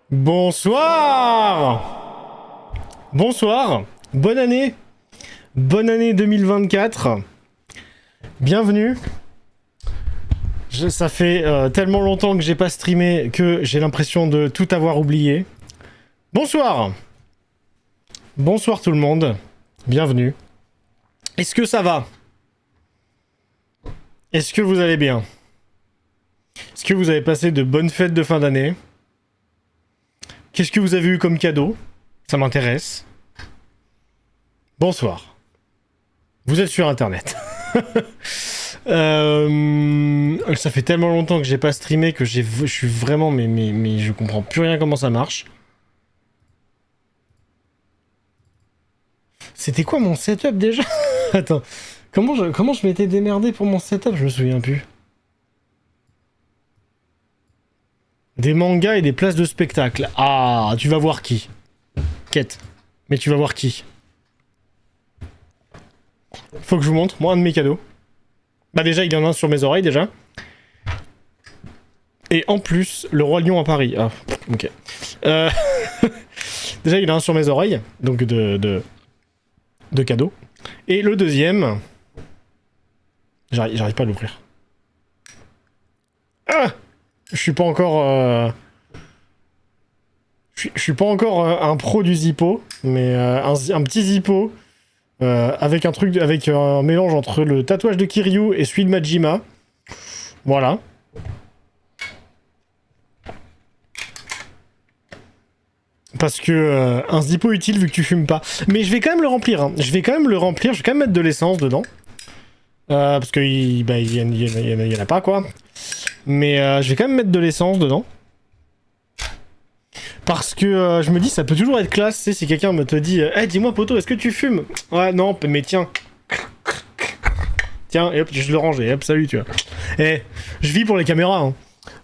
Bonsoir. Bonsoir. Bonne année. Bonne année 2024. Bienvenue. Ça fait tellement longtemps que j'ai pas streamé que j'ai l'impression de tout avoir oublié. Bonsoir. Bonsoir tout le monde. Bienvenue. Est-ce que ça va? Est-ce que vous allez bien? Est-ce que vous avez passé de bonnes fêtes de fin d'année? Qu'est-ce que vous avez eu comme cadeau? Ça m'intéresse. Bonsoir. Vous êtes sur internet. Ça fait tellement longtemps que j'ai pas streamé que je suis vraiment mais je comprends plus rien comment ça marche. C'était quoi mon setup déjà? Attends, comment je m'étais démerdé pour mon setup? Je me souviens plus. Des mangas et des places de spectacle. Ah, tu vas voir qui? Quête. Mais tu vas voir qui? Faut que je vous montre, moi, un de mes cadeaux. Bah déjà, il y en a un sur mes oreilles, déjà. Et en plus, le Roi Lion à Paris. Ah, ok. Déjà, il y en a un sur mes oreilles, donc de cadeaux. Et le deuxième... J'arrive pas à l'ouvrir. Ah! Je suis pas encore... Je suis pas encore un pro du Zippo, mais un petit Zippo avec un truc, avec un mélange entre le tatouage de Kiryu et celui de Majima. Voilà. Parce que un Zippo utile vu que tu fumes pas. Mais je vais quand même le remplir. Hein. Je vais quand même mettre de l'essence dedans. Parce que y en a pas quoi. Mais je vais quand même mettre de l'essence dedans. Parce que je me dis, ça peut toujours être classe, tu sais, si quelqu'un me te dit hey, dis-moi poto, est-ce que tu fumes? Ouais, non, mais tiens. Tiens, et hop, je le range, et hop, salut, tu vois. Eh, je vis pour les caméras, hein.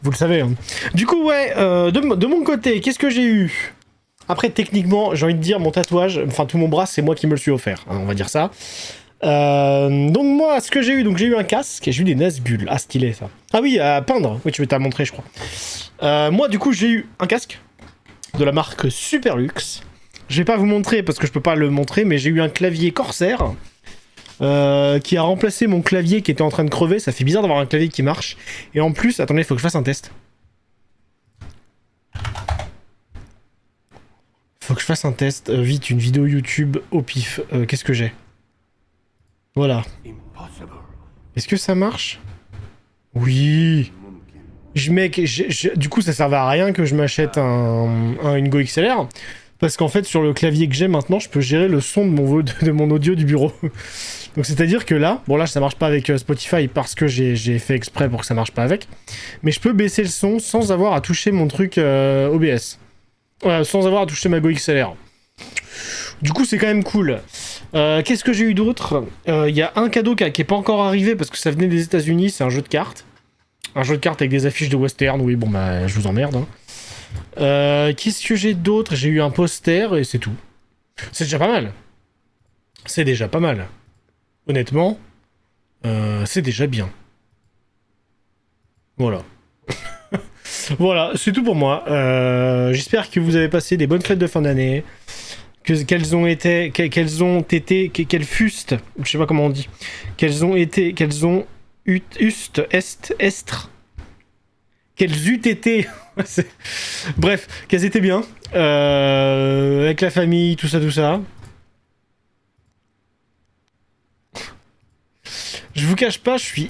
Vous le savez. Hein. Du coup, ouais, de mon côté, qu'est-ce que j'ai eu? Après, techniquement, j'ai envie de dire, mon tatouage, enfin, tout mon bras, c'est moi qui me le suis offert, hein, on va dire ça. Donc moi, ce que j'ai eu, donc j'ai eu un casque, et j'ai eu des Nazgûl. Ah, stylé, ça. Ah oui, à peindre. Oui, tu veux t'as montré, je crois. Moi, du coup, j'ai eu un casque de la marque Superlux. Je vais pas vous montrer parce que je peux pas le montrer, mais j'ai eu un clavier Corsair qui a remplacé mon clavier qui était en train de crever. Ça fait bizarre d'avoir un clavier qui marche. Et en plus, attendez, il faut que je fasse un test. Faut que je fasse un test. Vite, une vidéo YouTube au pif. Qu'est-ce que j'ai? Voilà. Est-ce que ça marche? Oui. Du coup, ça servait à rien que je m'achète une Go XLR. Parce qu'en fait, sur le clavier que j'ai maintenant, je peux gérer le son de mon audio du bureau. Donc c'est-à-dire que là, bon là, ça marche pas avec Spotify parce que j'ai fait exprès pour que ça marche pas avec. Mais je peux baisser le son sans avoir à toucher mon truc OBS. Sans avoir à toucher ma Go XLR. Du coup, c'est quand même cool. Qu'est-ce que j'ai eu d'autre? Il y a un cadeau qui est pas encore arrivé parce que ça venait des États-Unis, c'est un jeu de cartes. Un jeu de cartes avec des affiches de western, oui, bon bah, je vous emmerde. Hein. Qu'est-ce que j'ai d'autre? J'ai eu un poster et c'est tout. C'est déjà pas mal. C'est déjà pas mal. Honnêtement, c'est déjà bien. Voilà. Voilà, c'est tout pour moi. J'espère que vous avez passé des bonnes fêtes de fin d'année. Qu'elles fustent, je sais pas comment on dit. Qu'elles ont qu'elles eût été. Bref, qu'elles étaient bien. Avec la famille, tout ça. Je vous cache pas, j'ai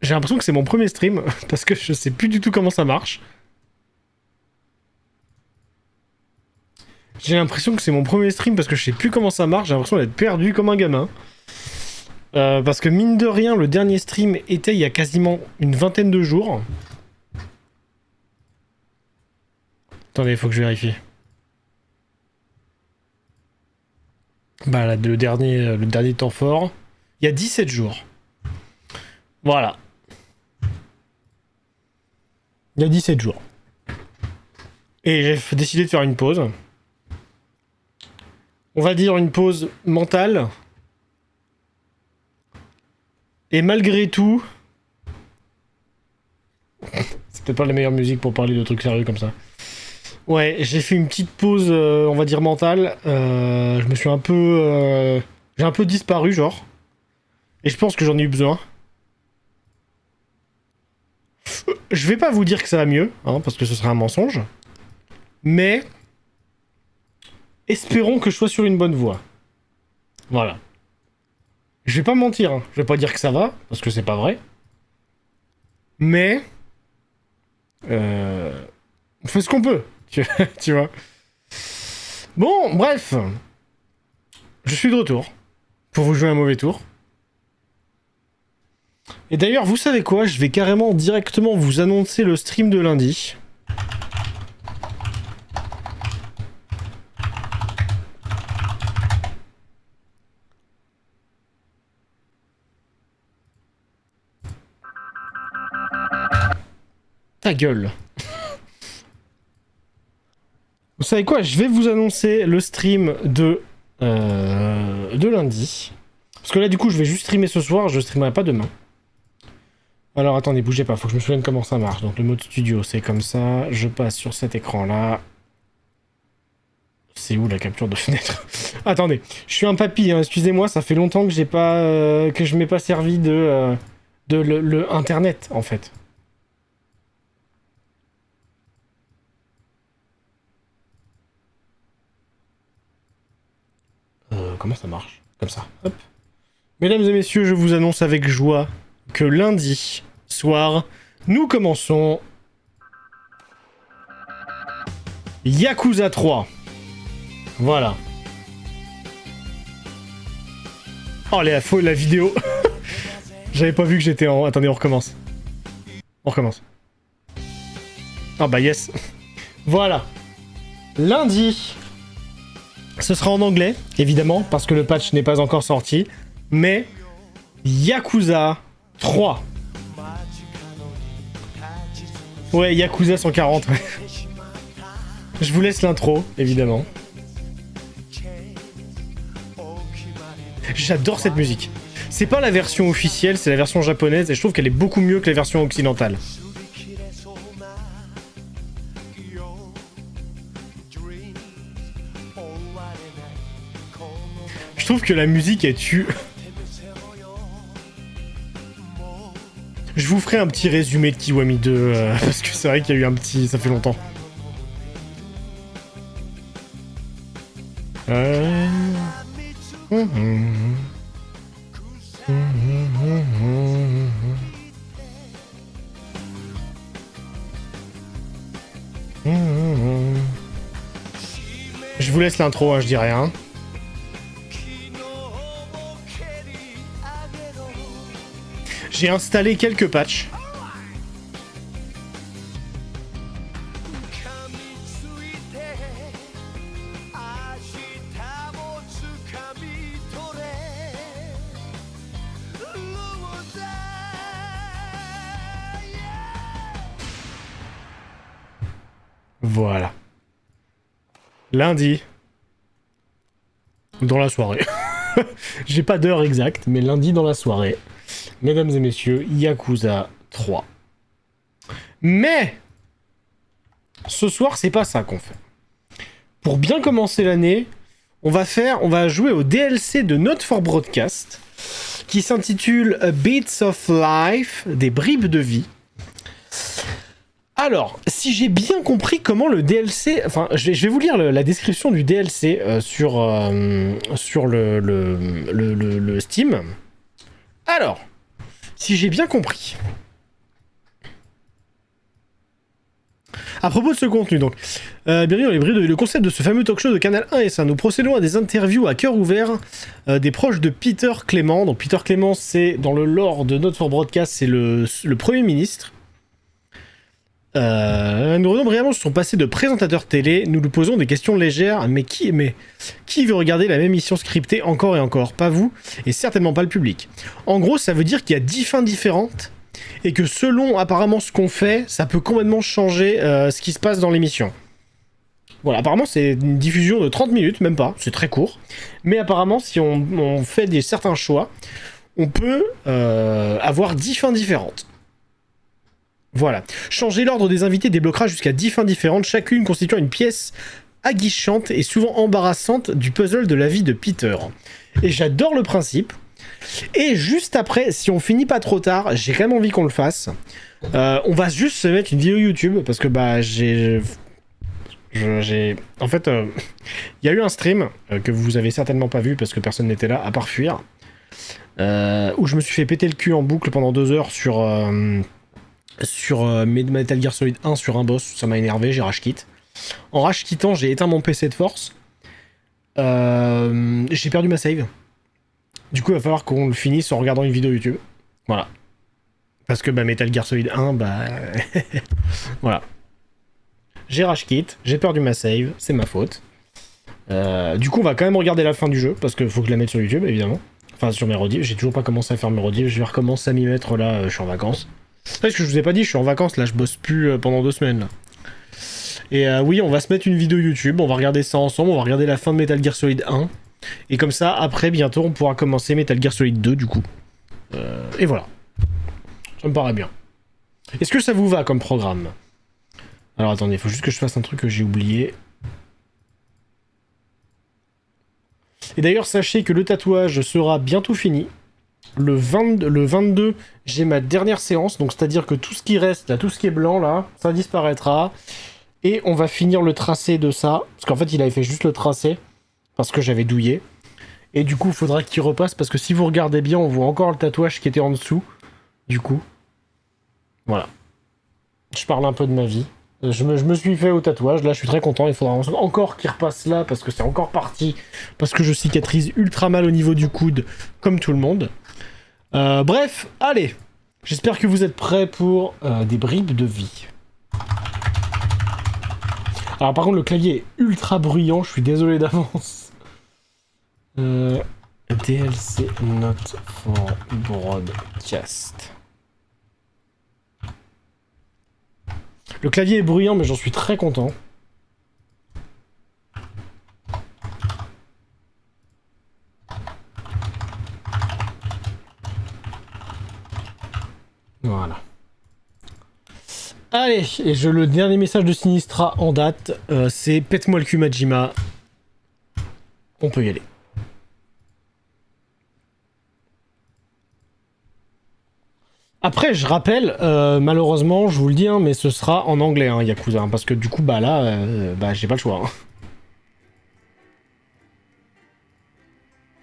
l'impression que c'est mon premier stream, parce que je sais plus du tout comment ça marche. J'ai l'impression que c'est mon premier stream parce que je sais plus comment ça marche, j'ai l'impression d'être perdu comme un gamin. Parce que mine de rien, le dernier stream était il y a quasiment une vingtaine de jours. Attendez, il faut que je vérifie. Bah là, le dernier temps fort, il y a 17 jours. Voilà. Il y a 17 jours. Et j'ai décidé de faire une pause. On va dire une pause mentale. Et malgré tout... C'est peut-être pas la meilleure musique pour parler de trucs sérieux comme ça. Ouais, j'ai fait une petite pause, on va dire mentale. Je me suis un peu... j'ai un peu disparu, genre. Et je pense que j'en ai eu besoin. Je vais pas vous dire que ça va mieux, hein, parce que ce serait un mensonge. Mais... espérons que je sois sur une bonne voie. Voilà. Je vais pas mentir, hein. Je vais pas dire que ça va, parce que c'est pas vrai. Mais... on fait ce qu'on peut, tu vois. Bon, bref. Je suis de retour. Pour vous jouer un mauvais tour. Et d'ailleurs, vous savez quoi? Je vais carrément directement vous annoncer le stream de lundi. Ta gueule. Vous savez quoi? Je vais vous annoncer le stream de lundi. Parce que là, du coup, je vais juste streamer ce soir, je streamerai pas demain. Alors, attendez, bougez pas, faut que je me souvienne comment ça marche. Donc, le mode studio, c'est comme ça. Je passe sur cet écran-là. C'est où la capture de fenêtre? Attendez, je suis un papy, hein, excusez-moi, ça fait longtemps que j'ai pas... que je m'ai pas servi de le internet, en fait. Comment ça marche? Comme ça, hop. Mesdames et messieurs, je vous annonce avec joie que lundi soir, nous commençons... Yakuza 3. Voilà. Oh, la vidéo. J'avais pas vu que j'étais en... Attendez, on recommence. On recommence. Ah bah yes. Voilà. Lundi... Ce sera en anglais, évidemment, parce que le patch n'est pas encore sorti. Mais... Yakuza 3. Ouais, Yakuza 140, ouais. Je vous laisse l'intro, évidemment. J'adore cette musique. C'est pas la version officielle, c'est la version japonaise, et je trouve qu'elle est beaucoup mieux que la version occidentale. Je trouve que la musique est tue. Je vous ferai un petit résumé de Kiwami 2, parce que c'est vrai qu'il y a eu un petit... ça fait longtemps. Je vous laisse l'intro, hein, je dis rien. J'ai installé quelques patchs. Voilà. Lundi. Dans la soirée. J'ai pas d'heure exacte, mais lundi dans la soirée. Mesdames et messieurs, Yakuza 3. Mais ce soir, c'est pas ça qu'on fait. Pour bien commencer l'année, on va jouer au DLC de Not for Broadcast, qui s'intitule Bits of Life, des bribes de vie. Alors, si j'ai bien compris comment le DLC... Enfin, je vais vous lire la description du DLC sur le Steam. Alors, si j'ai bien compris... À propos de ce contenu, donc, bienvenue dans les bribes de vie. Le concept de ce fameux talk show de Canal 1 et ça, nous procédons à des interviews à cœur ouvert des proches de Peter Clement. Donc, Peter Clement, c'est, dans le lore de Not for Broadcast, c'est le Premier ministre. Nous revenons brièvement sur son passé de présentateur télé. Nous lui posons des questions légères. Mais qui veut regarder la même émission scriptée encore et encore? Pas vous, et certainement pas le public. En gros, ça veut dire qu'il y a 10 fins différentes et que selon apparemment ce qu'on fait, ça peut complètement changer ce qui se passe dans l'émission. Voilà, apparemment c'est une diffusion de 30 minutes, même pas, c'est très court. Mais apparemment, si on fait certains choix, on peut avoir 10 fins différentes. Voilà. Changer l'ordre des invités débloquera jusqu'à 10 fins différentes, chacune constituant une pièce aguichante et souvent embarrassante du puzzle de la vie de Peter. Et j'adore le principe. Et juste après, si on finit pas trop tard, j'ai quand même envie qu'on le fasse. On va juste se mettre une vidéo YouTube parce que bah en fait, il y a eu un stream que vous avez certainement pas vu parce que personne n'était là à part fuir, où je me suis fait péter le cul en boucle pendant 2 heures sur Metal Gear Solid 1 sur un boss. Ça m'a énervé, j'ai rage quit. En rage quittant, j'ai éteint mon PC de force. J'ai perdu ma save. Du coup, il va falloir qu'on le finisse en regardant une vidéo YouTube. Voilà. Parce que bah, Metal Gear Solid 1, bah... voilà. J'ai rage quit, j'ai perdu ma save, c'est ma faute. Du coup, on va quand même regarder la fin du jeu, parce qu'il faut que je la mette sur YouTube, évidemment. Enfin, sur mes rediffs. J'ai toujours pas commencé à faire mes rediffs. Je vais recommencer à m'y mettre, là, je suis en vacances. Parce que je vous ai pas dit, je suis en vacances, là, je bosse plus pendant 2 semaines, là. Et oui, on va se mettre une vidéo YouTube, on va regarder ça ensemble, on va regarder la fin de Metal Gear Solid 1. Et comme ça, après, bientôt, on pourra commencer Metal Gear Solid 2, du coup. Et voilà. Ça me paraît bien. Est-ce que ça vous va comme programme? Alors attendez, il faut juste que je fasse un truc que j'ai oublié. Et d'ailleurs, sachez que le tatouage sera bientôt fini. Le 22, j'ai ma dernière séance, donc c'est-à-dire que tout ce qui reste, là, tout ce qui est blanc, là, ça disparaîtra. Et on va finir le tracé de ça, parce qu'en fait, il avait fait juste le tracé, parce que j'avais douillé. Et du coup, il faudra qu'il repasse, parce que si vous regardez bien, on voit encore le tatouage qui était en dessous. Du coup, voilà. Je parle un peu de ma vie. Je me suis fait au tatouage, là je suis très content, il faudra encore qu'il repasse là parce que c'est encore parti, parce que je cicatrise ultra mal au niveau du coude, comme tout le monde. Bref, allez, j'espère que vous êtes prêts pour des bribes de vie. Alors par contre le clavier est ultra bruyant, je suis désolé d'avance. DLC not for broadcast. Le clavier est bruyant, mais j'en suis très content. Voilà. Allez, et le dernier message de Sinistra en date, c'est pète-moi le cul Majima. On peut y aller. Après, je rappelle, malheureusement, je vous le dis, hein, mais ce sera en anglais, hein, Yakuza, hein, parce que du coup, bah là, bah j'ai pas le choix. Hein.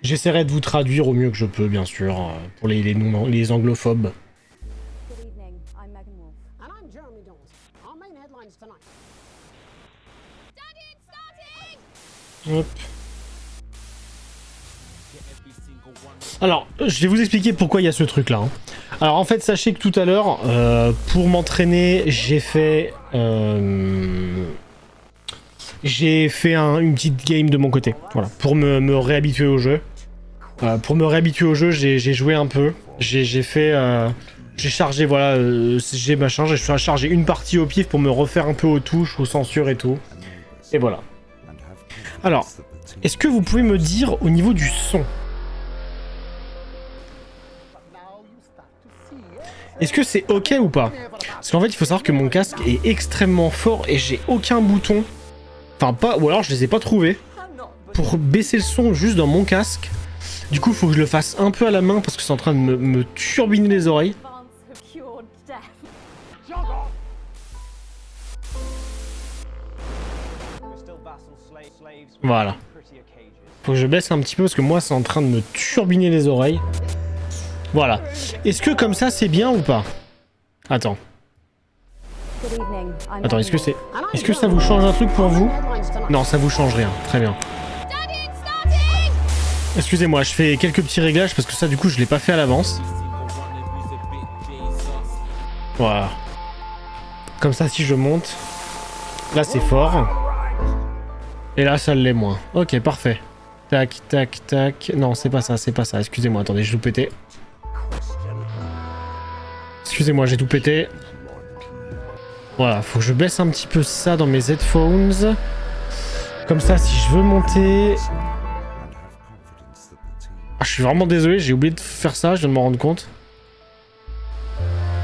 J'essaierai de vous traduire au mieux que je peux, bien sûr, pour les anglophobe. Hop. Alors, je vais vous expliquer pourquoi il y a ce truc là. Hein. Alors en fait, sachez que tout à l'heure, pour m'entraîner, j'ai fait une petite game de mon côté. Voilà, pour me réhabituer au jeu. Pour me réhabituer au jeu, j'ai joué un peu. J'ai chargé, voilà, j'ai chargé une partie au pif pour me refaire un peu aux touches, aux censures et tout. Et voilà. Alors, est-ce que vous pouvez me dire au niveau du son? Est-ce que c'est ok ou pas? Parce qu'en fait, il faut savoir que mon casque est extrêmement fort et j'ai aucun bouton. Enfin, pas. Ou alors je les ai pas trouvés. Pour baisser le son juste dans mon casque. Du coup, il faut que je le fasse un peu à la main parce que c'est en train de me turbiner les oreilles. Voilà. Faut que je baisse un petit peu parce que moi, c'est en train de me turbiner les oreilles. Voilà. Est-ce que comme ça, c'est bien ou pas? Attends. Attends, est-ce que ça vous change un truc pour vous? Non, ça vous change rien. Très bien. Excusez-moi, je fais quelques petits réglages parce que ça, du coup, je l'ai pas fait à l'avance. Voilà. Comme ça, si je monte, là, c'est fort. Et là, ça l'est moins. Ok, parfait. Tac, tac, tac. Non, c'est pas ça, c'est pas ça. Excusez-moi, attendez, j'ai tout pété. Excusez-moi, j'ai tout pété. Voilà, faut que je baisse un petit peu ça dans mes headphones. Comme ça, si je veux monter... Ah, je suis vraiment désolé, j'ai oublié de faire ça, je viens de m'en rendre compte.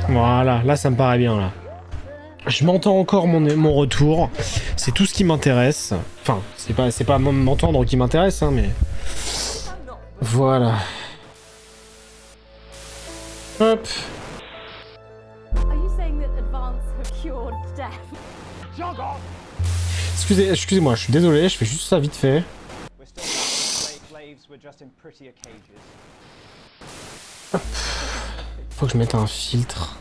Voilà, là ça me paraît bien là. Je m'entends encore mon retour. C'est tout ce qui m'intéresse. Enfin, c'est pas m'entendre qui m'intéresse, hein, mais... Voilà. Hop. Excusez-moi, je suis désolé, je fais juste ça vite fait. Hop. Faut que je mette un filtre.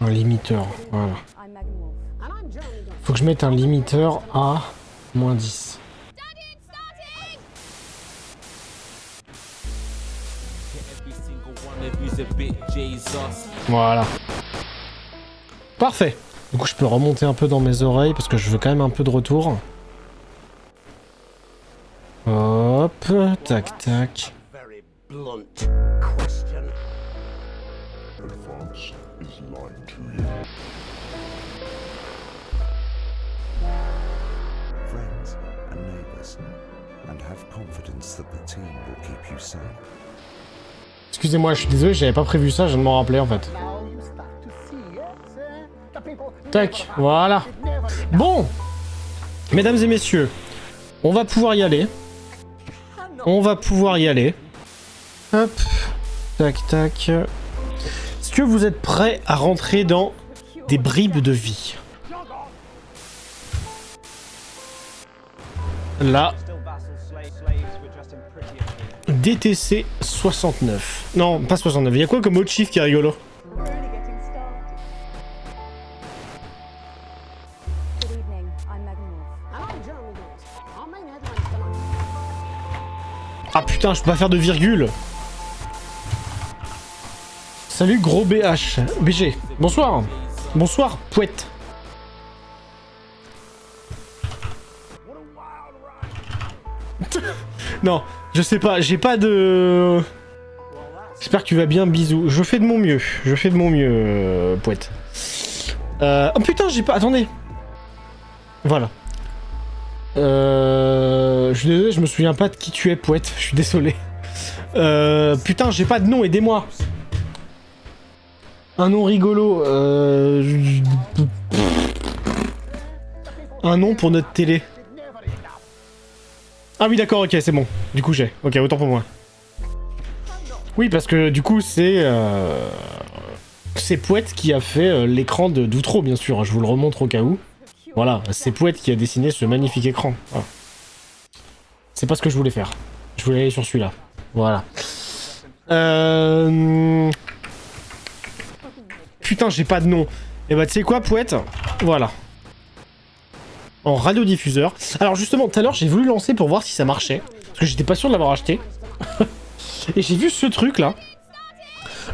Un limiteur, voilà. Faut que je mette un limiteur à -10. Voilà. Parfait. Du coup, je peux remonter un peu dans mes oreilles parce que je veux quand même un peu de retour. Hop, tac, tac. Excusez-moi, je suis désolé, j'avais pas prévu ça, je viens de m'en rappeler en fait. Tac, voilà. Bon, mesdames et messieurs, on va pouvoir y aller. On va pouvoir y aller. Hop, tac, tac. Est-ce que vous êtes prêts à rentrer dans des bribes de vie? Là. DTC 69. Non, pas 69. Il y a quoi comme autre chiffre qui est rigolo? Ah putain, je peux pas faire de virgule. Salut gros BH. BG. Bonsoir. Bonsoir, Pouette. Non, je sais pas, j'ai pas de... J'espère que tu vas bien, bisous. Je fais de mon mieux, Pouette. Oh putain, j'ai pas... Attendez. Voilà. Je suis désolé, je me souviens pas de qui tu es, Pouette. Je suis désolé. Putain, j'ai pas de nom, aidez-moi. Un nom rigolo. Un nom pour notre télé. Ah oui, d'accord, ok, c'est bon. Du coup, j'ai. Ok, autant pour moi. Oui, parce que du coup, c'est Pouette qui a fait l'écran d'outro, bien sûr. Je vous le remontre au cas où. Voilà, c'est Pouette qui a dessiné ce magnifique écran. Voilà. C'est pas ce que je voulais faire. Je voulais aller sur celui-là. Voilà. Putain, j'ai pas de nom. Et bah, tu sais quoi, Pouette? Voilà. En radiodiffuseur. Alors justement, tout à l'heure, j'ai voulu lancer pour voir si ça marchait. Parce que j'étais pas sûr de l'avoir acheté. Et j'ai vu ce truc là.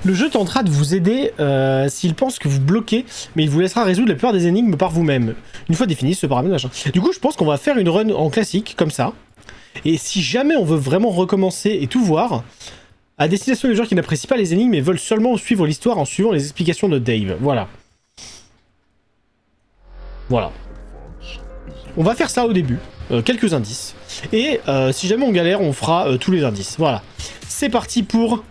Le jeu tentera de vous aider s'il pense que vous bloquez, mais il vous laissera résoudre la plupart des énigmes par vous-même. Une fois défini ce paramètre machin. Du coup, je pense qu'on va faire une run en classique, comme ça. Et si jamais on veut vraiment recommencer et tout voir, à destination des joueurs qui n'apprécient pas les énigmes et veulent seulement suivre l'histoire en suivant les explications de Dave. Voilà. Voilà. On va faire ça au début, quelques indices. Et si jamais on galère, on fera tous les indices. Voilà. C'est parti pour...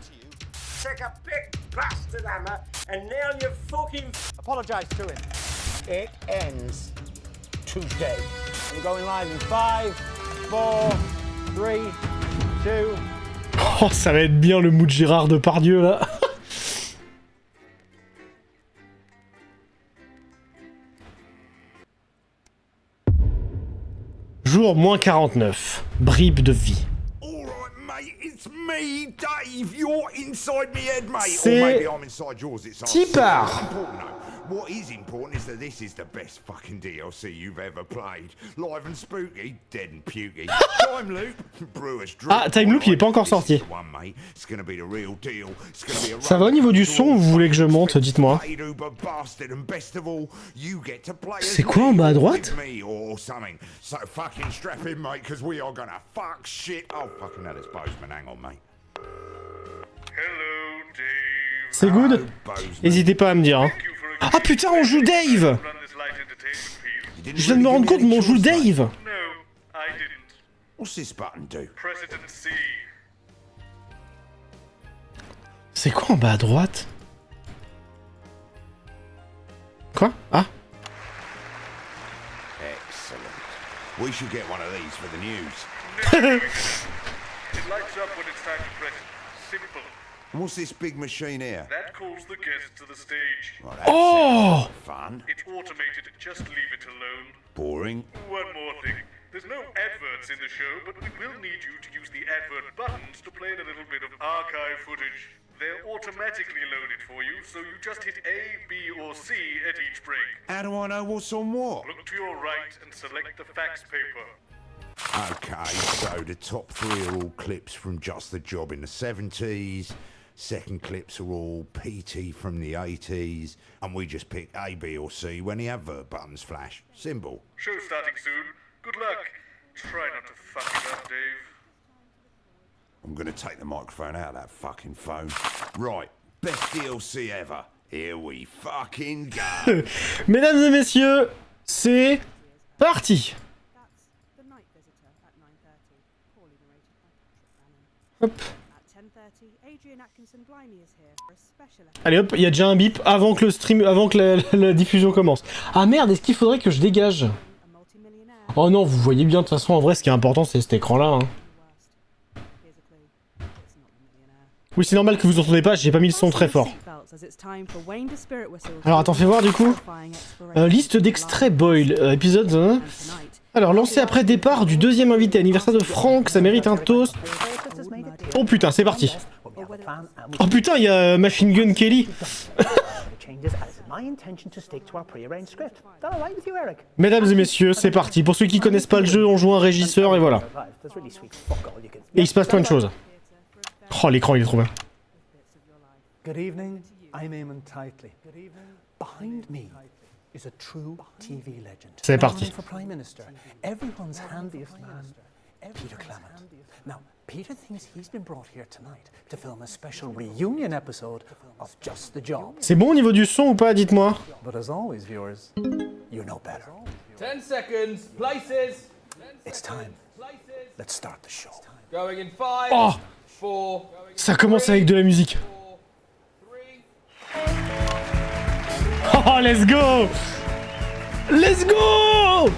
Oh, ça va être bien le mood Gérard Depardieu là. Jour moins 49. Bribe de vie. C'est Tipar. What is important is that this is the best fucking DLC you've ever played. Live and spooky, dead and pukey. Time Loop, Brewer's Drink. Ah, Time Loop, il est pas encore sorti. Ça va au niveau du son ou vous voulez que je monte, dites-moi. C'est quoi en bas à droite? C'est good? N'hésitez pas à me dire. Hein. Ah putain, on joue Dave! Je viens de me rendre compte, mais on joue Dave! C'est quoi en bas à droite? Quoi? Ah. Excellent. We should get one of these for the news. It lights up when it's time to press it. Simple. And what's this big machine here? That calls the guests to the stage. Well, that Oh! sounds fun. It's automated, just leave it alone. Boring. One more thing. There's no adverts in the show, but we will need you to use the advert buttons to play in a little bit of archive footage. They're automatically loaded for you, so you just hit A, B, or C at each break. How do I know what's on what? Look to your right and select the fax paper. Okay, so the top 3 are all clips from Just the Job in the 70s. Second clips are all PT from the 80s. And we just pick A, B or C when the advert buttons flash. Simple. Show starting soon. Good luck. Try not to fuck it up, Dave. I'm gonna take the microphone out of that fucking phone. Right, best DLC ever. Here we fucking go. Mesdames et messieurs, c'est parti. Hop. Allez hop, il y a déjà un bip avant que le stream, avant que la diffusion commence. Ah merde, est-ce qu'il faudrait que je dégage? Oh non, vous voyez bien, de toute façon, en vrai, ce qui est important, c'est cet écran-là. Hein. Oui, c'est normal que vous entendez pas, j'ai pas mis le son très fort. Alors attends, fais voir du coup. Liste d'extraits Boyle, épisode 1. Alors, lancé après départ du deuxième invité, anniversaire de Franck, ça mérite un toast. Oh putain, c'est parti. Oh putain, il y a Machine Gun Kelly. Mesdames et messieurs, c'est parti. Pour ceux qui connaissent pas le jeu, on joue un régisseur et voilà. Et il se passe plein de choses. Oh, l'écran il est trop bien. Good evening, I'm Eamon Titley. Behind me is a true TV legend. C'est parti. For Prime Minister, everyone's handiest man, Peter Clement. Now, Peter thinks he's been brought here tonight to film a special reunion episode of Just the Job. C'est bon au niveau du son ou pas, dites-moi. But as always, viewers, you know better. 10 seconds, places. It's time. Let's start the show. Going in 5, Oh, 4, ça commence avec de la musique. Oh, let's go! Let's go!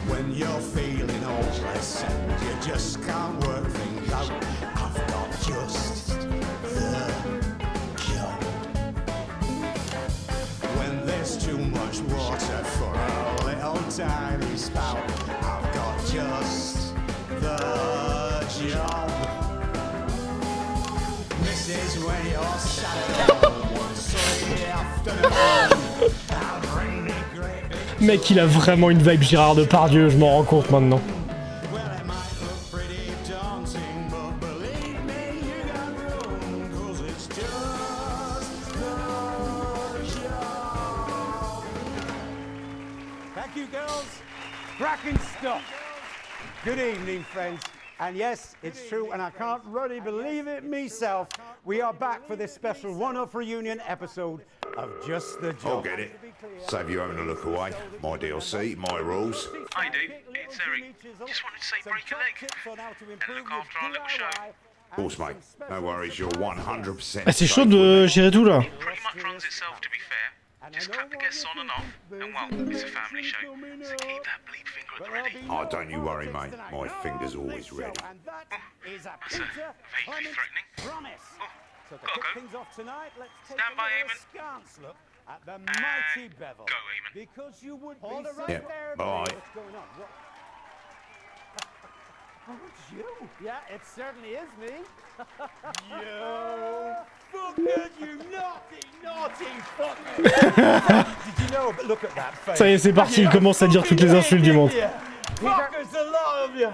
When you're feeling hopeless and you just can't work things out, I've got just the job. When there's too much water for a little tiny spout, I've got just the job. This is when you're sat at home one Sunday afternoon. I'll bring the great big Mec, il a vraiment une vibe Gérard Depardieu, je m'en rends compte maintenant. well, it might look pretty daunting, but believe me, you got room, 'cause it's just the job. Thank you, girls. Cracking stuff. Good evening, friends. And yes, it's true, and I can't really believe it myself. We are back for this special one-off reunion episode of Just the I'll Job. get it. Save you having to look away. My DLC, my rules. Hi, Dave. It's Eric. Just wanted to say break a leg and look after our little show. Of course, mate. No worries, you're 100%. Ah, c'est chaud de gérer tout là. Pretty much runs itself, to be fair. Just cut the guests on and off, and well, it's a family show, so keep that bleep finger at the ready. Oh, don't you worry, mate. My finger's always ready. And that is a That's Peter vaguely threatening. promise. So to gotta kick go. things off tonight, let's take Stand by, a Eamon. askance look at the mighty Bevel. go, Eamon. Because you would be Yeah, right there. bye. What's going on? What? Oh, it's you. Yeah, it certainly is me. You fucker, you naughty fucker. Did you know? But look at that face. Ça y est, c'est parti, il commence à dire toutes les insultes du monde. Fuckers, a lot of you.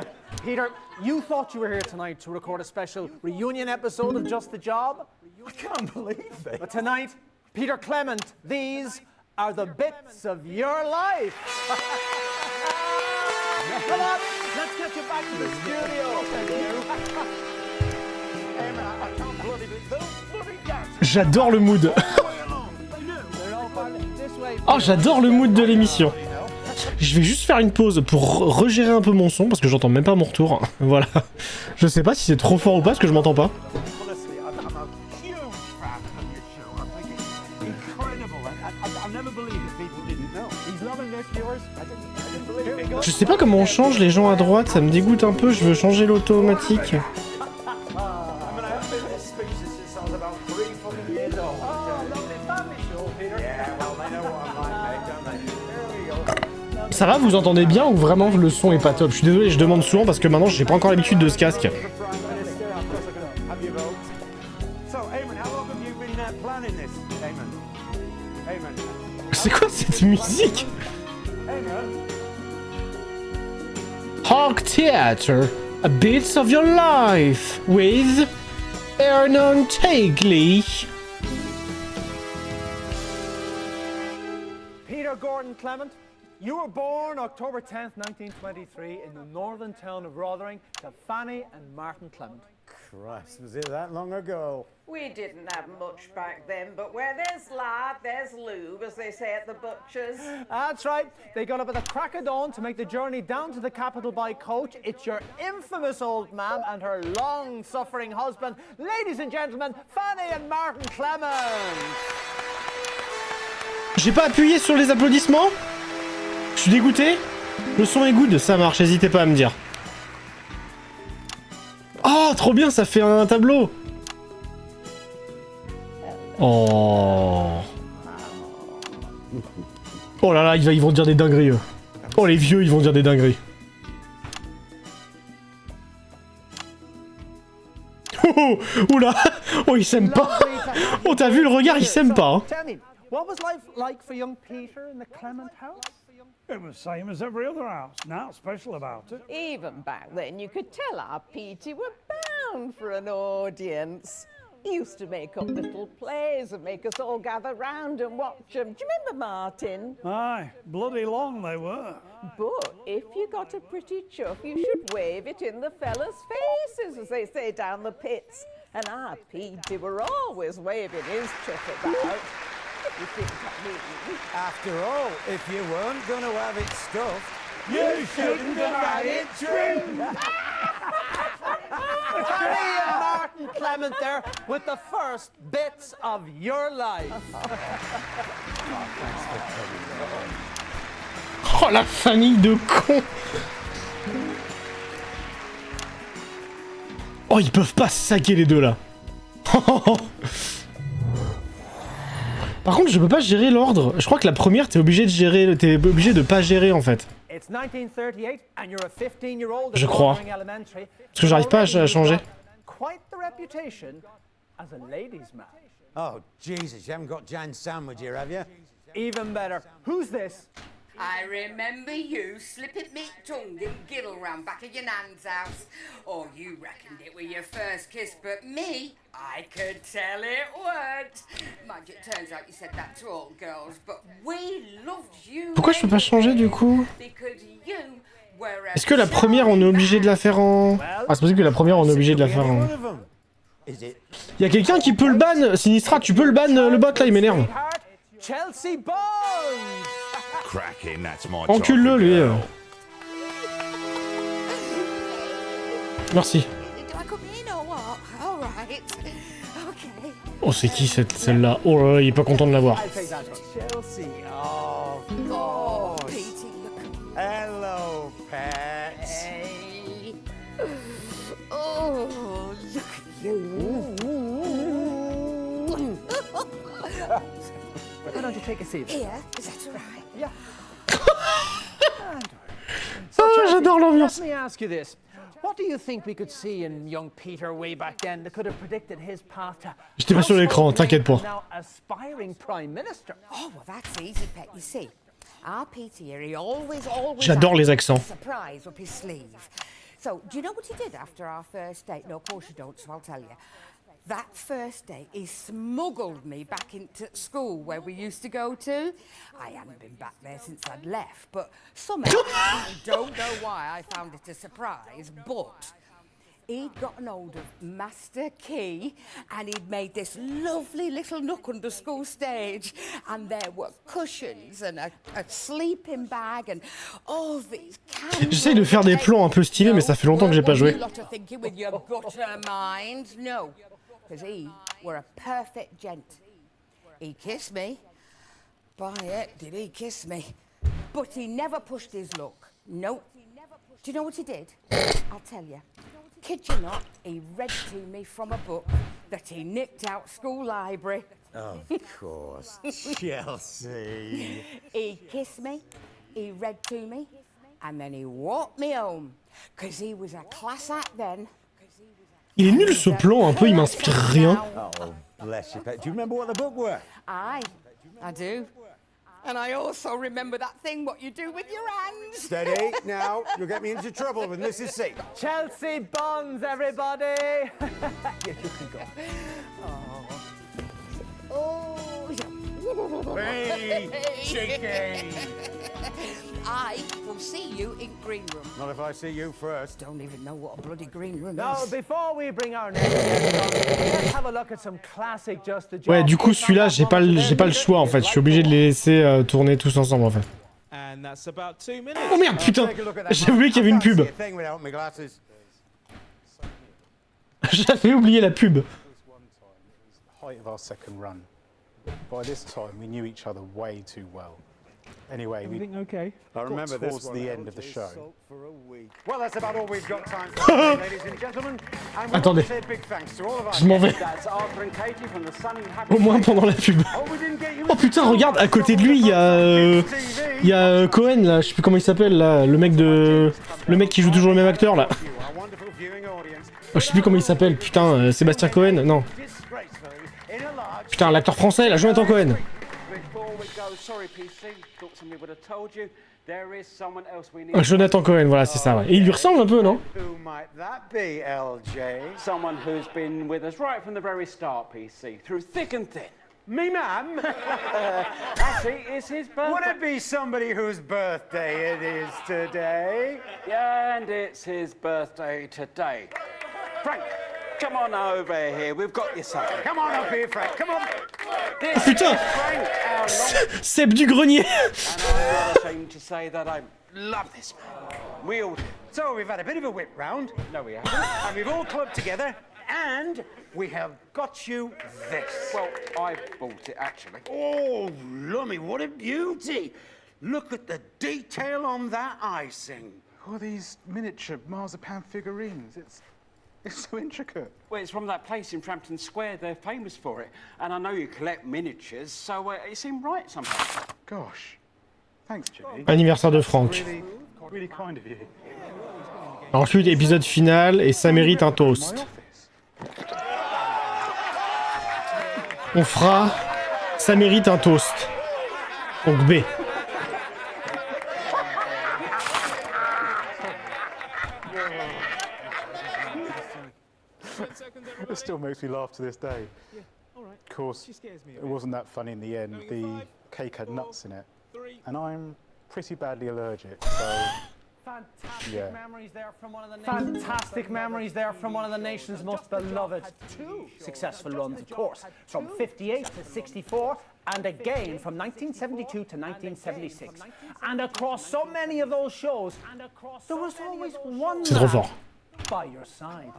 Peter, you thought you were here tonight to record a special reunion episode of Just the Job? I can't believe it. But tonight, Peter Clement, these are the bits of your life. Come on, let's get you back to the studio. Hey, man, I can't bloody believe those bloody dancers. J'adore le mood. They're all part this way. Oh, j'adore le mood de l'émission. Je vais juste faire une pause pour regérer un peu mon son parce que j'entends même pas mon retour. Voilà. Je sais pas si c'est trop fort ou pas parce que je m'entends pas. Honestly, I'm a huge fan of your show. I think it's incredible. I've never believed that people didn't know. He's loving this, viewers. I didn't believe it. Je sais pas comment on change les gens à droite, ça me dégoûte un peu, je veux changer l'automatique. I mean, I've been this species since I was about 3 fucking years old. Oh, lovely family show, Peter. Yeah, well, they know what I'm like, mate, don't they? There we go. Ça va, vous entendez bien ou vraiment le son est pas top? Je suis désolé, je demande souvent parce que maintenant j'ai pas encore l'habitude de ce casque. Prime Minister, of course I'm gonna have your vote. So, Eamon, how long have you been planning this, Eamon? Eamon. C'est quoi cette musique? Eamon. Hawk Theatre, a bit of your life with Ernon Tagley. Peter Gordon Clement, you were born October 10th, 1923 in the northern town of Rotherham to Fanny and Martin Clement. Christ, was it that long ago? We didn't have much back then, but where there's lard, there's lube, as they say at the butcher's. That's right. They got up at the crack of dawn to make the journey down to the capital by coach. It's your infamous old man and her long-suffering husband. Ladies and gentlemen, Fanny and Martin Clement. J'ai pas appuyé sur les applaudissements? Je suis dégoûté? Le son est good, ça marche, n'hésitez pas à me dire. Oh, trop bien, ça fait un tableau. Oh. Oh là là, ils vont dire des dingueries. Oh, les vieux, ils vont dire des dingueries. Oh, oh, oula. Oh, ils s'aiment pas. Oh, t'as vu le regard, ils s'aiment pas. Hein. Tell me, what was life like for young Peter in the Clement house? It was same as every other house. Not special about it. Even back then, you could tell our Petey were bound for an audience. He used to make up little plays and make us all gather round and watch them. Do you remember, Martin? Aye, bloody long they were. But if you got a pretty chuff, you should wave it in the fellas' faces, as they say down the pits. And our Petey were always waving his chuff about. You think I mean? After all, if you weren't going to have it stuffed, You shouldn't have had it trimmed. Fanny and Martin Clement there with the first bits of your life. Oh, la famille de cons. Oh, ils peuvent pas se saquer les deux là. Par contre, je peux pas gérer l'ordre. Je crois que la première, t'es obligé de gérer, t'es obligé de pas gérer en fait. Je crois. Parce que j'arrive pas à changer. oh, Jesus, you haven't got Jan's sandwich here, have you? Even better. Who's this? I remember you slipping me tongue in Gilram back at your nan's house. Oh, you reckoned it were your first kiss, but me, I could tell it weren't. Mind you, it turns out you said that to all girls, but we loved you. Pourquoi je peux pas changer du coup? Because you were a Est-ce que la première on est obligé de la faire en... Ah, c'est possible que la première on est obligé de la faire en... Y'a quelqu'un qui peut le ban. Sinistra, tu peux le ban le bot là, il m'énerve. Chelsea Bones. Cracking, that's my Encule-le lui. Merci. Do I come in or what? All right. Okay. Oh, c'est qui celle-là? Oh là là, il est pas content de l'avoir. Chelsea, oh, Oh, gosh. Petey, look. Hello, pets. Hey. Oh, look at you. Why don't you take a seat? Here, is that all right? Yeah. Ah, j'adore l'ambiance. Let me ask you this. What do you think we could see in young Peter way back then that could have predicted his path to... J'étais pas sur l'écran, t'inquiète pas. Now aspiring Prime Minister. Oh, well, that's easy, Pet. You see, our Petey here, he always J'adore les had accents. a surprise up his sleeve. So, do you know what he did after our first date? No, of course you don't, so I'll tell you. That first day, he smuggled me back into school where we used to go to. I hadn't been back there since I'd left, but somehow, I don't know why I found it a surprise, but he'd gotten hold of Master Key and he'd made this lovely little nook under school stage, and there were cushions and a sleeping bag and all these candles. J'essaie de faire des plans un peu stylés, mais ça fait longtemps que j'ai pas joué. With your butter mind. No, because he were a perfect gent. He kissed me. By it, did he kiss me? But he never pushed his luck. No. Do you know what he did? I'll tell you. Kid you not, he read to me from a book that he nicked out school library. Of course. Chelsea. He kissed me, he read to me, and then he walked me home. Because he was a class act then. Il est nul ce plan, un peu, il m'inspire rien. Oh, bless you. Do you remember what the book were? Aye, I do. And I also remember that thing what you do with your hands. Steady, now, you'll get me into trouble with Mrs. C. Chelsea Bonds, everybody! Yeah, you can go. Oh. Hey, cheeky! I will see you in green room. Not if I see you first. Don't even know what a bloody green room Now, is. before we bring our next guest on, let's have a look at some classic Just the Job. Ouais, du coup, celui-là, j'ai pas le choix en fait. Je suis obligé de les laisser tourner tous ensemble en fait. Oh merde, putain! J'ai oublié qu'il y avait une pub. J'avais oublié la pub. Height of our second run. By this time, we knew each other way too well. Anyway, Everything okay? I remember this was the end of the show. Well, that's about all we've got time for today, ladies and gentlemen. And we want to say big thanks to all of our Je m'en vais. That's Arthur and Katie from the Sunny Happy Au moins pendant la pub. Oh putain, regarde, à côté de lui, il y a Cohen là, je sais plus comment il s'appelle là, le mec qui joue toujours le même acteur là. Oh, je sais plus comment il s'appelle, putain, Sébastien Cohen, non. Putain, l'acteur français là, Jonathan Cohen. Jonathan Cohen, voilà, c'est ça. Ouais. Et il lui ressemble un peu, non? Who might that be, LJ? Someone who's been with us right from the very start, PC, through thick and thin. Me, ma'am? Actually, it's his birthday. Would it be somebody whose birthday it is today? Yeah, and it's his birthday today. Frank, come on over here. We've got you something. Come on up here, Frank. Come on. This Oh putain! is Frank, our long... Seb du grenier. And I'm not ashamed to say that I love this man. We all do. So we've had a bit of a whip round. No, we haven't. And we've all clubbed together. And we have got you this. Well, I bought it, actually. Oh, lummy, what a beauty. Look at the detail on that icing. Who are these miniature marzipan figurines? It's so intricate. Well, it's from that place in Frampton Square. They're famous for it. And I know you collect miniatures, so it seemed right somehow. Gosh. Thanks, Jimmy. Anniversaire de Franck. Really kind of you. Ensuite, épisode final, et ça mérite un toast. On fera ça mérite un toast. Donc B. It still makes me laugh to this day. Of course, it wasn't that funny in the end. The cake had nuts in it. And I'm pretty badly allergic, so... Fantastic memories there from one of the nation's most beloved. Two successful runs, of course, from 58 to 64, and again from 1972 to 1976. And across so many of those shows, there was always one C'est trop fort. by your side.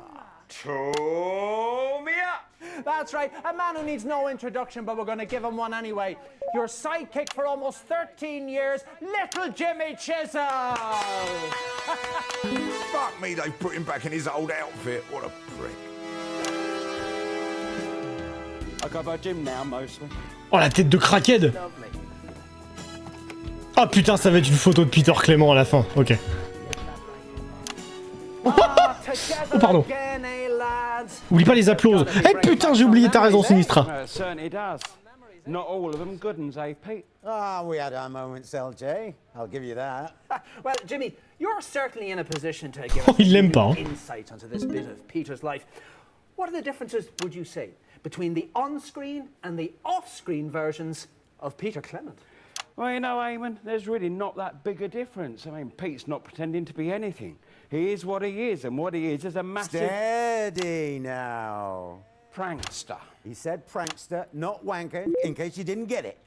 Tow me up! That's right, a man who needs no introduction, but we're going to give him one anyway. Your sidekick for almost 13 years, little Jimmy Chisholm! Fuck me, they put him back in his old outfit. What a prick. I go by Jim now, mostly. Oh, la tête de crackhead! Oh putain, ça va être une photo de Peter Clément à la fin. Ok. Oh pardon. Oublie pas les applauses. Eh putain, j'ai oublié, t'as raison, Sinistra. Certainly does. Not all of them good ones, eh, Pete? Ah, we had our moments, LJ. I'll give you that. Well, Jimmy, you're certainly in a position to give Oh, us il l'aime pas, hein. insight onto this bit of Peter's life. What are the differences, would you say, between the on-screen and the off-screen versions of Peter Clement? Well, you know, Eamon, there's really not that big a difference. I mean, Pete's not pretending to be anything. He is what he is, and what he is a massive... Steady now. Prankster. He said prankster, not wanker, in case you didn't get it.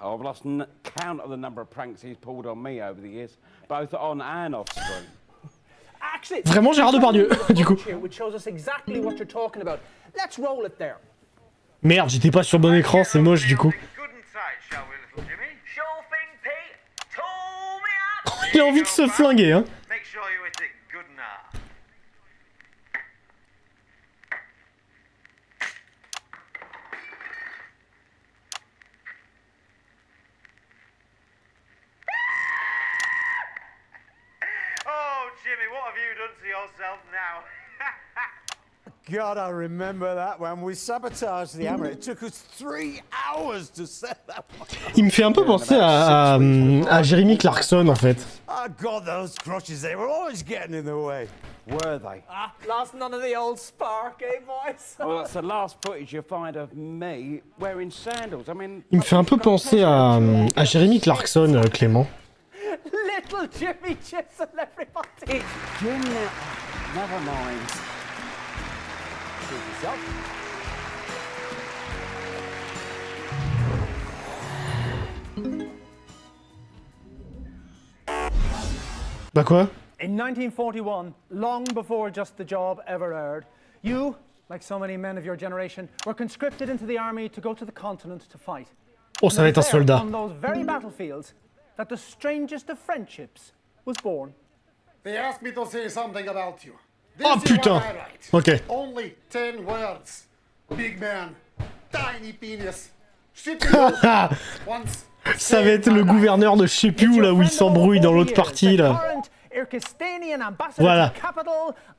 I've lost count of the number of pranks he's pulled on me over the years, both on and off screen. Actually, Vraiment Gérard Depardieu, du coup. which shows us exactly what you're talking about. Let's roll it there. Merde, j'étais pas sur le bon écran, c'est moche du coup. Il a envie de se flinguer, hein. Make sure you hit it good now. Oh, Jimmy, what have you done to yourself now? God, I remember that when we sabotaged the hammer. It took us 3 hours to set that one. Il me fait un peu penser à Jeremy Clarkson en fait. Oh God, those crutches, they were always getting in the way. Were they? Ah, lost none of the old spark, eh, boys? Well, that's the last footage you find of me wearing sandals. I mean... Il me fait un peu penser à Jeremy Clarkson, Clément. Little Jimmy Chisel, everybody. Jim, never mind. Bah quoi? In 1941, long before Just the Job ever aired, you, like so many men of your generation, were conscripted into the army to go to the continent to fight. Oh, ça va être un soldat. On those very battlefields that the strangest of friendships was born. They asked me to say something about you. This Oh is putain. what I write. Ok. Only 10 words. Big man, tiny penis. Once. Ça va être le gouverneur de je sais plus où là où il s'embrouille dans l'autre partie là. Voilà.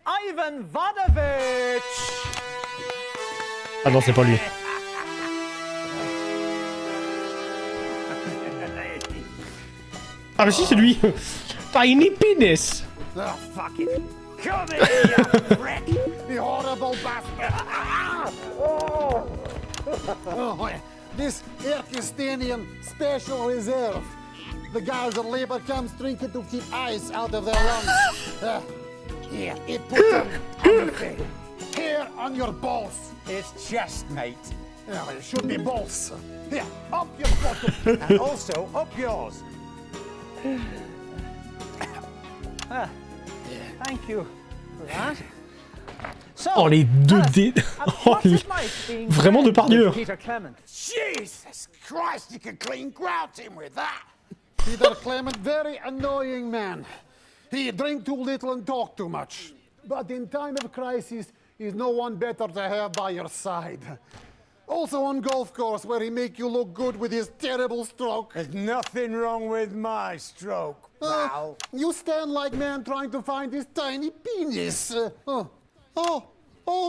Ivan Vadovich. Ah non, c'est pas lui. Ah bah si, c'est lui. Tiny penis. Oh, fuck it. Come here, you prick! The horrible bastard! Oh, this Irkistanian Special Reserve. The guys at Labour camps drinking to keep ice out of their lungs. Here, it puts them on your face. Here on your balls. It's chest, mate. Yeah, well, it should be balls. Here, up your bottom. And also, up yours. Thank you for that. So, Oh les deux dés. Oh, vraiment de Depardieu. Peter Clement. Jesus Christ, you can clean grout him with that. Peter Clement, very annoying man. He drink too little and talk too much. But in time of crisis, he's no one better to have by your side. Also on golf course, where he make you look good with his terrible stroke. There's nothing wrong with my stroke, pal. You stand like man trying to find his tiny penis. Oh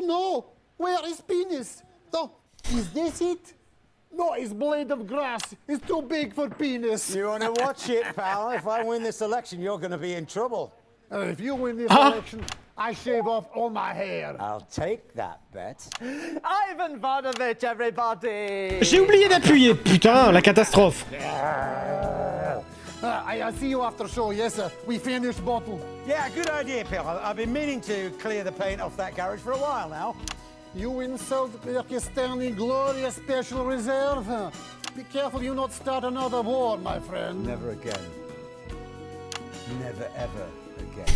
no, where is penis? Oh, is this it? No, it's blade of grass. It's too big for penis. You want to watch it, pal? If I win this election, you're going to be in trouble. If you win this election, I shave off all my hair. I'll take that bet. Ivan Vadovich, everybody. J'ai oublié d'appuyer. Putain, la catastrophe. I see you after show. Yes, sir. We finished bottle. Yeah, good idea, pal. I've been meaning to clear the paint off that garage for a while now. You insult Kyrgyzstani glorious special reserve. Be careful you not start another war, my friend. Never again. Never ever again.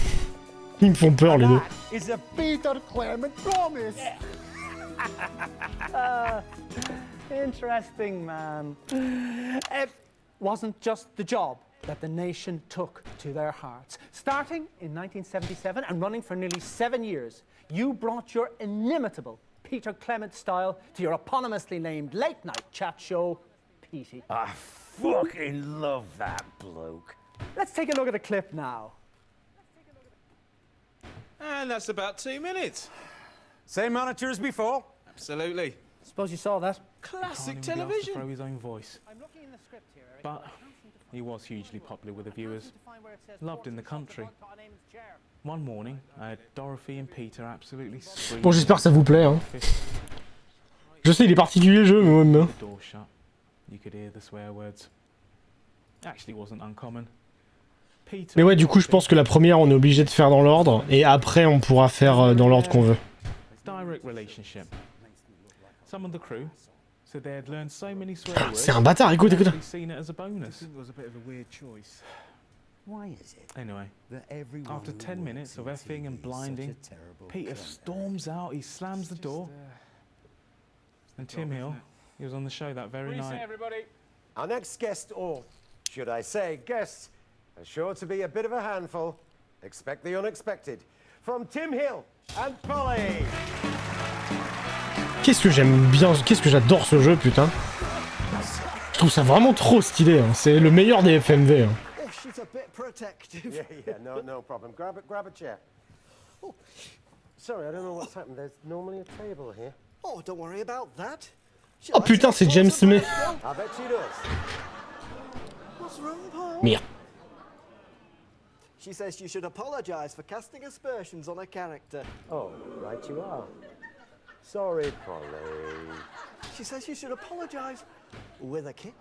Ils me font peur les deux. It's a Peter Clement promise. Interesting, man. It wasn't just the job that the nation took to their hearts. Starting in 1977 and running for nearly 7 years, you brought your inimitable Peter Clement style to your eponymously named late-night chat show, Petey. I fucking love that bloke. Let's take a look at a clip now. And that's about 2 minutes. Same monitor as before? Absolutely. Suppose you saw that. Classic television. Throw his own voice. I'm looking in the script here, Eric. But he was hugely popular with the viewers. Loved in the country. One morning, I had Dorothy and Peter absolutely screaming. Bon, j'espère que ça vous plaît. Hein. Je sais, il est particulier le jeu, mais ouais, mais... The door shut. You could hear the swear words. Actually, wasn't uncommon. Mais ouais, du coup, je pense que la première, on est obligé de faire dans l'ordre, et après, on pourra faire dans l'ordre qu'on veut. C'est un bâtard, écoute, écoute. Why is it Anyway, that everyone after 10 minutes of effing and blinding, Peter storms out, he slams the door. And Tim Hill, he was on the show that very night. Everybody. Our next guest, or should I say guests, are sure to be a bit of a handful. Expect the unexpected. From Tim Hill and Polly. Qu'est-ce que j'aime bien, qu'est-ce que j'adore ce jeu, putain. Je trouve ça vraiment trop stylé, hein. C'est le meilleur des FMV. Hein. Oh, she's a bit protective. Yeah, no problem. Grab a chair. Oh, sorry, I don't know what's happened. There's normally a table here. Oh, don't worry about that. Oh putain, c'est James May. I bet she does. What's wrong, Paul? Merde. She says you should apologise for casting aspersions on her character. Oh, right you are. Sorry, Polly. She says you should apologise with a kiss.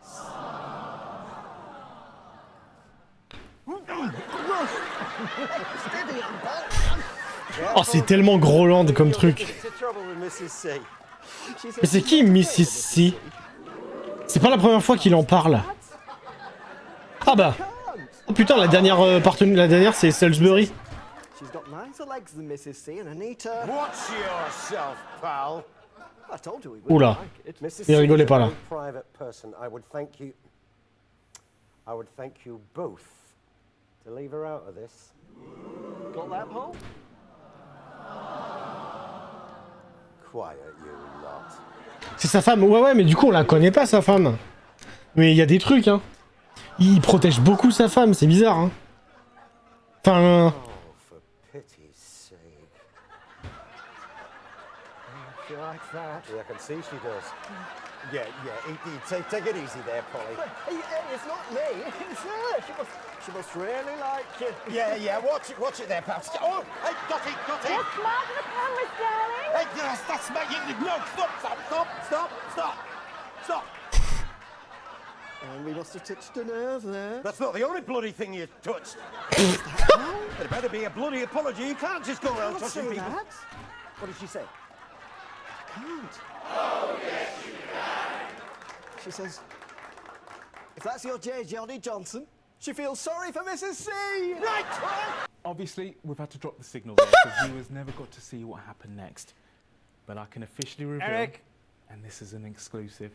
Oh, c'est tellement Groland comme truc. Mais c'est qui Mrs. C? C'est pas la première fois qu'il en parle. Ah bah. Oh putain, la dernière c'est Salisbury. She's got nicer legs than Mrs. C and Anita. Watch yourself, pal. I told you we would Oula. like it. Mrs. Il rigolait pas là. Private person. I would thank you both to leave her out of this. Got that, Paul? Quiet, you lot. C'est sa femme. Ouais, mais du coup, on la connaît pas, sa femme. Mais il y a des trucs, hein. Il protège beaucoup sa femme, c'est bizarre, hein. Enfin... For pity's sake. She likes that. Yeah, I can see she does. Yeah, take it easy there, Polly. Hey, it's not me, it's her. She must really like you. Yeah, watch it there, pal. Oh, hey, got it. Just mark the cameras, darling. Hey, yes, that's my... No, stop. And we must have touched a nerve there. That's not the only bloody thing you touched. There better be a bloody apology. You can't just go around touching people. That. What did she say? I can't. Oh, yes, you can. She says, if that's your J. Johnny Johnson, she feels sorry for Mrs. C. Right! Obviously, we've had to drop the signal there, so viewers never got to see what happened next. But I can officially reveal, Eric. And this is an exclusive,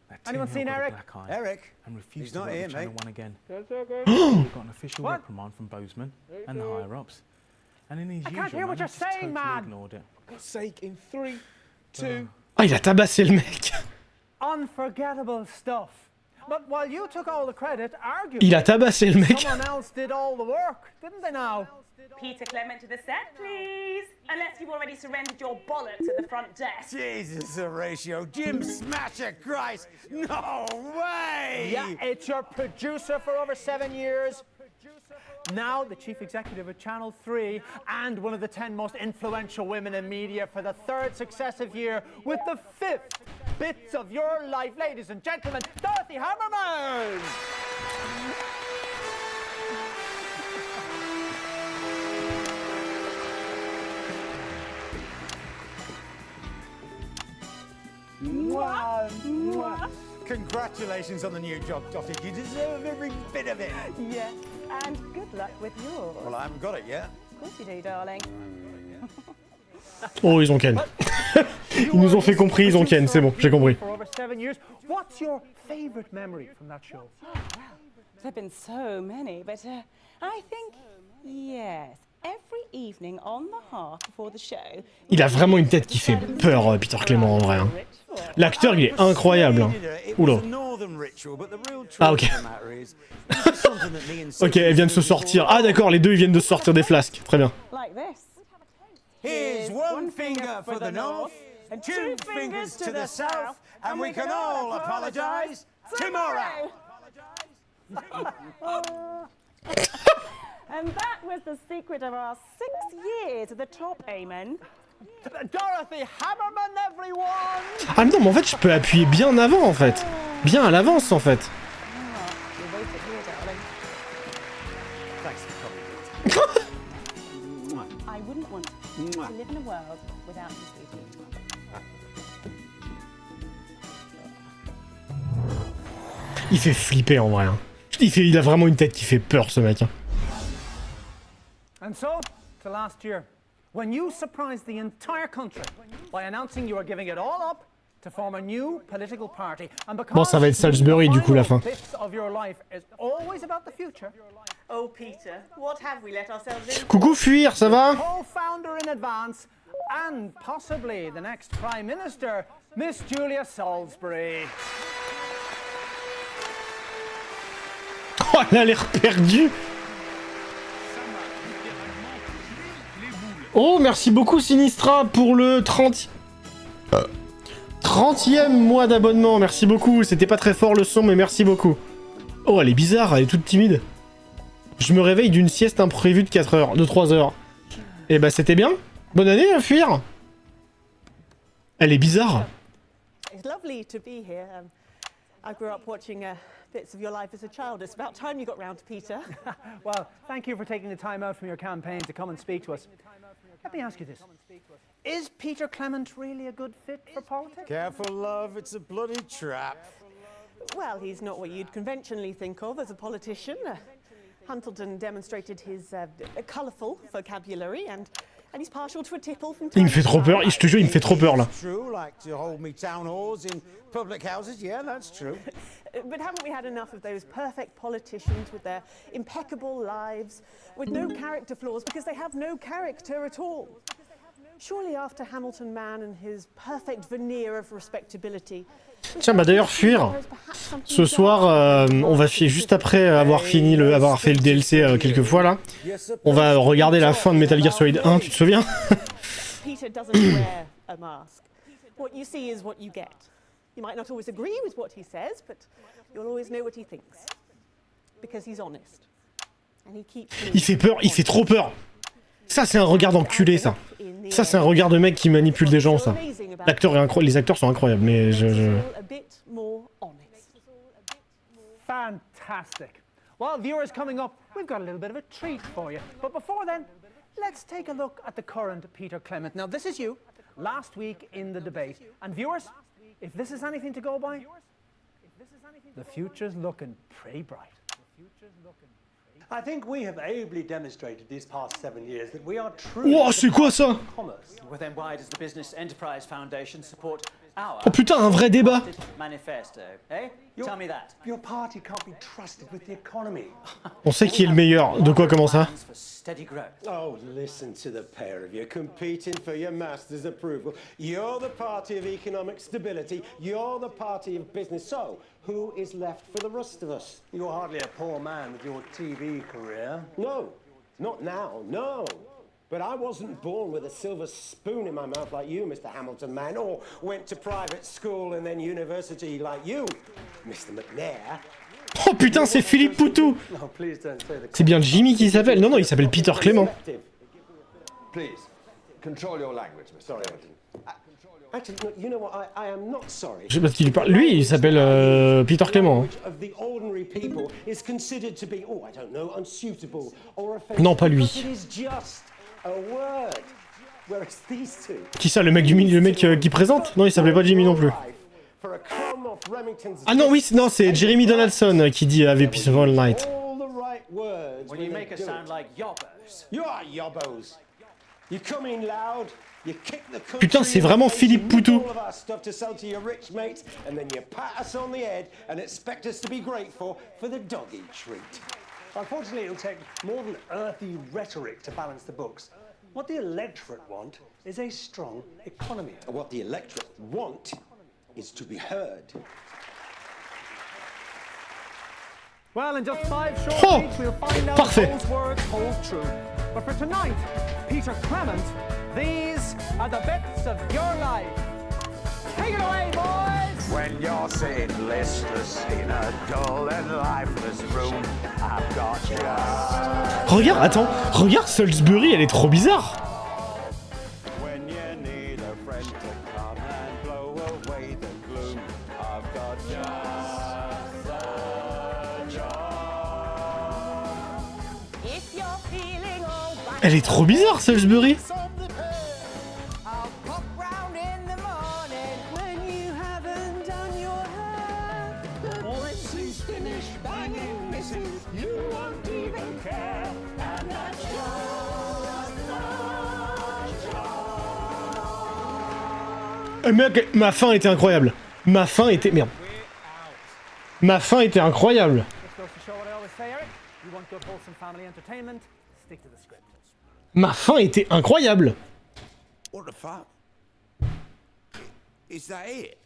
that Anyone Tim seen Hill got a Eric? black eye Eric? and refused He's to not work here, with Channel mate. 1 again. That's okay. We've got an official What? reprimand from Bozeman and the higher-ups. And in his I usual can't hear what manner, you're just saying, totally man. ignored it. For God's sake, in 3, 2... Ah, il a tabassé le mec. Unforgettable stuff. But while you took all the credit, arguably, Il a tabassé le mec. someone else did all the work, didn't they now? Peter Clement to the set, please. Unless you've already surrendered your bollocks at the front desk. Jesus, Horatio. Jim Smasher Christ. No way! Yeah, it's your producer for over 7 years. Now the chief executive of Channel 3 and one of the 10 most influential women in media for the 3rd successive year with the 5th bits of your life, ladies and gentlemen, Dorothy Hammerman! Mwah, mwah. Congratulations on the new job, Dottie. You deserve every bit of it. Yes, and good luck with yours. Well, I haven't got it yet. Of course you do, darling. Oh, ils ont Ken. Ils nous ont fait compris, ils ont Ken, c'est bon, j'ai compris. For over 7 years. What's your favorite memory from that show? Oh, well, there have been so many, but I think, yes, every evening on the hearth before the show. Il a vraiment une tête qui fait peur, Peter Clement, en vrai. Hein. L'acteur, il est incroyable. Hein. Oula. Ah, ok. Ok, elle vient de se sortir. Ah, d'accord, les deux, ils viennent de se sortir des flasques. Très bien. Like this. Here's one finger for the north, and 2 fingers to the south, and we can all apologize tomorrow. And that was the secret of our 6 years at the top, amen. Dorothy Hammerman, everyone! Ah non, mais en fait, je peux appuyer bien avant, en fait. Bien à l'avance, en fait. to live in a world without you, sweetie. Il fait flipper en vrai. Hein. Il a vraiment une tête qui fait peur, ce mec. Hein. And so, to last year, when you surprised the entire country by announcing you were giving it all up to form a new political party, and because Bon, ça va être Salisbury du coup la fin. of your life is always about the future. Oh, Peter, what have we let ourselves in? Coucou Fuir, ça va? Co-founder in advance, and possibly the next Prime Minister, Miss Julia Salisbury. Oh, elle a l'air perdue. Oh, merci beaucoup Sinistra pour le 30e mois d'abonnement. Merci beaucoup. C'était pas très fort le son, mais merci beaucoup. Oh, elle est bizarre, elle est toute timide. Je me réveille d'une sieste imprévue de 4 heures, de 3 heures. Eh bah, c'était bien. Bonne année, Fuir. Elle est bizarre. It's lovely to be here. I grew up watching bits of your life as a child. It's about time you got round to Peter. Well, thank you for taking the time out from your campaign to come and speak to us. Let me ask you this. Is Peter Clement really a good fit for politics? Careful, love, it's a bloody trap. Well, he's not what you'd conventionally think of as a politician. Huntleton demonstrated his colourful vocabulary and he's partial to a tipple from Il me fait trop peur, je te jure, il me fait trop peur là. True, like to hold me town halls in public houses. Yeah, that's true. But haven't we had enough of those perfect politicians with their impeccable lives, with no character flaws because they have no character at all? Surely after Hamilton Man and his perfect veneer of respectability. Tiens, bah d'ailleurs, Fuir. Ce soir, on va juste après avoir fini avoir fait le DLC quelques fois là, on va regarder la fin de Metal Gear Solid 1, tu te souviens? Peter doesn't wear a mask. What you see is what you get. You might not always agree with what he says, but you'll always know what he thinks. Because he's honest. And he keeps Il fait peur, il fait trop peur. Ça, c'est un regard d'enculé, ça. Ça, c'est un regard de mec qui manipule des gens, ça. L'acteur est incroyable, les acteurs sont incroyables, mais Fantastic. Well, viewers coming up, we've got a little bit of a treat for you. But before then, let's take a look at the current Peter Clement. Now, this is you, last week in the debate. And viewers, if this is anything to go by, the future's looking pretty bright. I think we have ably demonstrated these past 7 years that we are truly Wow, c'est quoi ça? Well, then why does the Business Enterprise Foundation support our Oh putain, un vrai débat. manifesto, eh? Tell me that. Your party can't be trusted with the economy. On sait qui est le meilleur. De quoi, comment ça? Steady growth. Oh, listen to the pair of you competing for your master's approval. You're the party of economic stability. You're the party of business. So, who is left for the rest of us? You're hardly a poor man with your TV career. No, not now, no. But I wasn't born with a silver spoon in my mouth like you, Mr. Hamilton Man, or went to private school and then university like you, Mr. McNair. Oh putain, c'est Philippe Poutou. C'est bien Jimmy qui s'appelle. Non, non, il s'appelle Peter Clement. Please, control your language, Mr. Sorry, actually, no, you know what? I am not sorry. Je sais pas ce qu'il lui parle. Lui, il s'appelle Peter Clement. Of the ordinary people is considered to be, oh, I don't know, unsuitable or offensive. Non, pas lui. It is just a word. Whereas these two. Qui ça, le mec qui présente? Non, il s'appelait pas Jimmy non plus. Ah non, oui, non, c'est Jeremy Donaldson qui dit Have a Peaceful Night. Well, you make us sound like yobbos. You are yobbos. You come in loud, you kick the country. Putain, c'est vraiment Philippe Poutou. All of our stuff to sell to your rich mates, and then you pat us on the head and expect us to be grateful for the doggy treat. Unfortunately, it'll take more than earthy rhetoric to balance the books. What the electorate want is a strong economy. What the electorate want is to be heard. Well, in just 5 short weeks, we'll find out if those words hold true. But for tonight, Peter Clement, these are the bits of your life. Take it away, boys! When you're sitting listless in a dull and lifeless room, I've got just... Regarde, attends, regarde Salisbury, elle est trop bizarre. When you need a friend to come and blow away the gloom, I've got just a job. If you're feeling all back Elle est trop bizarre, Salisbury. Some repair finish banging misses, you won't even care. And that's just the job. Mec, ma fin était incroyable. Ma fin était... Merde. Ma fin était incroyable. Ma fin était incroyable. What the fuck? Is that it?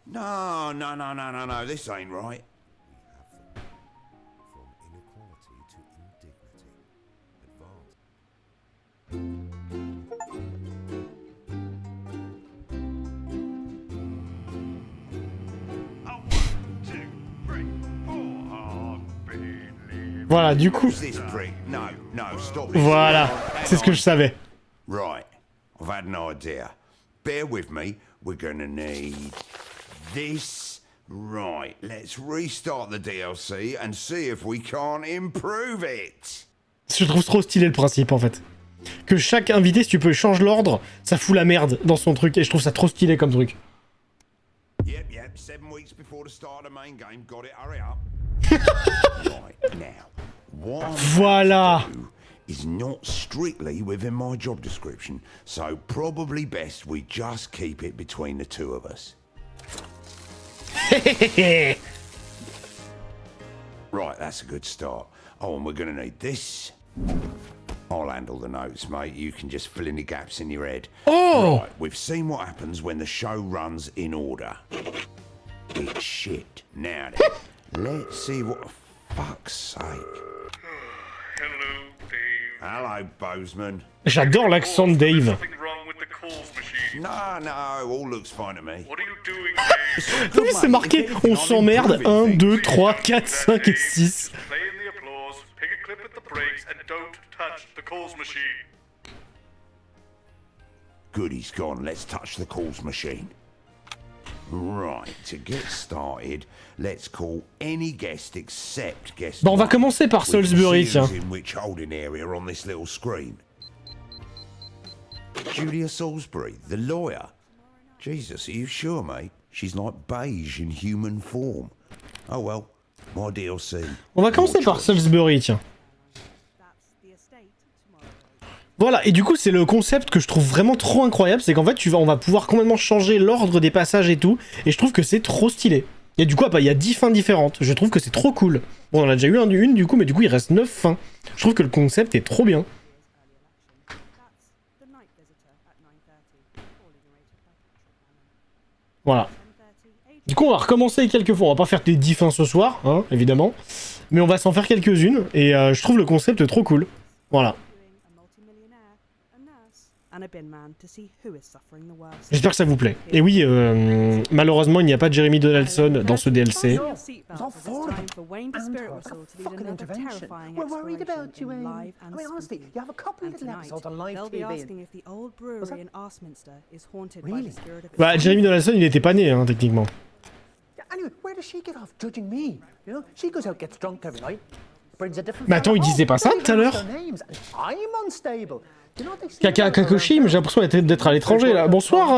No, this ain't right. Voilà, du coup... Voilà, c'est ce que je savais. Right, I've had an idea. Bear with me, we're gonna need this. Right, let's restart the DLC and see if we can't improve it. Je trouve trop stylé le principe en fait. Que chaque invité, si tu peux changer l'ordre, ça fout la merde dans son truc et je trouve ça trop stylé comme truc. Yep, 7 weeks before the start of the main game, got it, hurry up. Right, now, what voilà. is not strictly within my job description, so probably best we just keep it between the two of us. Right, that's a good start. Oh, and we're gonna need this. I'll handle the notes, mate. You can just fill in the gaps in your head. Oh! Right, we've seen what happens when the show runs in order. It's shit. Now then, let's see what the fuck's sake. Hello, Dave. Hello, Bozeman. J'adore l'accent de Dave. Something wrong with the calls machine. No, all looks fine to me. What are you doing, Dave? Vous savez, c'est marqué, on s'emmerde, 1, 2, 3, 4, 5 et 6. Play in the applause, pick a clip at the breaks, and don't touch the calls machine. Good, he's gone. Let's touch the calls machine. Right, to get started, let's call any guest except guest. Bon, on va commencer par Salisbury, tiens. In which holding area on this little screen? Julia Salisbury, the lawyer. Jesus, are you sure, mate? She's like beige in human form. Oh well, my DLC. On va commencer par Salisbury, tiens. Voilà, et du coup, c'est le concept que je trouve vraiment trop incroyable, c'est qu'en fait, on va pouvoir complètement changer l'ordre des passages et tout, et je trouve que c'est trop stylé. Et du coup, il y a 10 fins différentes, je trouve que c'est trop cool. Bon, on en a déjà eu une du coup, mais du coup, il reste 9 fins. Je trouve que le concept est trop bien. Voilà. Du coup, on va recommencer quelques fois, on va pas faire des 10 fins ce soir, hein, évidemment, mais on va s'en faire quelques-unes, et je trouve le concept trop cool. Voilà. J'espère que ça vous plaît. Et oui, malheureusement, il n'y a pas de Jeremy Donaldson dans ce DLC. Bah, Jeremy Donaldson, il n'était pas né, hein, techniquement. Mais attends, il disait pas ça tout à l'heure? Kaka Kakoshi, mais j'ai l'impression d'être à l'étranger là. Bonsoir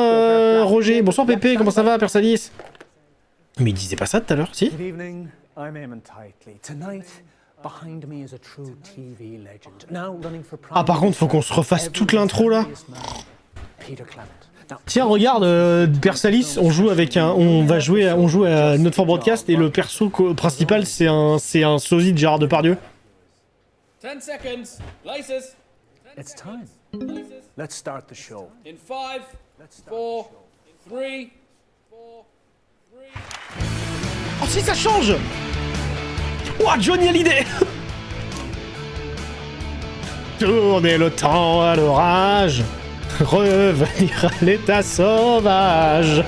Roger, bonsoir Pépé, comment ça va Persalis? Mais il disait pas ça tout à l'heure, si? Ah par contre, faut qu'on se refasse toute l'intro là. Tiens, regarde, Persalis, on joue à notre for broadcast et le perso principal c'est un sosie de Gérard Depardieu. 10 seconds. Laces. It's time. Let's start the show. In 5, 4, 3, 4, 3. Oh si, ça change! Ouah, Johnny Hallyday! Tournez le temps à l'orage, revenir à l'état sauvage.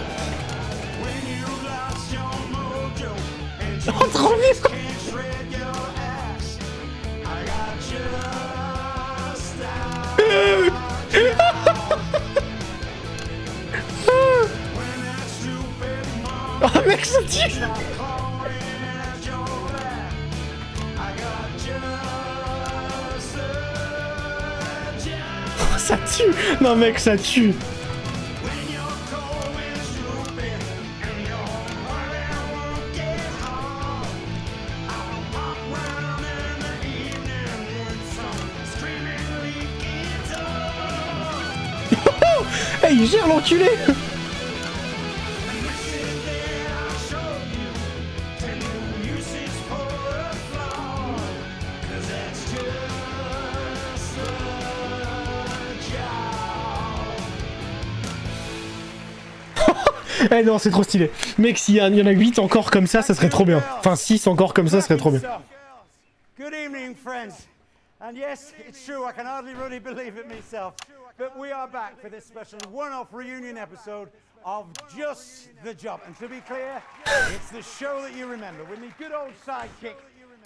Oh, trop bien! Oh mec, ça tue! Oh, ça tue! Non mec, ça tue! il gère l'enculé. Eh non, c'est trop stylé. Mec, s'il y en a 8 encore comme ça serait trop bien. Enfin, 6 encore comme ça serait trop bien. Good evening, friends. And yes, it's true, I can hardly really believe it myself. But we are back for this special one-off reunion episode of Just the Job. And to be clear, it's the show that you remember with me good old sidekick,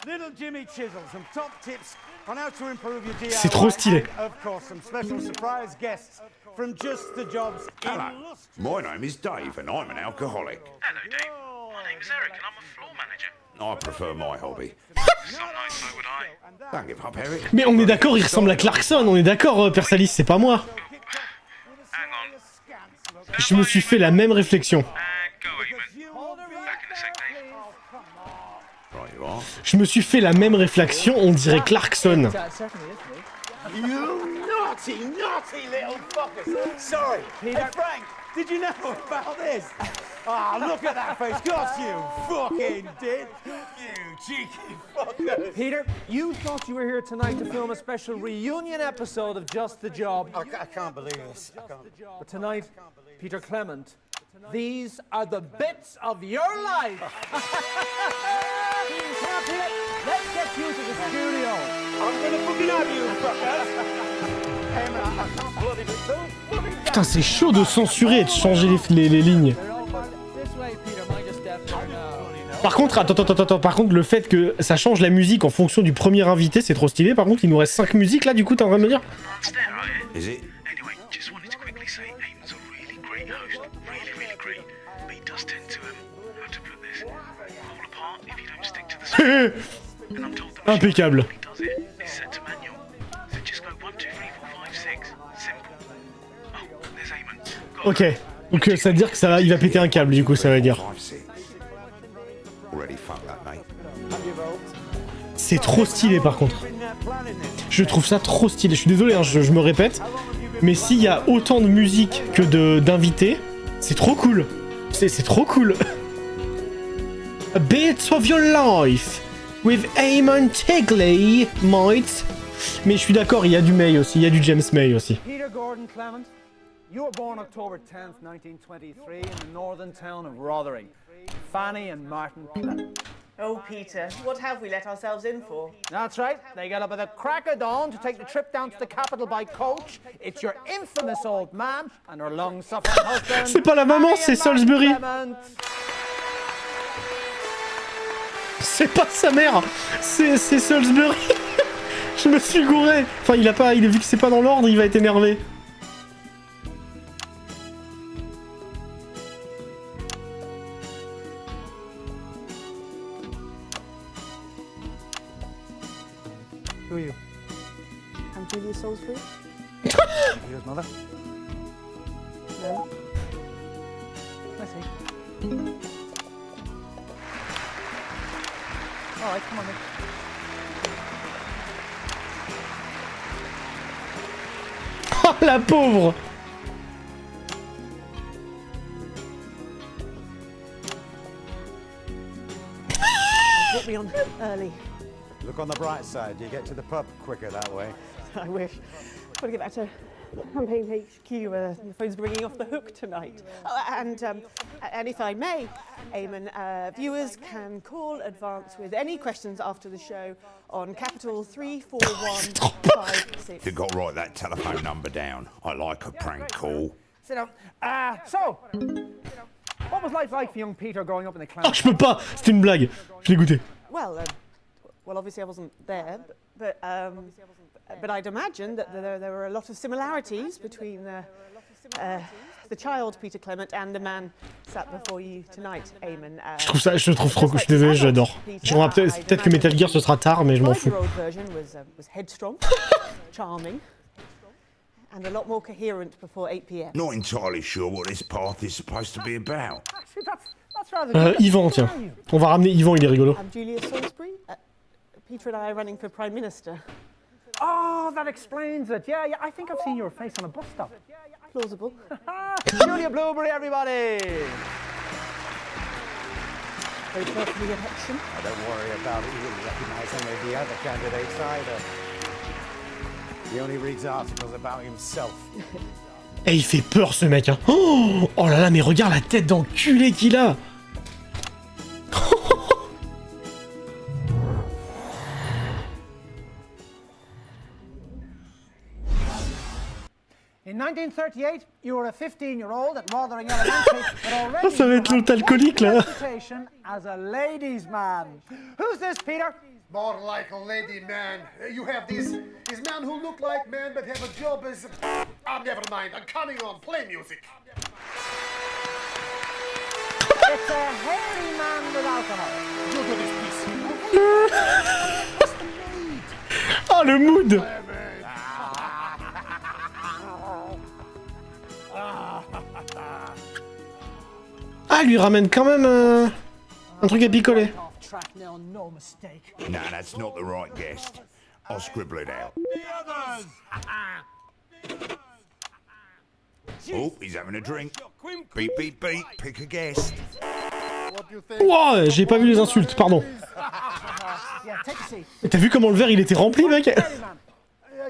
little Jimmy Chisel, some top tips on how to improve your DIY. C'est trop stylé. And of course, some special surprise guests from Just the Job's Hello, my name is Dave and I'm an alcoholic. Hello, Dave. My name's Eric and I'm a floor manager. I prefer my hobby. Some nights so would I. Don't give up, Eric. Mais on est d'accord, il ressemble à Clarkson, on est d'accord, Persalis, c'est pas moi. Je me suis fait la même réflexion. Right you are. Je me suis fait la même réflexion, on dirait Clarkson. You naughty, naughty little fuckers! Sorry, Peter. Hey, Frank, did you know about this? Ah, oh, look at that face. Got you fucking did. You cheeky fuckers. Peter, you thought you were here tonight to film a special reunion episode of Just the Job. I can't believe this. But tonight, Peter Clement, these are the bits of your life. Now, Peter, let's get you to the studio. I'm gonna fucking have you, fuckers. Hey, man, I can't bloody be so bloody. Putain, c'est chaud de censurer et de changer les lignes. Par contre, attends, par contre, le fait que ça change la musique en fonction du premier invité, c'est trop stylé. Par contre, il nous reste 5 musiques là, du coup, t'es en train de me dire? Is it? Anyway, just wanted to quickly say Eamon's a really great host. Really great. But he does tend to, how to put this, fall apart if you don't stick to the script. And I'm told the Impeccable. he does it is set to manual. So just go 1, 2, 3, 4, 5, 6. Simple. Oh, there's Eamon. Ok. Donc ça veut dire que ça va, il va péter un câble, du coup, ça veut dire. C'est trop stylé par contre. Je trouve ça trop stylé. Je suis désolé, hein, je me répète. Mais s'il y a autant de musique que d'invités, c'est trop cool. C'est trop cool. A bit of your life with Eamon Tigley, mate. Mais je suis d'accord, il y a du May aussi, il y a du James May aussi. Peter Gordon Clement, you were born October 10th, 1923 in the northern town of Rotherham. Fanny and Martin Clement. Oh, Peter, what have we let ourselves in for? That's right. They get up at the crack of dawn to take the trip down to the capital by coach. It's your infamous old man and her long-suffering husband. C'est pas la maman, c'est Salisbury. C'est pas sa mère, c'est Salisbury. Je me suis gouré. Enfin, il a vu que c'est pas dans l'ordre, il va être énervé. Who are you? I'm Julia Salisbury. Peter's mother? No. I see. All right, come on then. Oh, la pauvre. Put me on early. Look on the bright side, you get to the pub quicker that way. I wish. Got to get back to Campaign HQ where the phone's ringing off the hook tonight. Oh, and if I may, Eamon, viewers can call advance with any questions after the show on capital 34156. You got to write that telephone number down. I like a prank call. Sit down. So, what was life like for young Peter growing up in the clan? Oh, je peux pas. C'était une blague. Je l'ai goûté. Well, obviously I wasn't there, but I'd imagine that there were a lot of similarities between the child Peter Clement and the man sat before you tonight, Eamon. Je trouve trop cool. Je suis désolé, j'adore. Peut-être que Metal Gear ce sera tard, mais je m'en fous. The 5-year-old version was headstrong, charming, and a lot more coherent before 8 p.m. Not entirely sure what this path is supposed to be about. Actually, that's rather good. Yvan, tiens. On va ramener Yvan, il est rigolo. I'm Julia Salisbury. Peter and I are running for Prime Minister. Oh, that explains it. Yeah, I think I've seen your face on a bus stop. Plausible. Julia Blueberry, everybody! Very carefully election. Oh, don't worry about it. You wouldn't recognise any of the other candidates either. He only reads articles about himself. Eh, il fait peur ce mec, hein. Oh, oh là là, mais regarde la tête d'enculé qu'il a. In 1938, you were a 15-year-old at Rotherham Elementary, but already Oh, ça va être l'autre alcoolique là. reputation as a ladies' man. Who's this, Peter? More like a lady man. You have these men who look like men but have a job as... never mind. I'm coming on. Play music. It's a hairy man with alcohol. You do this, please. Oh, le mood. Ah, il lui ramène quand même un truc à picoler. No, that's not the right guest. I'll scribble it out. Oh, he's having a drink. Beep, beep, beep. Pick a guest. Wow, j'ai pas vu les insultes, pardon. T'as vu comment le verre il était rempli, mec?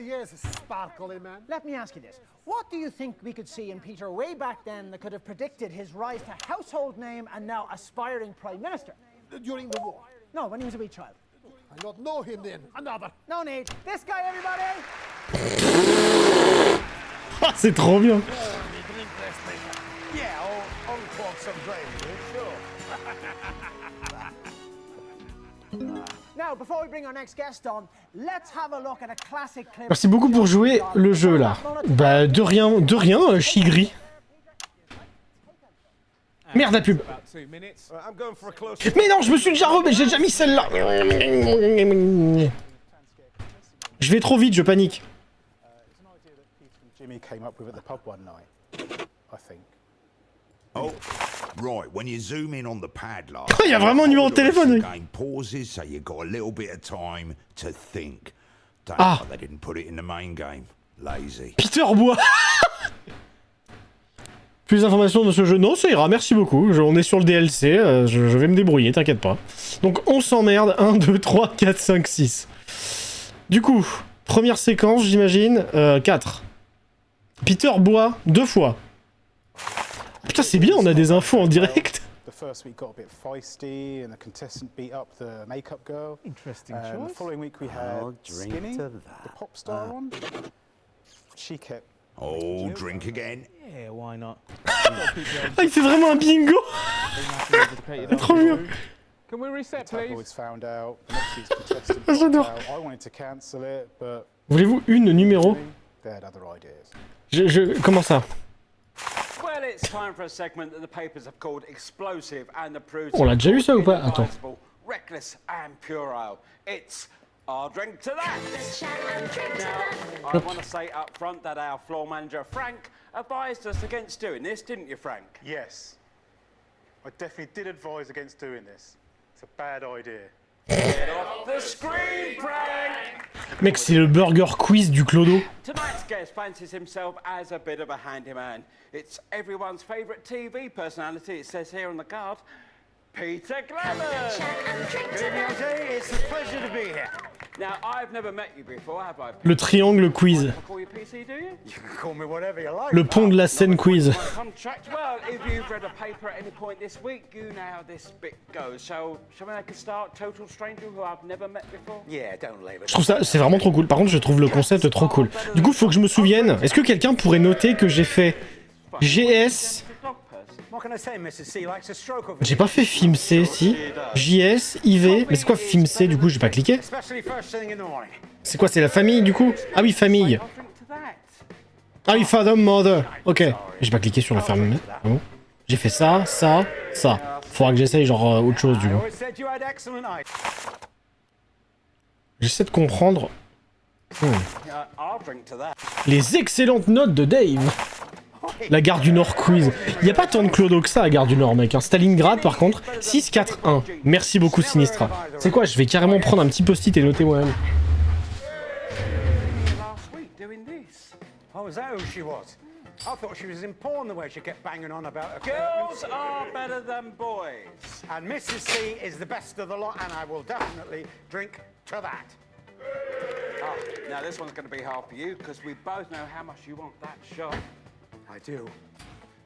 Yes, sparkly man. Let me ask you this. What do you think we could see in Peter way back then that could have predicted his rise to household name and now aspiring Prime Minister? During the war? No, when he was a wee child. I don't know him then. Another. No need. This guy, everybody! Ah, c'est trop bien. Yeah, I'll pour some gravy, sure. Now, before we bring our next guest on, let's have a look at a classic clip. Merci beaucoup pour jouer le jeu là. Bah de rien, Chigri. Merde la pub. Mais non, je me suis déjà remis, j'ai déjà mis celle-là. Je vais trop vite, je panique. Jimmy came up with at the pub one night, I think. Oh, right. When you zoom in on the padlock, Il y a vraiment un numéro de téléphone. Oui. game pauses, so you got a little bit of time to think. Don't Ah. know why they didn't put it in the main game. Lazy. Peter Bois. Plus d'informations de ce jeu? Non, ça ira, merci beaucoup. On est sur le DLC, je vais me débrouiller, t'inquiète pas. Donc on s'emmerde, 1, 2, 3, 4, 5, 6. Du coup, première séquence, j'imagine, 4. Peter Bois, 2 fois. Putain, c'est bien, on a des infos en direct. The first week got a bit feisty, and the contestant beat up the makeup girl. Interesting The choice. following week we had I'll drink Skinny, to the pop star on. She kept. Oh, drink again. Yeah, why not? Ah, il fait vraiment un bingo. Trop bien. Can we reset, please? Tabloids found out. The next week's contestant Ah, j'adore. dropped out. I wanted to cancel it, but Voulez-vous une numéro? they had other ideas. Comment ça? Well, it's time for a segment that the papers have called explosive and the prudes. On l'a déjà eu ça ou pas? Attends. Reckless and puerile. It's I'll drink to that. Now, I want to say up front that our floor manager Frank advised us against doing this, didn't you, Frank? Yes, I definitely did advise against doing this. It's a bad idea. Get off the screen, Frank! Mec, c'est le burger quiz du Clodo. Tonight's guest fancies himself as a bit of a handyman. It's everyone's favourite TV personality, it says here on the card, Peter Clemens! Good evening, LJ. It's a pleasure to be here. Now, I've never met you before, have I? Le triangle quiz. I call you PC, do you? You can call me whatever you like. Le pont de la Seine quiz. Contract. Well, if you've read a paper at any point this week, you know how this bit goes. So, shall we make a start? Total stranger who I've never met before? Yeah, don't leave it. Je trouve ça, c'est vraiment trop cool. Par contre, je trouve le concept trop cool. Du coup, faut que je me souvienne. Est-ce que quelqu'un pourrait noter que j'ai fait GS? What can I say, Mrs. C likes a stroke of J'ai pas fait film C, si. JS, IV. Mais c'est quoi film C, du coup? J'ai pas cliqué. Especially first thing in the morning. C'est quoi? C'est la famille, du coup? Ah oui, famille. Ah oui, father, mother. Ok. J'ai pas cliqué sur la famille. Ah bon? J'ai fait ça, ça, ça. Faudra que j'essaye genre autre chose, du I coup. always said you had excellent eyes. J'essaie de comprendre. I'll drink to that. Les excellentes notes de Dave. La gare du Nord quiz. Il n'y a pas tant de clodo que ça à gare du Nord, mec. Stalingrad, par contre, 6-4-1. Merci beaucoup, Sinistra. C'est quoi? Je vais carrément prendre un petit post-it et noter moi-même. Oh, is that who she was? I thought she was in porn the way she kept banging on about her Girls curtains. are better than boys. And Mrs. C is the best of the lot, and I will definitely drink to that. Oh, now this one's going to be hard for you because we both know how much you want that shot. I do.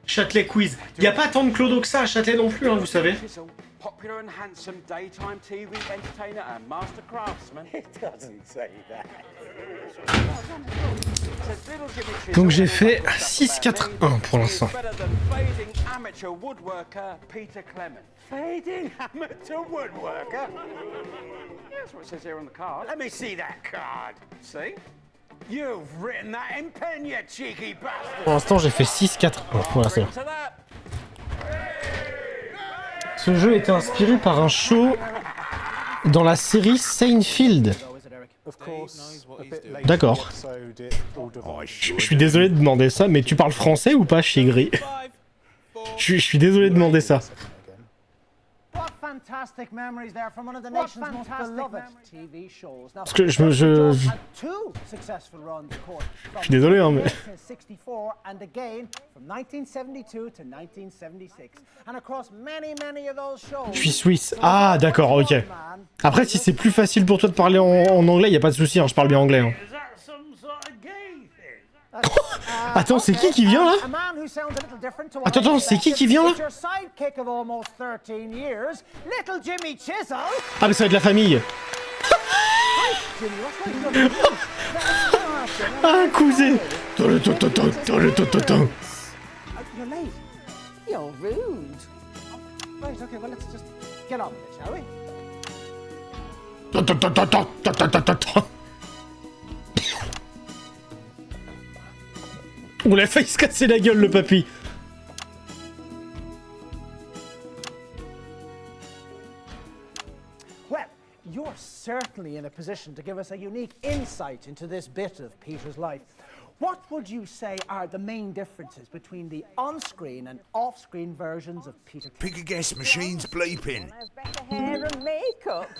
Châtelet quiz. Y a pas tant de clodo que ça à Châtelet non plus, hein, vous savez. Popular and handsome daytime TV entertainer and master craftsman. It doesn't say that. Donc j'ai fait 6-4-1 pour l'instant. Better than fading amateur woodworker Peter Clement. Fading amateur woodworker? That's what it says here on the card. Let me see that card. See? You've written that in pen, you cheeky bastard. Pour l'instant j'ai fait 6-4-1 pour l'instant. Ce jeu était inspiré par un show dans la série Seinfeld. D'accord. Je suis désolé de demander ça, mais tu parles français ou pas, Chigri? Je suis désolé de demander ça. What fantastic memories there from one of the nation's most beloved TV shows. Now, Parce que je had two successful runs, of course. Je suis désolé, hein, mais... 1964 and again from 1972 to 1976. And across many of those shows. Je suis suisse. Ah, d'accord, ok. Après, si c'est plus facile pour toi de parler en anglais, y a pas de souci, hein, je parle bien anglais. Hein. Attends, c'est qui vient là? Attends, c'est qui vient là? Ah, mais ça va être la famille. Ah, cousin. You're rude. Right, okay, well, let's just get on with it, shall we? On a failli se casser la gueule, le papy. Well, you're certainly in a position to give us a unique insight into this bit of Peter's life. What would you say are the main differences between the on-screen and off-screen versions of Peter? Pick a guess, machine's bleeping. Hair and makeup.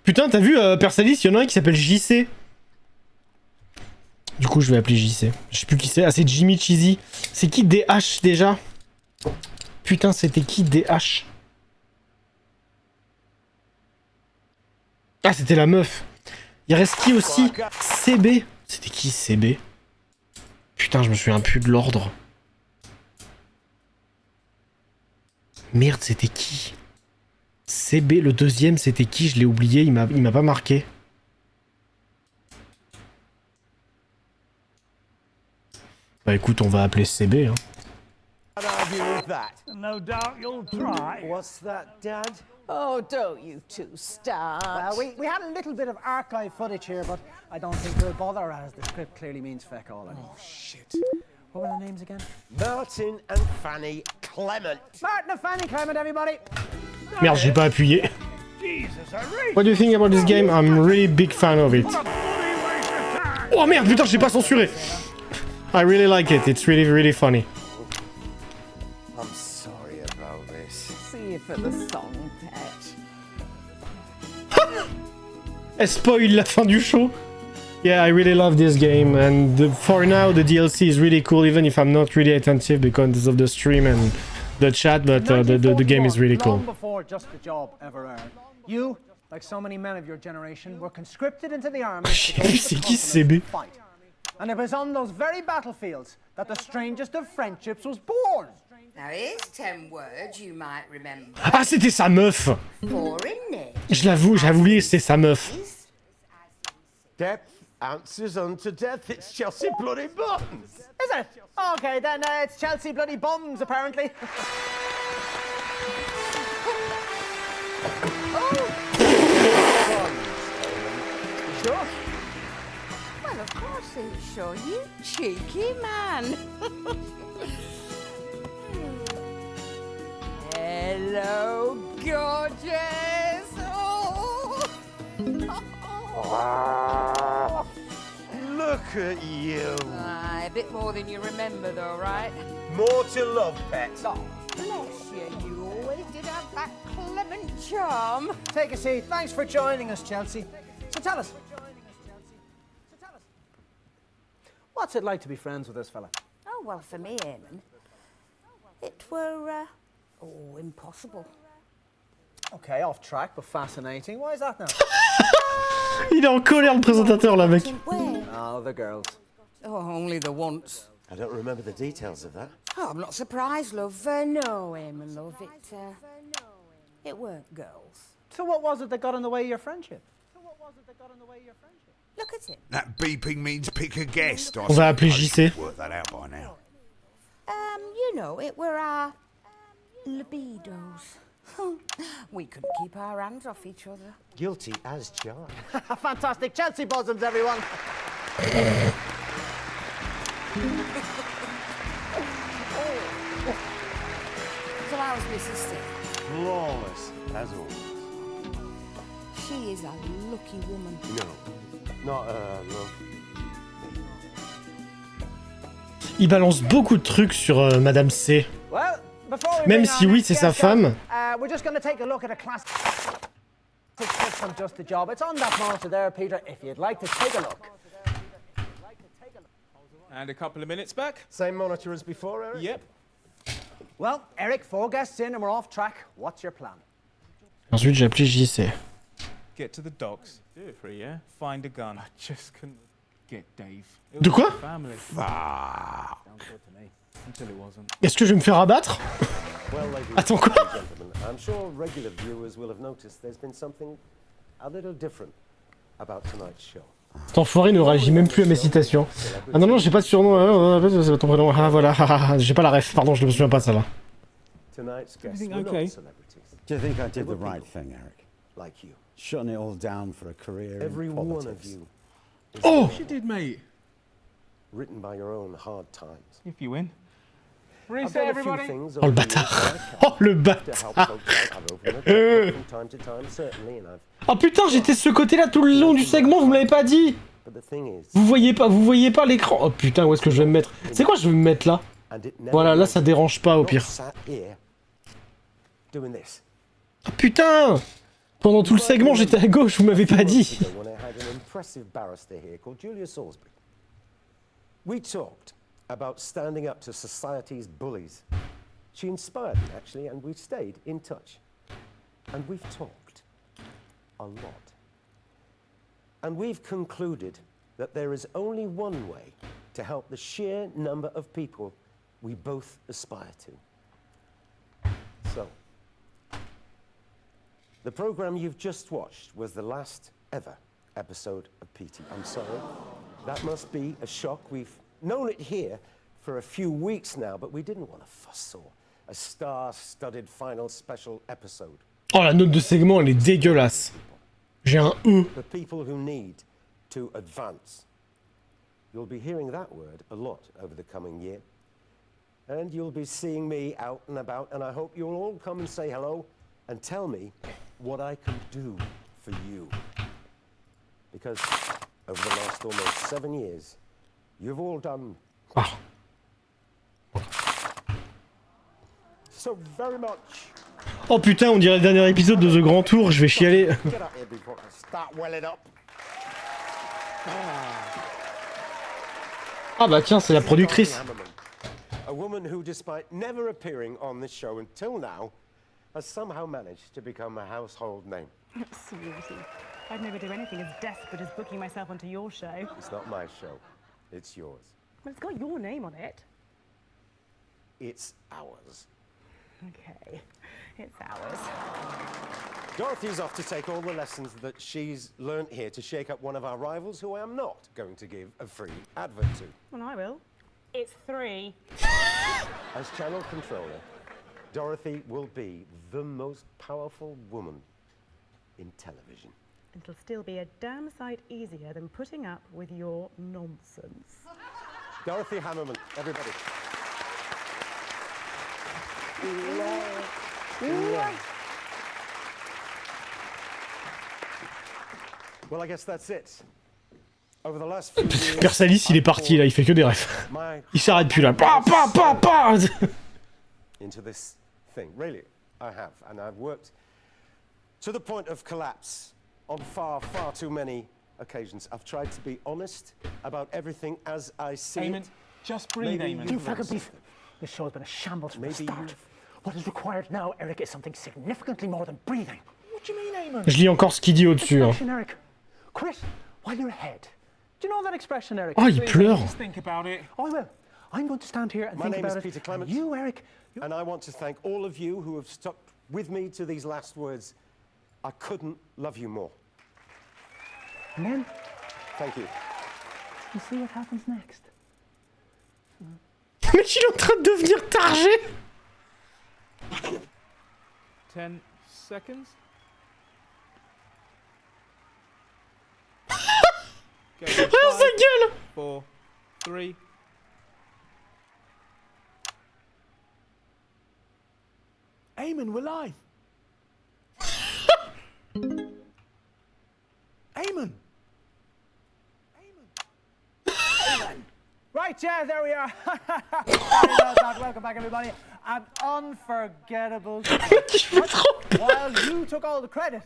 Putain, t'as vu, Persalis, il y en a un qui s'appelle JC. Du coup, je vais appeler JC. Je sais plus qui c'est. Ah, c'est Jimmy Cheesy. C'est qui DH déjà? Putain, c'était qui DH? Ah, c'était la meuf. Il reste qui aussi? CB. C'était qui CB? Putain, je me souviens plus de l'ordre. Merde, c'était qui? CB, le deuxième, c'était qui? Je l'ai oublié, il m'a pas marqué. Bah écoute, on va appeler CB, hein. No doubt you'll try. What's that, Dad? Oh, don't you two start. Well, we had a little bit of archive footage here, but I don't think we'll bother as the script clearly means feck all. Oh, shit. What were the names again? Martin and Fanny Clement. Martin and Fanny Clement, everybody. Merde, j'ai pas appuyé. What do you think about this game? I'm really big fan of it. Oh merde, putain, j'ai pas censuré. I really like it. It's really funny. I'm sorry about this. See you for the song, pet. Elle spoil la fin du show. Yeah, I really love this game, and for now the DLC is really cool, even if I'm not really attentive because of the stream and the chat, but the game is really cool. Long before just the job ever earned. You, like so many men of your generation, were conscripted into the army to go to the C'est qui continent CB? to fight. And it was on those very battlefields that the strangest of friendships was born. Now here's 10 words you might remember. Ah, c'était sa meuf. Four in it. Je l'avoue, j'avais oublié, c'était sa meuf. Depth answers unto death. It's Chelsea bloody buttons. Is it? Okay, then it's Chelsea bloody bums, apparently. Sure. Well, of course it's sure, you cheeky man. Hello, gorgeous. Oh. Look at you. Aye, a bit more than you remember, though, right? More to love, pet. Oh, bless you. You always did have that Clement charm. Take a seat. Thanks for joining us, Chelsea. So tell us. What's it like to be friends with this fella? Oh, well, for me, Eamon, it were, impossible. Okay, off track, but fascinating. Why is that now? Il est en colère, le présentateur, là, mec. Oh, the girls. Oh, only the once. I don't remember the details of that. Oh, I'm not surprised, love. No, Eamon, love. It weren't girls. So what was it that got in the way of your friendship? Look at it. That beeping means pick a guest. On va appeler JC. Work that out by now. You know, it were our libidos. We couldn't keep our hands off each other. Guilty as charged. Fantastic. Chelsea bosoms, everyone. So how's Mrs. Stick? Flawless, as always. She is a lucky woman. No, not no. Il balance beaucoup de trucs sur Madame C. Well, before we Même bring si our oui, next c'est sa guest femme. up, we're just going to take a look at a classic clip from Just the Job. It's on that monitor there, Peter, if you'd like to take a look. And a couple of minutes back. Same monitor as before, Eric? Yep. Well, Eric, 4 guests in and we're off track. What's your plan? Ensuite, j'ai appelé JC. Get to the docks. Do it for a year. Find a gun. I just couldn't get Dave. It De was quoi? my family. Ah. Until it wasn't. Est-ce que je vais me faire abattre? Well, ladies Attends, quoi? and gentlemen, I'm sure regular viewers will have noticed there's been something a little different about tonight's show. Cet enfoiré ne réagit même plus à mes citations. Ah non, non, j'ai pas de surnom. C'est ton prénom. Ah voilà, j'ai pas la ref. Pardon, je me souviens pas de ça là. Tonight's guests Everything were okay? not celebrities. Do you think I did They the were right people thing, Eric? like you. Shutting it all down for a career Every in one politics. of you is Oh! She did, mate. written by your own hard times. If you win. I've done a few things Oh le over the years bâtard. that I can Oh le to help bâtard. folks out. I've opened a from time to time, certainly, and I've. Oh putain, j'étais de ce côté-là tout le long du segment, vous me l'avez pas dit. But the thing is, Vous voyez pas l'écran. Oh putain, où est-ce que je vais me mettre? C'est quoi, je vais me mettre là? and it never Voilà, là was ça dérange pas au not pire. sat here doing this. Oh putain! Pendant tout le segment, j'étais à gauche, vous m'avez pas dit. When I had an impressive barrister here called Julia Salisbury. We talked about standing up to society's bullies. She inspired me, actually, and we've stayed in touch. And we've talked a lot. And we've concluded that there is only one way to help the sheer number of people we both aspire to. So, the program you've just watched was the last ever episode of PT. I'm sorry. That must be a shock. We've known it here for a few weeks now, but we didn't want a fuss or a star-studded final special episode. Oh la note de segment, elle est dégueulasse. J'ai un E. The people who need to advance. You'll be hearing that word a lot over the coming year. And you'll be seeing me out and about, and I hope you'll all come and say hello and tell me what I can do for you. Because over the last almost 7 years, you've all done so very much. Oh putain, on dirait le dernier épisode de The Grand Tour, je vais chialer. Get out here before I start welling up. Ah bah tiens, c'est la productrice. A woman who, despite never appearing on this show until now, has somehow managed to become a household name. Sweetie, I'd never do anything as desperate as booking myself onto your show. It's not my show, it's yours. Well, it's got your name on it. It's ours. Okay, it's ours. Dorothy's off to take all the lessons that she's learnt here to shake up one of our rivals who I am not going to give a free advert to. Well, I will. It's 3. As channel controller, Dorothy will be the most powerful woman in television. It'll still be a damn sight easier than putting up with your nonsense. Dorothy Hammerman, everybody. Well, I guess that's it. Over the last few years, Persalis, il est parti là, il fait que des refs. Il s'arrête plus là. Pa, pa, pa, pa. Into this thing. Really, I have. And I've worked to the point of collapse on far, far too many occasions. I've tried to be honest about everything as I see Eamon, it. just breathe, Eamon. You fucking please. This show's been a shambles from the Maybe start. What is required now, Eric, is something significantly more than breathing. What do you mean, Eamon? Je lis encore ce qu'il dit au-dessus. Hein. Eric. Quit while you're ahead. Do you know that expression, Eric? Oh, il pleure. Just think about it. I will. I'm going to stand here and think about it. My name is Peter Clement. And you, Eric. And I want to thank all of you who have stuck with me to these last words. I couldn't love you more. And then Thank you. you see what happens next. Mais il est en train de devenir targé. 10 seconds. Go. Ah, sa gueule. 4, 3. Eamon, we're live. Eamon. Right, yeah, there we are. Sorry about that. Welcome back, everybody. An unforgettable. While you took all the credit.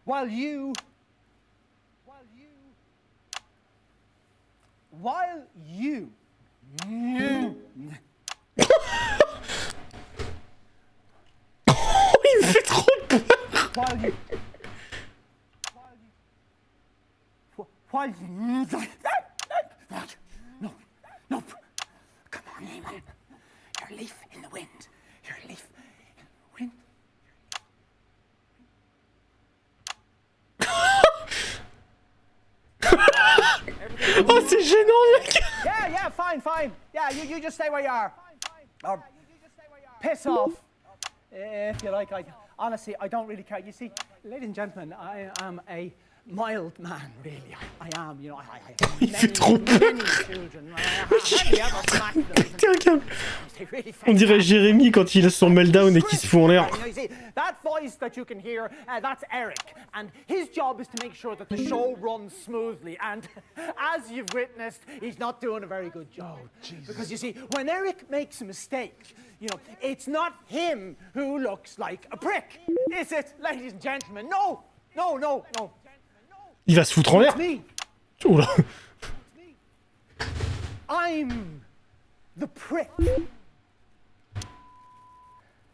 While you Il me fait trop peur. While you no, come on, Eamon. You're a leaf in the wind. You're a leaf in the wind. Oh, c'est gênant, mec. Yeah, fine. Yeah, you just stay where you are. Or piss off, if you like. Honestly, I don't really care. You see, ladies and gentlemen, I am a mild man, really. I am, you know. I have many children. I hardly ever smack them. They really On dirait Jérémy quand il a son meltdown et qu'il se fout en l'air. You see, that voice that you can hear, that's Eric. And his job is to make sure that the show runs smoothly. And as you've witnessed, he's not doing a very good job. Because you see, when Eric makes a mistake, you know, it's not him who looks like a prick, is it, ladies and gentlemen? No. Il va se foutre en l'air. Oula. I'm the prick. J'ai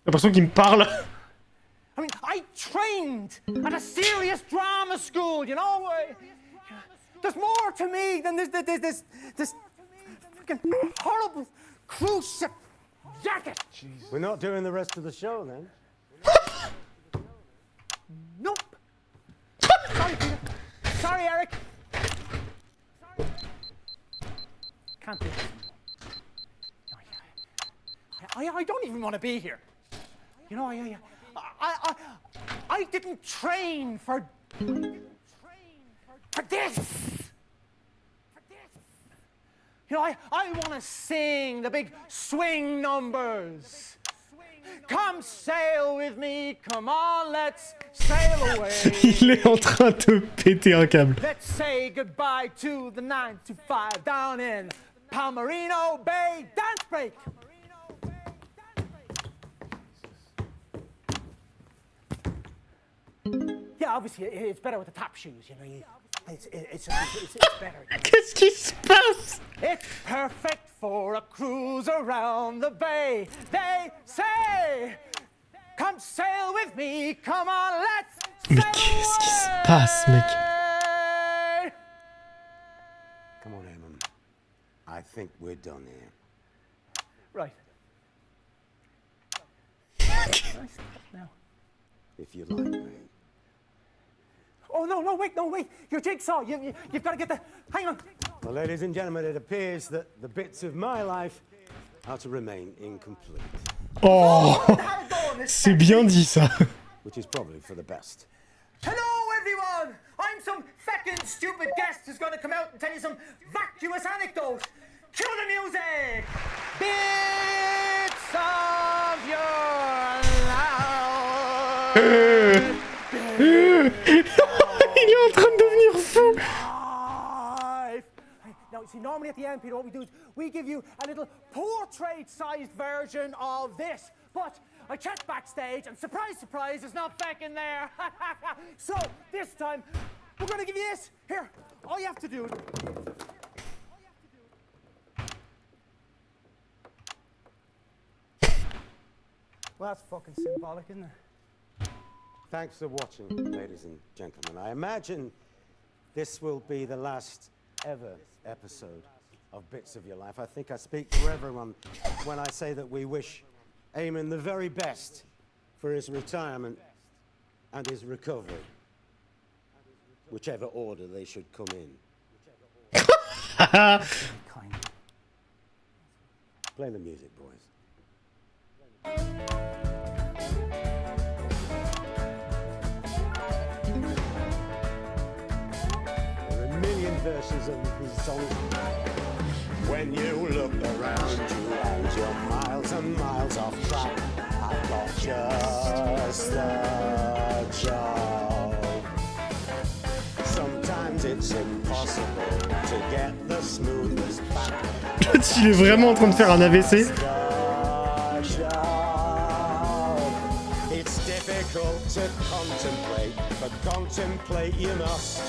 l'impression qu'il me parle. I mean, I trained at a serious drama school, you know? There's more to me than this freaking horrible cruise ship jacket. We're not doing the rest of the show then. Nope. Sorry, Peter. Sorry, Eric. Can't do this anymore. I don't even want to be here. You know, I didn't train for this. You know, I want to sing the big swing numbers. Come sail with me, come on, let's sail away. Il est en train de péter un câble. Let's say goodbye to the 9 to 5 down in Palmerino Bay dance break. Yeah, obviously it's better with the top shoes, you know. It's better. Qu'est-ce qui se passe? It's perfect for a cruise around the bay. They say, come sail with me, come on, let's sail. Mais qu'est-ce qui se passe, mec? Come on, Eamon. I think we're done here. Right. Now. If you like, mate. Oh, no, wait. Your jigsaw. You've got to get the... Hang on. Well, ladies and gentlemen, it appears that the bits of my life are to remain incomplete. Oh, c'est bien dit ça. Which is probably for the best. Hello, everyone. I'm some feckin' stupid guest who's going to come out and tell you some vacuous anecdote. Cue the music. Bits of your life. Il est en train de devenir fou. Now, Now, see, normally at the end, Peter, what we do is we give you a little portrait-sized version of this. But I checked backstage, and surprise, surprise, it's not feckin' there. So, this time, we're gonna give you this. Here, all you have to do is... Well, that's fucking symbolic, isn't it? Thanks for watching, ladies and gentlemen. I imagine this will be the last ever episode of Bits of Your Life. I think I speak for everyone when I say that we wish Eamon the very best for his retirement and his recovery, whichever order they should come in. Play the music, boys. There are a million versions of these songs. When you look around you and you're miles and miles off track, I've got just the job. Sometimes it's impossible to get the smoothness back. Il est vraiment en train de faire un AVC. It's difficult to contemplate, but contemplate you must.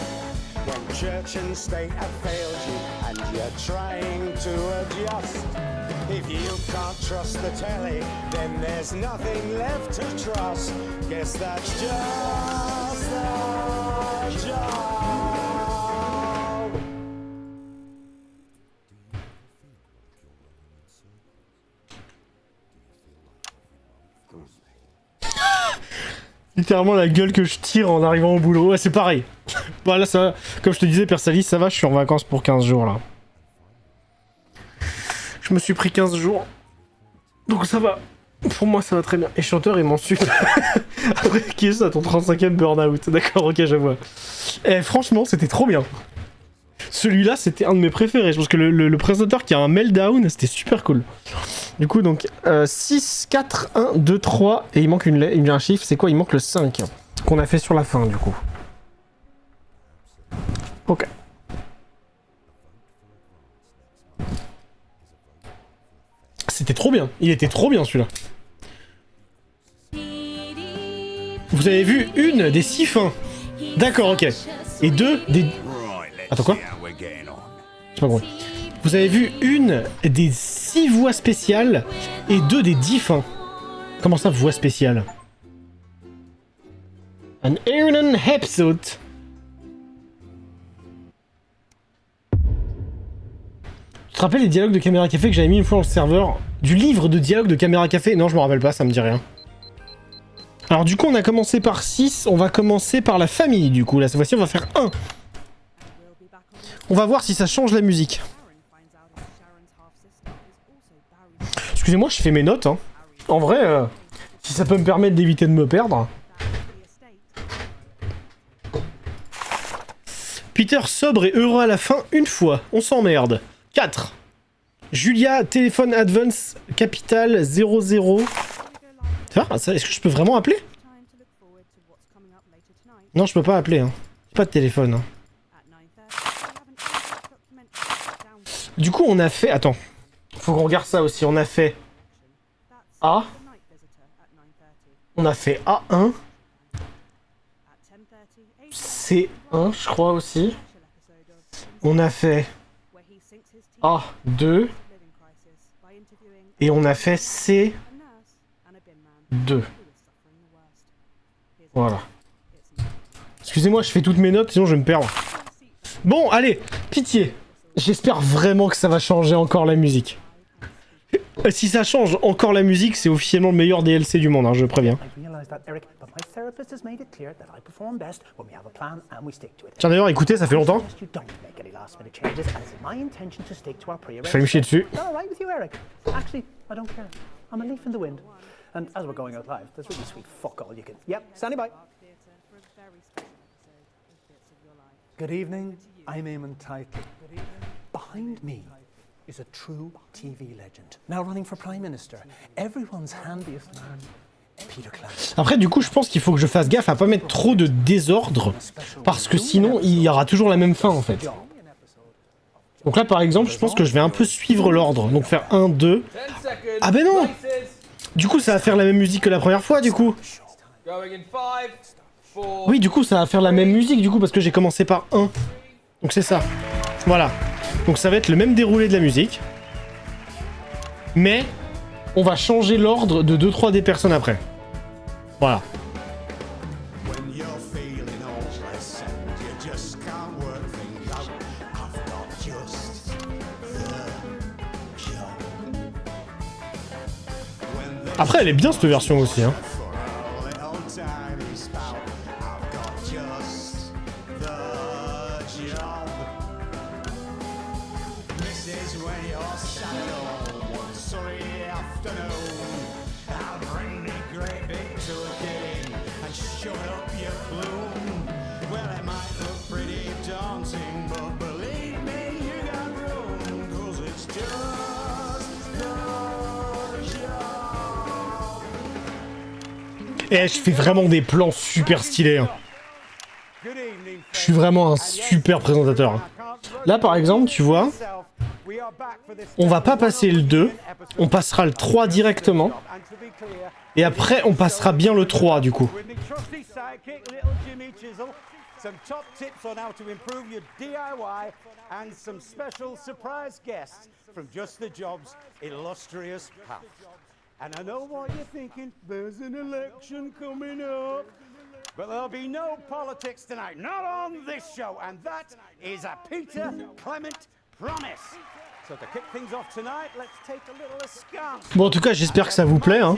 When church and state have failed you and you're trying to adjust. If you can't trust the telly, then there's nothing left to trust. Guess that's just the job. Littéralement la gueule que je tire en arrivant au boulot. Ouais, c'est pareil. Voilà, ça va. Comme je te disais, Persalis, ça va, je suis en vacances pour 15 jours là. Je me suis pris 15 jours. Donc ça va. Pour moi, ça va très bien. Et chanteur, il m'insulte. Après, qui est ça, ton 35e burn-out? D'accord, ok, je vois. Eh, franchement, c'était trop bien. Celui-là, c'était un de mes préférés. Je pense que le présentateur qui a un meltdown, c'était super cool. Du coup, donc, 6, 4, 1, 2, 3, et il manque un chiffre, c'est quoi? Il manque le 5, qu'on a fait sur la fin, du coup. Ok. C'était trop bien, il était trop bien celui-là. Vous avez vu une des 6 fins. D'accord, ok. Et 2 des... Attends, quoi? J'ai pas compris. Vous avez vu une des 6 voix spéciales et 2 des 10 fins. Comment ça, voix spéciale? An Iron episode. Tu te rappelles les dialogues de Caméra Café que j'avais mis une fois dans le serveur? Du livre de dialogue de Caméra Café? Non, je me rappelle pas, ça me dit rien. Alors du coup, on a commencé par 6, on va commencer par la famille du coup. Là, cette fois-ci, on va faire 1. On va voir si ça change la musique. Excusez-moi, je fais mes notes. Hein. En vrai, si ça peut me permettre d'éviter de me perdre. Peter sobre et heureux à la fin une fois. On s'emmerde. 4. Julia, téléphone advance, capital 00. Ça va? Est-ce que je peux vraiment appeler? Non, je peux pas appeler. Hein. J'ai pas de téléphone. Hein. Du coup, on a fait... Attends. Faut qu'on regarde ça aussi. On a fait A. On a fait A1. C1, je crois aussi. On a fait A2. Et on a fait C2. Voilà. Excusez-moi, je fais toutes mes notes, sinon je vais me perdre. Bon, allez, pitié. J'espère vraiment que ça va changer encore la musique. Si ça change encore la musique, c'est officiellement le meilleur DLC du monde, hein, je préviens. Tiens d'ailleurs, écoutez, ça fait longtemps. Je vais me chier dessus. And as we're going out live, there's really sweet fuck all you can... Yep, standing by. Good evening, I'm Eamon Title. Behind me is a true TV legend, now running for Prime Minister. Everyone's handiest man, Peter Clancy. Après, du coup, je pense qu'il faut que je fasse gaffe à pas mettre trop de désordre, parce que sinon, il y aura toujours la même fin, en fait. Donc là, par exemple, je pense que je vais un peu suivre l'ordre. Donc faire 1, 2... Ah ben non! Du coup, ça va faire la même musique que la première fois, du coup. Oui, du coup, ça va faire la même musique, du coup, parce que j'ai commencé par 1. Donc c'est ça. Voilà. Donc ça va être le même déroulé de la musique. Mais on va changer l'ordre de 2-3 des personnes après. Voilà. Après, elle est bien cette version aussi, hein. Et je fais vraiment des plans super stylés. Hein. Je suis vraiment un super présentateur. Hein. Là, par exemple, tu vois, on va pas passer le 2, on passera le 3 directement. Et après, on passera bien le 3, du coup. Some top tips on how to improve your DIY and some special surprise guests from Just the Job's illustrious path. And I know what you're thinking, there's an election coming up. But there'll be no politics tonight, not on this show, and that is a Peter Clement promise. So to kick things off tonight, let's take a little askance. Bon, en tout cas, j'espère que ça vous plaît, hein.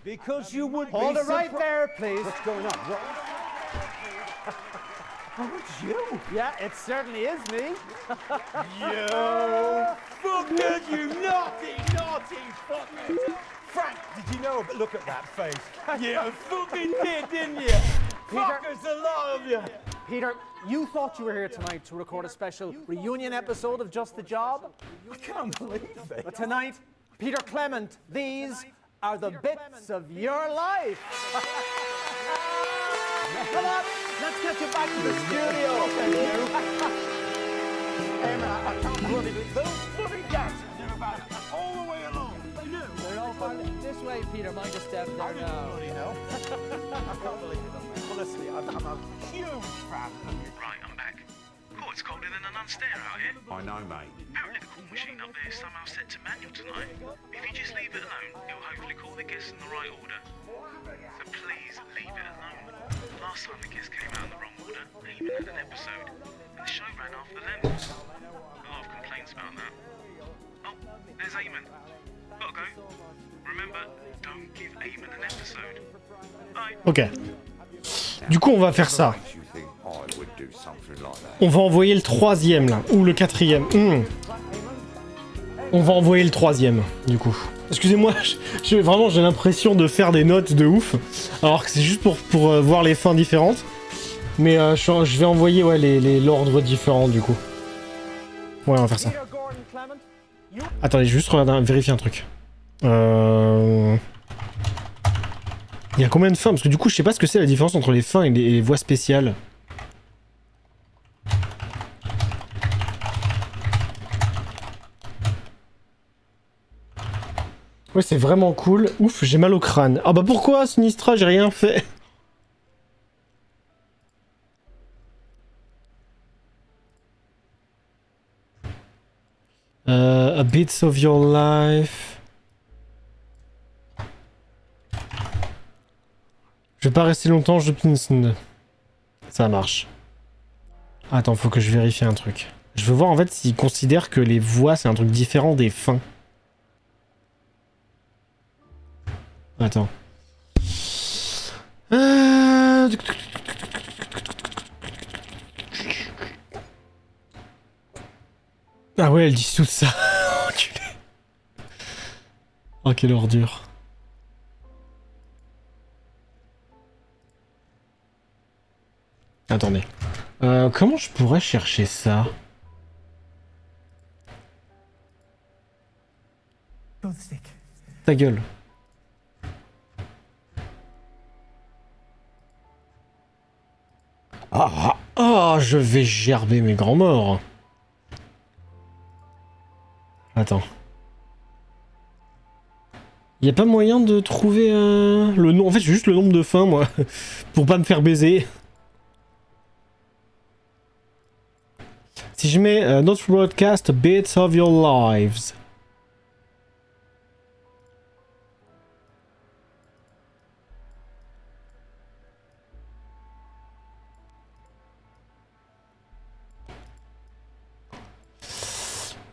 Because you would Hold it right there, please. What's going on? Oh, it's you! Yeah, it certainly is me. You fucker, you naughty, naughty fucker! Frank, did you know? Look at that face. You fucking did, didn't you? Fuckers, a lot of you. Peter, you thought you were here tonight to record a special reunion episode of Just the Job? I can't believe it. But tonight, Peter Clement, these are the bits of your life. Come on, let's get you back to the studio. Hey man, I can't bloody believe those bloody dances are about all the way along. You know? They're all fine. This way, Peter. Mind your step there now. Bloody know. I can't believe it. Well, listen, I'm a huge fan of you. Right, I'm back. Oh, it's colder than a nun stair out here. I know, mate. Apparently the call machine up there is somehow set to manual tonight. If you just leave it alone, it'll hopefully call the guests in the right order. So please leave it alone. Last time the guests came out in the wrong order, they even had an episode, and the show ran after them. A lot of complaints about that. Oh, there's Eamon. Gotta go. Remember, don't give Eamon an episode. Bye. Ok. Du coup, on va faire ça. On va envoyer le 3e, là. Ou le 4e. On va envoyer le 3e, du coup. Excusez-moi, vraiment j'ai l'impression de faire des notes de ouf, alors que c'est juste pour voir les fins différentes. Mais je vais envoyer ouais, l'ordre différent du coup. Ouais, on va faire ça. Attendez, je vais juste vérifier un truc. Il y a combien de fins? Parce que du coup, je sais pas ce que c'est la différence entre les fins et les voix spéciales. Ouais, c'est vraiment cool. Ouf, j'ai mal au crâne. Ah bah pourquoi, Sinistra, j'ai rien fait. A bits of your life. Je vais pas rester longtemps, je pince. Ça marche. Attends, faut que je vérifie un truc. Je veux voir en fait s'ils considèrent que les voix c'est un truc différent des fins. Attends. Ah ouais, elle dit tout ça. Enculé. Oh, quelle ordure. Attendez. Comment je pourrais chercher ça? Ta gueule. Ah, je vais gerber mes grands morts. Attends. Y a pas moyen de trouver le nom. En fait, j'ai juste le nombre de fins, moi. Pour pas me faire baiser. Si je mets not broadcast bits of your lives.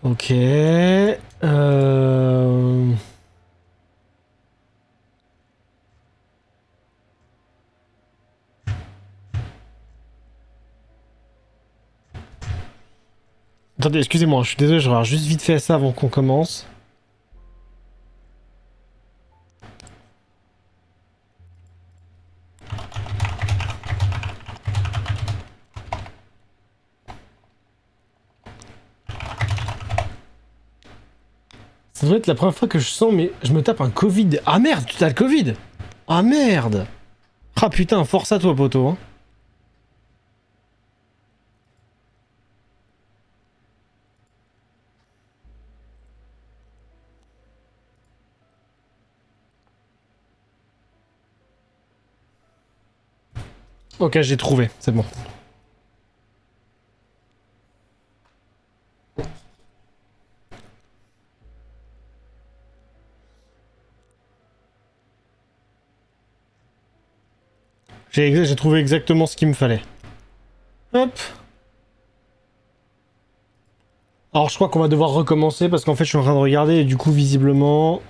Ok. Attendez, excusez-moi, je suis désolé, je regarde juste vite fait ça avant qu'on commence. Ça doit être la première fois que je sens, mais je me tape un Covid. Ah merde, tu as le Covid! Ah merde! Ah putain, force à toi, poteau. Hein. Ok, j'ai trouvé, c'est bon. J'ai trouvé exactement ce qu'il me fallait. Hop. Alors je crois qu'on va devoir recommencer parce qu'en fait je suis en train de regarder et du coup visiblement...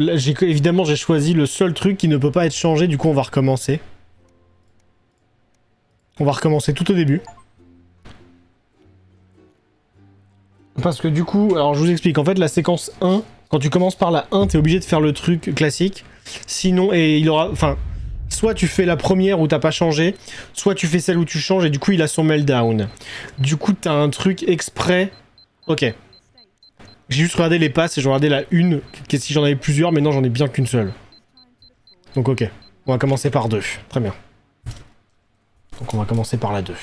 Là, évidemment j'ai choisi le seul truc qui ne peut pas être changé, du coup on va recommencer. On va recommencer tout au début. Parce que du coup, alors je vous explique, en fait la séquence 1, quand tu commences par la 1, t'es obligé de faire le truc classique. Sinon, et il aura... Enfin, soit tu fais la première où t'as pas changé, soit tu fais celle où tu changes et du coup il a son meltdown. Du coup t'as un truc exprès... Ok. J'ai juste regardé les passes et j'ai regardé la 1, si j'en avais plusieurs, mais non j'en ai bien qu'une seule. Donc ok, on va commencer par 2. Très bien. Donc on va commencer par la 2.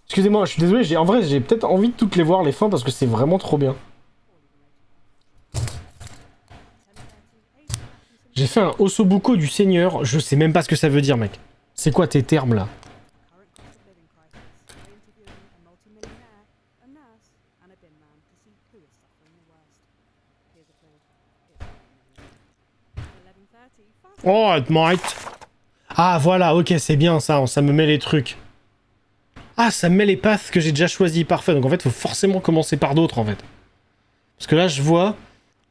Excusez-moi, je suis désolé, en vrai j'ai peut-être envie de toutes les voir les fins parce que c'est vraiment trop bien. J'ai fait un ossobuco du Seigneur, je sais même pas ce que ça veut dire mec. C'est quoi tes termes là? Oh, it might. Ah voilà, ok, c'est bien ça, ça me met les trucs. Ah, ça me met les paths que j'ai déjà choisis, parfait. Donc en fait, faut forcément commencer par d'autres en fait. Parce que là, je vois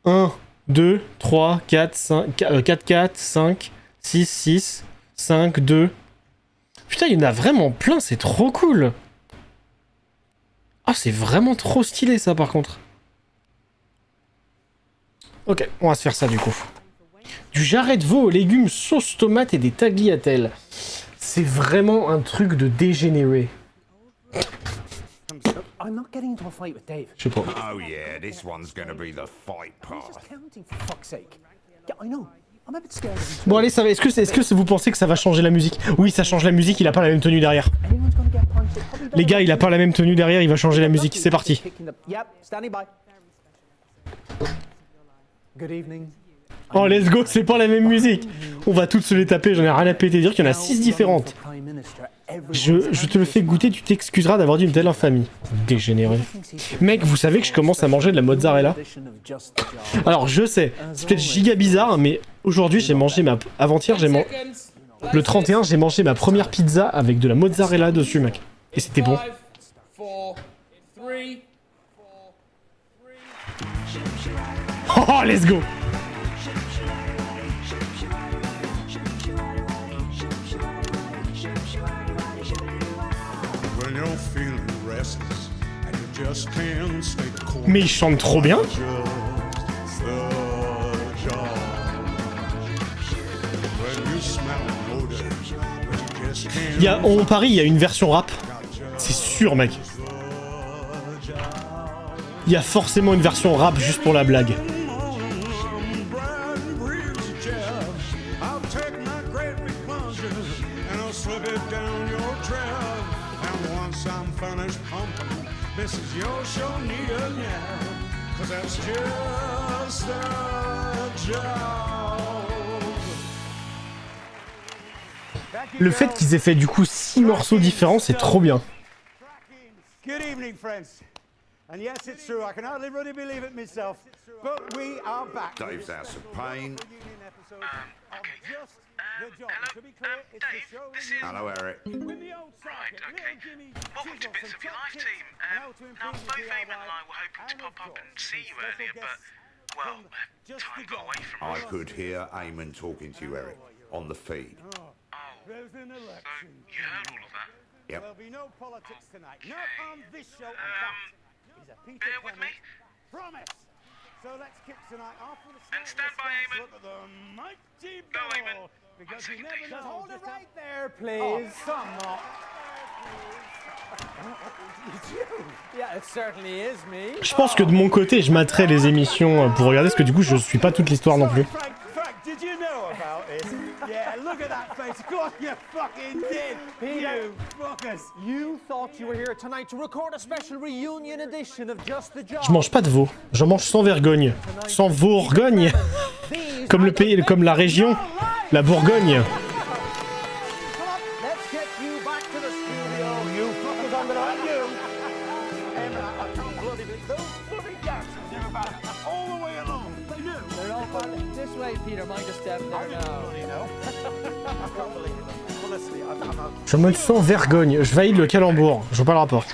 1, 2, 3, 4, 5, 4, 4, 5, 6, 6, 5, 2. Putain, il y en a vraiment plein, c'est trop cool. Ah, c'est vraiment trop stylé ça par contre. Ok, on va se faire ça du coup. Du jarret de veau aux légumes, sauce tomate et des tagliatelles. C'est vraiment un truc de dégénéré. I'm not getting into a fight with Dave. Je sais pas. Oh yeah, this one's gonna be the fight part. Just counting for fuck's sake. Yeah, I know. I'm a bit scared of him. Bon allez, ça va. Est-ce que vous pensez que ça va changer la musique? Oui, ça change la musique, il a pas la même tenue derrière. Les gars, il a pas la même tenue derrière, il va changer la musique. C'est parti. Yep, standing by. Good evening. Oh let's go, c'est pas la même musique. On va toutes se les taper, j'en ai rien à péter. Dire qu'il y en a 6 différentes. Je te le fais goûter, tu t'excuseras d'avoir dit une telle infamie. Dégénéré. Mec, vous savez que je commence à manger de la mozzarella? Alors je sais, c'est peut-être giga bizarre, mais aujourd'hui j'ai mangé ma... Avant-hier j'ai mangé... Le 31, j'ai mangé ma première pizza avec de la mozzarella dessus, mec. Et c'était bon. 5, 4, 3. Oh, let's go! Mais il chante trop bien! On parie, il y a une version rap. C'est sûr, mec. Il y a forcément une version rap juste pour la blague. compliment. This is your show near now, 'cause that's just a job. Le fait qu'ils aient fait du coup 6 morceaux différents, c'est trop bien. Good evening, friends. And yes, it's true, I can hardly really believe it myself, but we are back. Dave's House of Pain. Hello, Eric. Right, okay. Welcome to Bits of Your Life, team. Now, both Eamon and I were hoping to pop up and see you earlier, but, well, time got away from I us. could hear Eamon talking to you, Eric, on the feed. There's an election. You heard all of that? Yep. There'll be no politics tonight. Not on this show. Bear with me. Promise. So let's kick tonight off with a And stand by, Eamon. look at the mighty Go, ball. Eamon. Because One you second, never please. know. Just hold it just right there, please. Oh, come on. Yeah, it certainly is me. Je pense que de mon côté, je materai les émissions pour regarder, parce que du coup, je suis pas toute l'histoire non plus. Frank, did you know about it? Yeah, look at that face. Of course you fucking did. You fuckers. You thought you were here tonight to record a special reunion edition of Just the Job. Je mange pas de veau, j'en mange sans vergogne. Sans Bourgogne. Comme le pays, comme la région, la Bourgogne. Let's get you back to the studio. You fuckers on the line, you. I can't bloody believe those bloody gaps you about all the way along. You knew. They're all fine. This way, Peter. Mind a step there now. I can't believe it. Honestly, I'm out. Je mange sans vergogne, je valide le calembour. Je vois pas le rapport.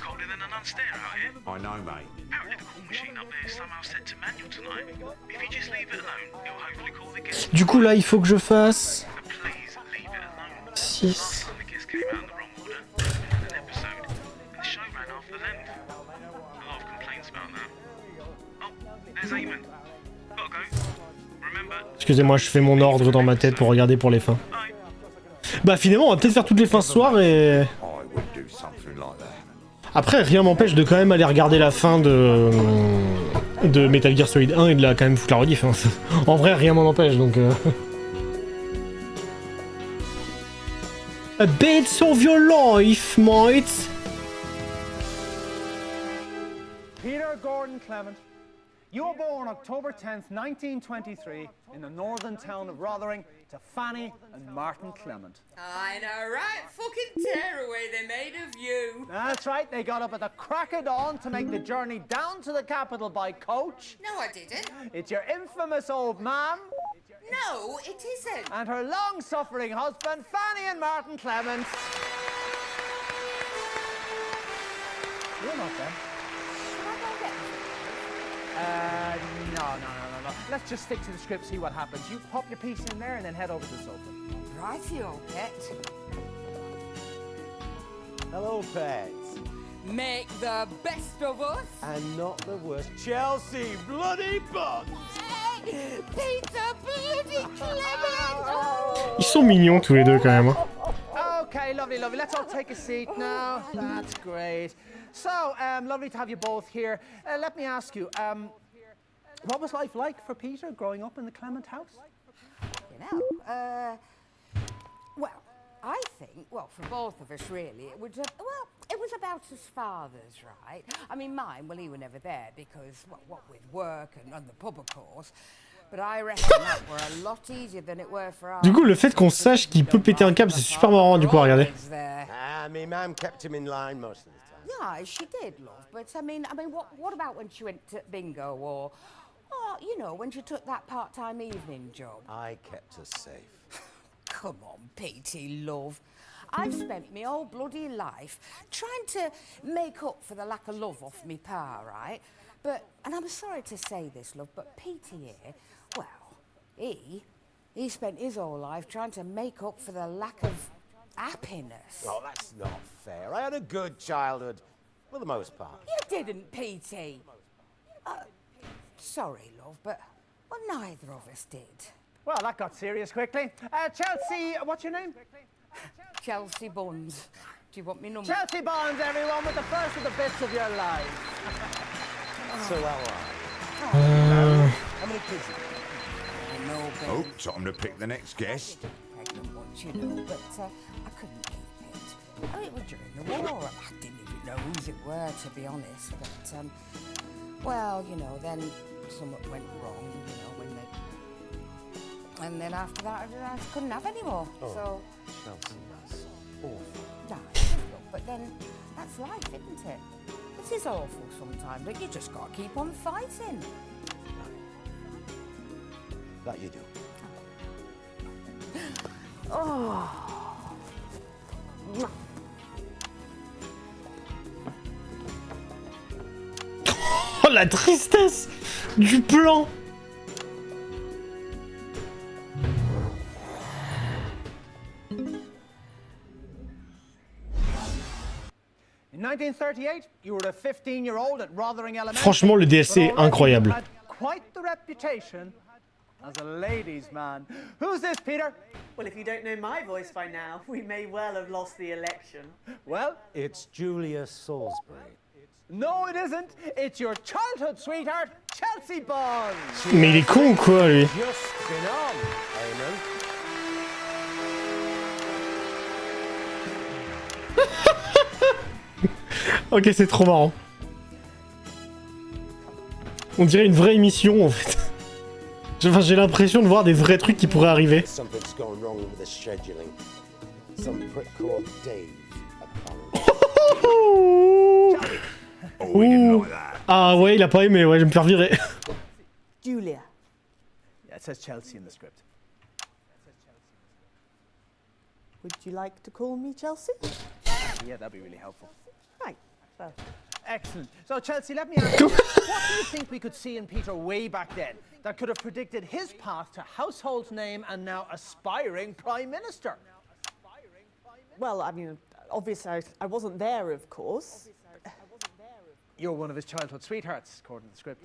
I know, mate. Du coup là, il faut que je fasse 6. Excusez-moi, je fais mon ordre dans ma tête pour regarder pour les fins. Bah finalement, on va peut-être faire toutes les fins ce soir et... Après, rien m'empêche de quand même aller regarder la fin de Metal Gear Solid 1 et de la quand même foutre la rediff. Hein. En vrai, rien m'en empêche, donc... A bit of your life, mate. Peter Gordon Clement, you were born October 10th, 1923, in the northern town of Rotherham to Fanny and Martin Clement. I know, right? Fucking tearaway they made of you. That's right, they got up at the crack of dawn to make the journey down to the capital by coach. No, I didn't. It's your infamous old mam. No, it isn't. And her long-suffering husband, Fanny and Martin Clement. You're not them. No. Let's just stick to the script, see what happens. You pop your piece in there and then head over to the sofa. Rightio, pet. Hello, pets. Make the best of us. And not the worst. Chelsea bloody bugs. Hey, Peter bloody Clement. Ils sont mignons tous les deux quand même. Hein. Okay, lovely. Let's all take a seat now. That's great. So, lovely to have you both here. Let me ask you, what was life like for Peter growing up in the Clement house? You know, well, I think, for both of us really, it was, it was about his father's, right? I mean, mine, he were never there because, what with work and the pub, of course. But I reckon that were a lot easier than it were for us. Du coup, le fait qu'on sache qu'il peut péter un câble, c'est super marrant du coup à regarder. My mum kept him in line most of the time. Yeah, she did, love. But I mean, what about when she went to bingo or, you know, when she took that part-time evening job? I kept her safe. Come on, Petey, love. I've spent my whole bloody life trying to make up for the lack of love off me pa, right? But, and I'm sorry to say this, love, but Petey here, well, he spent his whole life trying to make up for the lack of happiness. Oh, that's not fair. I had a good childhood, for the most part. You didn't, Petey. Sorry, love, but, neither of us did. Well, that got serious quickly. Chelsea, what's your name? Chelsea Buns. Do you want me number? Chelsea Buns, everyone, with the first of the bits of your life. So how many kids have you got? Oh, time to pick the next guest. Pregnant once, you know, but I couldn't keep it. Oh, it was during the war. I didn't even know whose it were, to be honest. But, well, you know, then something went wrong, you know, when they... And then after that, I couldn't have any more, so... Chelsea, that's awful. No, it's difficult, but then that's life, isn't it? It is awful sometimes, but you just got to keep on fighting. That you do. Oh. Oh la tristesse du plan. In 1938, you were a 15-year-old at Rothering Elementary. Franchement, le DLC est incroyable. Had quite the reputation as a ladies' man. Who's this, Peter? Well, if you don't know my voice by now, we may well have lost the election. Well, It's Julia Salisbury. no, it isn't. It's your childhood sweetheart, Chelsea Bond. Mais il est con ou quoi, lui? Just been on, Eamon. Ok, c'est trop marrant. On dirait une vraie émission, en fait. Enfin, j'ai l'impression de voir des vrais trucs qui pourraient arriver. Something's going wrong with the scheduling. Some prick called Dave, apparently. Ouh. Ah ouais, il a pas aimé, ouais, je vais me faire virer. Julia. Yeah, it says Chelsea in the script. Would you like to call me Chelsea? Yeah, that'd be really helpful. Right. Well, excellent. So, Chelsea, let me ask you, what do you think we could see in Peter way back then that could have predicted his path to household name and now aspiring Prime Minister? well, I mean, obviously I wasn't there, of course. You're one of his childhood sweethearts, according to the script.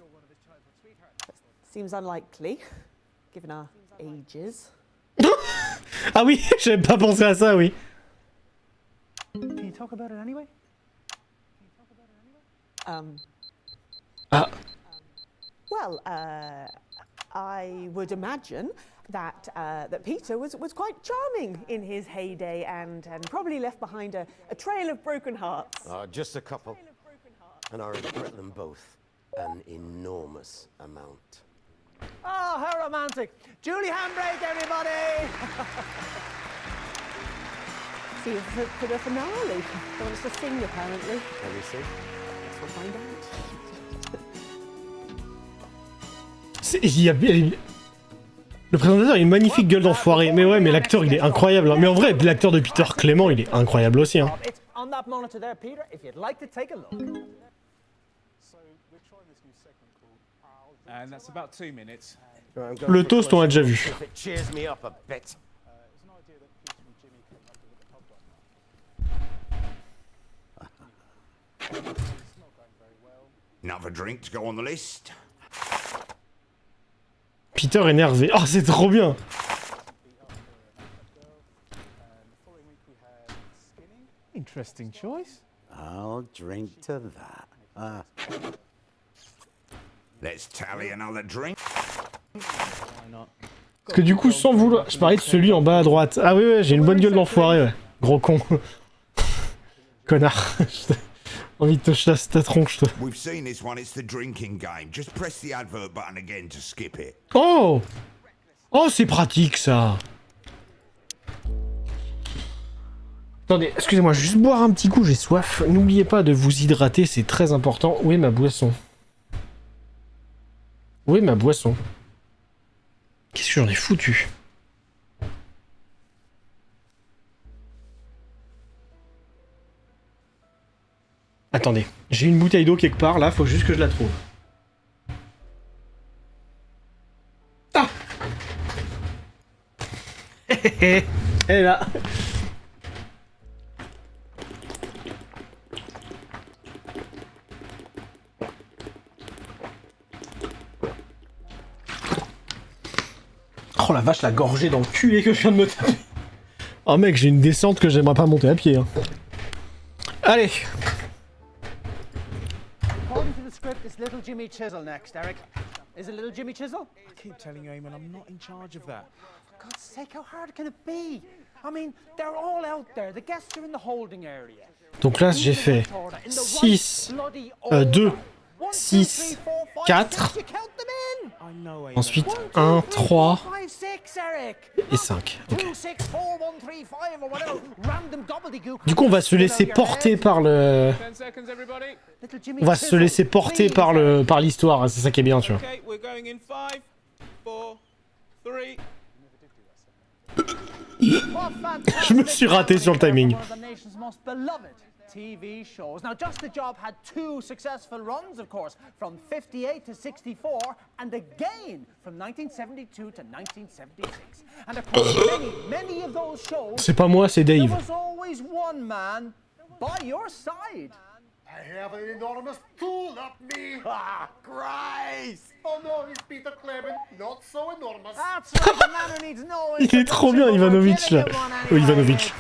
Seems unlikely, given our ages. Ah oui, j'avais pas pensé à ça, oui. Can you talk about it anyway? Well, I would imagine that that Peter was quite charming in his heyday and probably left behind a trail of broken hearts. Just a couple. And I regret them both an enormous amount. Oh, how romantic. Julie handbrake, everybody! See, for the finale. He wants to sing, apparently. Can you see? Guess we'll find out. Le présentateur a une magnifique gueule d'enfoiré. Mais ouais, mais l'acteur, il est incroyable. Hein. Mais en vrai, l'acteur de Peter Clément, il est incroyable aussi. Hein. It's on that monitor there, Peter, if you'd like to take a look. And that's about 2 minutes. Le toast, on l'a déjà vu. If it cheers me up a bit. Another drink to go on the list. Peter énervé. Oh, c'est trop bien. Interesting choice. I'll drink to that. Let's tally another drink. Parce que du coup, sans vouloir... Je parlais de celui en bas à droite. Ah oui, ouais, j'ai une bonne gueule d'enfoiré, ouais. Gros con. Connard. Envie de te chasser ta tronche, toi. We've seen this one, it's the drinking game. Just press the advert button again to skip it. Oh! Oh, c'est pratique, ça. Attendez, excusez-moi, je vais juste boire un petit coup, j'ai soif. N'oubliez pas de vous hydrater, c'est très important. Où est ma boisson? Où est ma boisson? Qu'est-ce que j'en ai foutu? Attendez, j'ai une bouteille d'eau quelque part, là, faut juste que je la trouve. Ah! Elle est là. Oh la vache, la gorgée d'enculé que je viens de me taper. Oh mec, j'ai une descente que j'aimerais pas monter à pied. Hein. Allez. According to the script, it's little Jimmy Chisel next, Eric. Is it little Jimmy Chisel? I keep telling you, Eamon, I'm not in charge of that. For God's sake, how hard can it be? I mean, they're all out there. The guests are in the holding area. Donc là, j'ai fait 6, 2, 6, 4. Ensuite, 1, 3 et 5. Okay. Du coup, on va se laisser porter par le... On va se laisser porter par l'histoire. C'est ça qui est bien, tu vois. Je me suis raté sur le timing. TV shows. Now, Just the Job had 2 successful runs, of course, from 58 to 64, and again from 1972 to 1976. And of course, many of those shows. C'est pas moi, c'est Dave. There was always one man by your side. I have an enormous tool up me. Ah, Christ! Oh no, he's Peter Clement, not so enormous. That's right, the man who needs no Il est trop bien, Ivanovic, là. Oh, Ivanovic.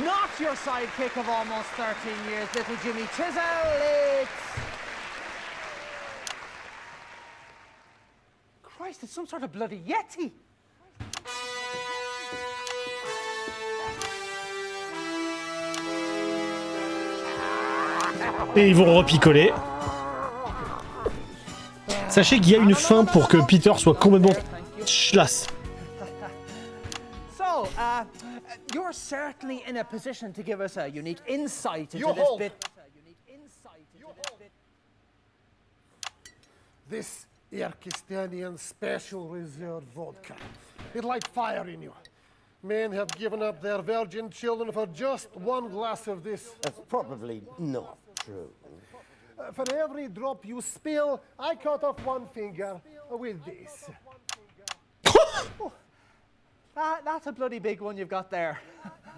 Not your sidekick of almost 13 years, little Jimmy Chisel. Christ, it's some sort of bloody Yeti. Et ils vont repicoler. Sachez qu'il y a une fin pour que Peter soit complètement schlass. So, you're certainly in a position to give us a unique insight into this bit. This Irkistanian Special Reserve vodka. It light fire in you. Men have given up their virgin children for just one glass of this. That's probably not true. For every drop you spill, I cut off one finger with this. That's a bloody big one you've got there.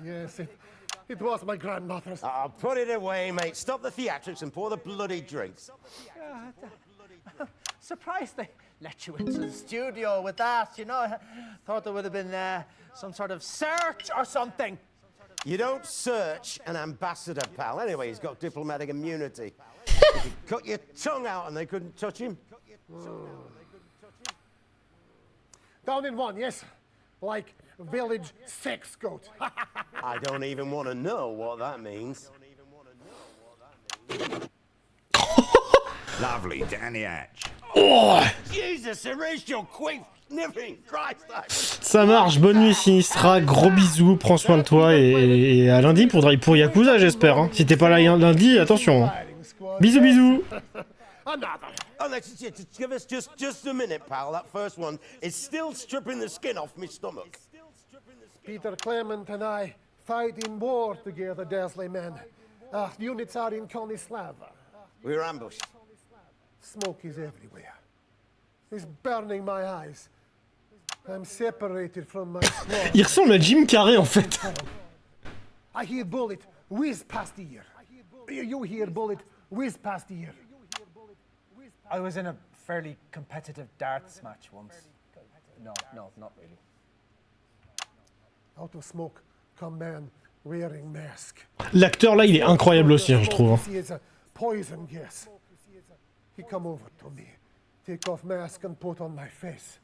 Yes, it was my grandmother's. Oh, put it away, mate. Stop the theatrics and pour the bloody drinks. Surprised they let you into the studio with that, you know. Thought there would have been some sort of search or something. You don't search an ambassador, pal. Anyway, he's got diplomatic immunity. You could cut your tongue out and they couldn't touch him. Down in one, yes. Like village sex goat. I don't even want to know what that means. Lovely, Danny Hatch. Oh! Jesus, erase your quick sniffing Christ. Ça marche, bonne nuit Sinistra, gros bisous, prends soin de toi et à lundi pour Yakuza j'espère. Hein. Si t'es pas là lundi, attention. Hein. Bisous bisous. Oh, just give us just a minute, pal. That first one is still stripping the skin off my stomach. Peter Clement and I fight in war together, Dazzly men. Units are in Konislava. We were ambushed. Smoke is everywhere. It's burning my eyes. I'm separated from my squad. Il ressemble à Jim Carrey en fait. I hear bullet whiz past the ear. You hear bullet whiz past the ear. I was in a fairly competitive darts match once. No, not really. Out of smoke come man wearing mask. L'acteur là, il est incroyable aussi, hein, je trouve. It's a poison gas. He come over to me, take off mask and put on my face.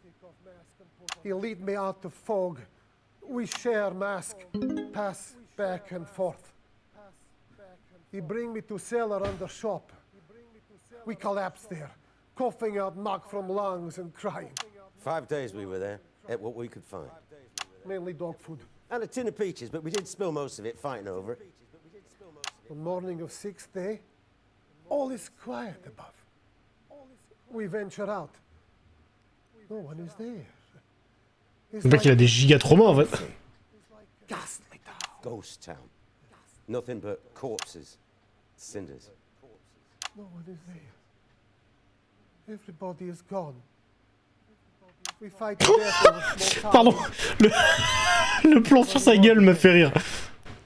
He lead me out of fog. We share mask, pass back and forth. He bring me to cellar under shop. We collapse there, coughing out muck from lungs and crying. 5 days we were there, ate what we could find. Mainly dog food. And a tin of peaches, but we did spill most of it fighting over it. The morning of 6th day, all is quiet above. We venture out. No one is there. Le mec il a des giga traumas en fait. Ghastly town. Ghost town. Nothing but corpses, cinders. No one is there. Everybody is gone. We fight to death over small Pardon, le plan sur sa gueule me fait rire.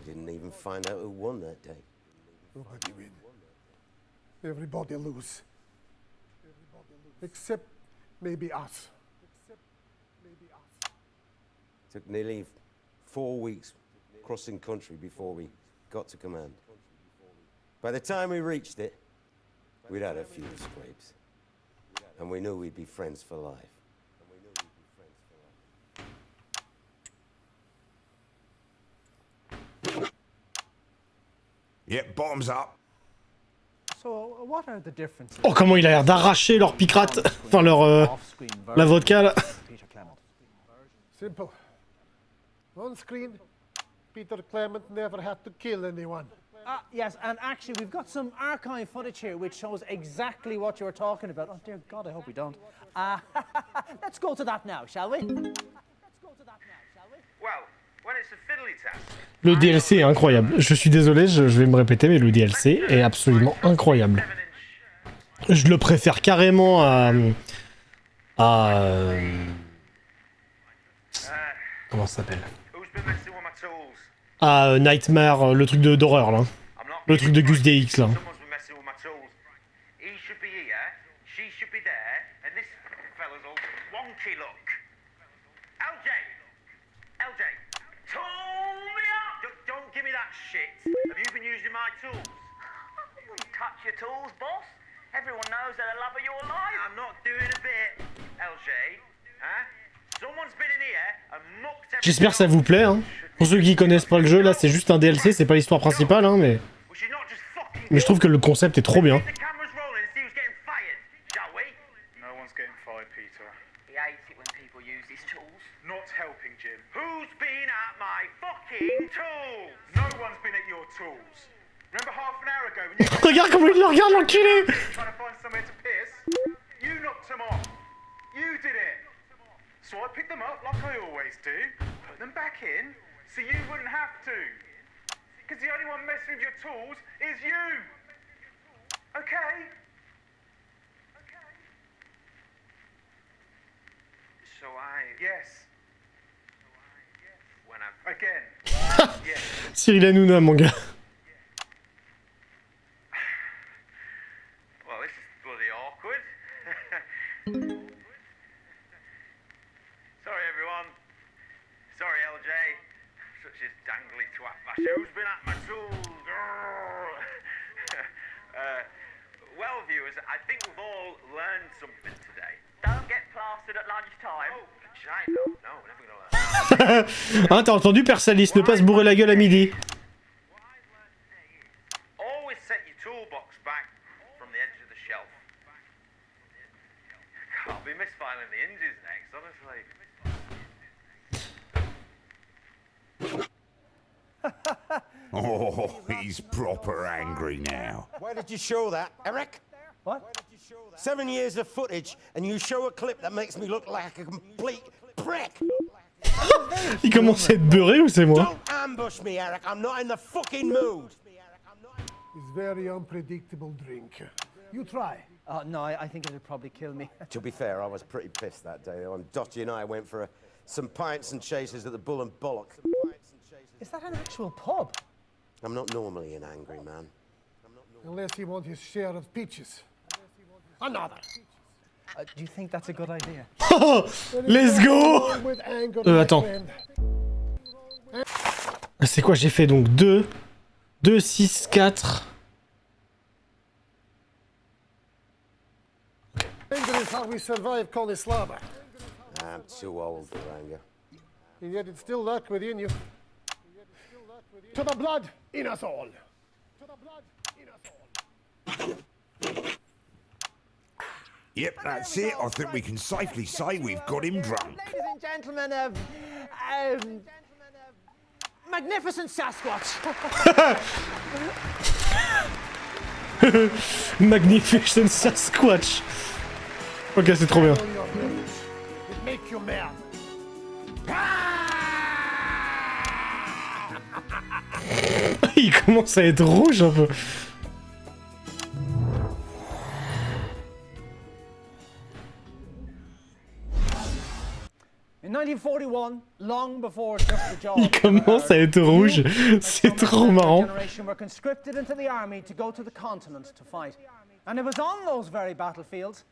We didn't even find out who won that day. Nobody win. Everybody lose. Except maybe us. Took nearly 4 weeks crossing country before we got to command. By the time we reached it, we'd had a few scrapes. And we knew we'd be friends for life. Yep, bottoms up. So, what are the differences? Oh, comment il a l'air d'arracher leur picrate. Enfin, leur... la vodka, là. Simple. On screen, Peter Clement never had to kill anyone. Yes, and actually, we've got some archive footage here which shows exactly what you were talking about. Oh, dear God, I hope we don't. Let's go to that now, shall we? Well, when it's a fiddly task. Le DLC est incroyable. Je suis désolé, je vais me répéter, mais le DLC est absolument incroyable. Je le préfère carrément comment ça s'appelle? À Nightmare, le truc d'horreur là. Le truc de Gus DX là. Have you been using my tools? I wouldn't touch your tools, boss. Everyone knows they're the love of your life. I'm not doing a bit, LJ. Huh? Someone's been in here and mucked everything. J'espère que ça vous plaît. Hein. Pour ceux qui connaissent pas le jeu, là c'est juste un DLC, c'est pas l'histoire principale, hein, mais je trouve que le concept est trop bien. No one's getting fired, Peter. He hates it when people use his tools. Not helping, Jim. Who's been at my fucking tools? No one's been at your tools. Remember half an hour ago when you Regarde comment il le regarde, l'enculé! trying to find somewhere to piss? You knocked them off. You did it. So I picked them up like I always do, put them back in, so you wouldn't have to. Because the only one messing with your tools is you. Okay? So Yes. When Again. Yes. Cyril Hanouna, mon gars. Well, this is bloody awkward. Sorry, everyone. Sorry, LJ. Such a dangly twat basher. Who's been at my tools? Well, viewers, I think we've all learned something today. Don't get plastered at lunchtime. Oh, vagina. No, we're never gonna learn. Hein, t'as entendu, Persalis, ne pas se bourrer la gueule à midi. Always set your toolbox back from the edge of the shelf. I'll be misfiling the hinges next, honestly. Oh, he's proper angry now. Where did you show that, Eric? What? 7 years of footage, and you show a clip that makes me look like a complete prick. Il commence à être beurré ou c'est moi? Don't ambush me, Eric. I'm not in the fucking mood. He's very unpredictable drinker. You try. No, I think it would probably kill me. To be fair, I was pretty pissed that day. When Dottie and I went for some pints and chases at the Bull and Bollock. Is that an actual pub? I'm not normally an angry man. Unless he wants his share of peaches. Another. Do you think that's a good idea? Let's go! Attends. C'est quoi j'ai fait donc 2, 6, 4. Anger is how we survive Kolislava. I'm too old for anger. And yet it's still lurk within you. To the blood in us all. Yep, that's it. I think we can safely say we've got him drunk. Ladies and gentlemen of... Magnificent Sasquatch. Magnificent Sasquatch. Ok, c'est trop bien. Make you mad. Il commence à être rouge un peu. In 1941, long before Just the Job, Il commence à être rouge. C'est trop marrant. generation were conscripted into the army to go to the continent to fight. And it was on those very battlefields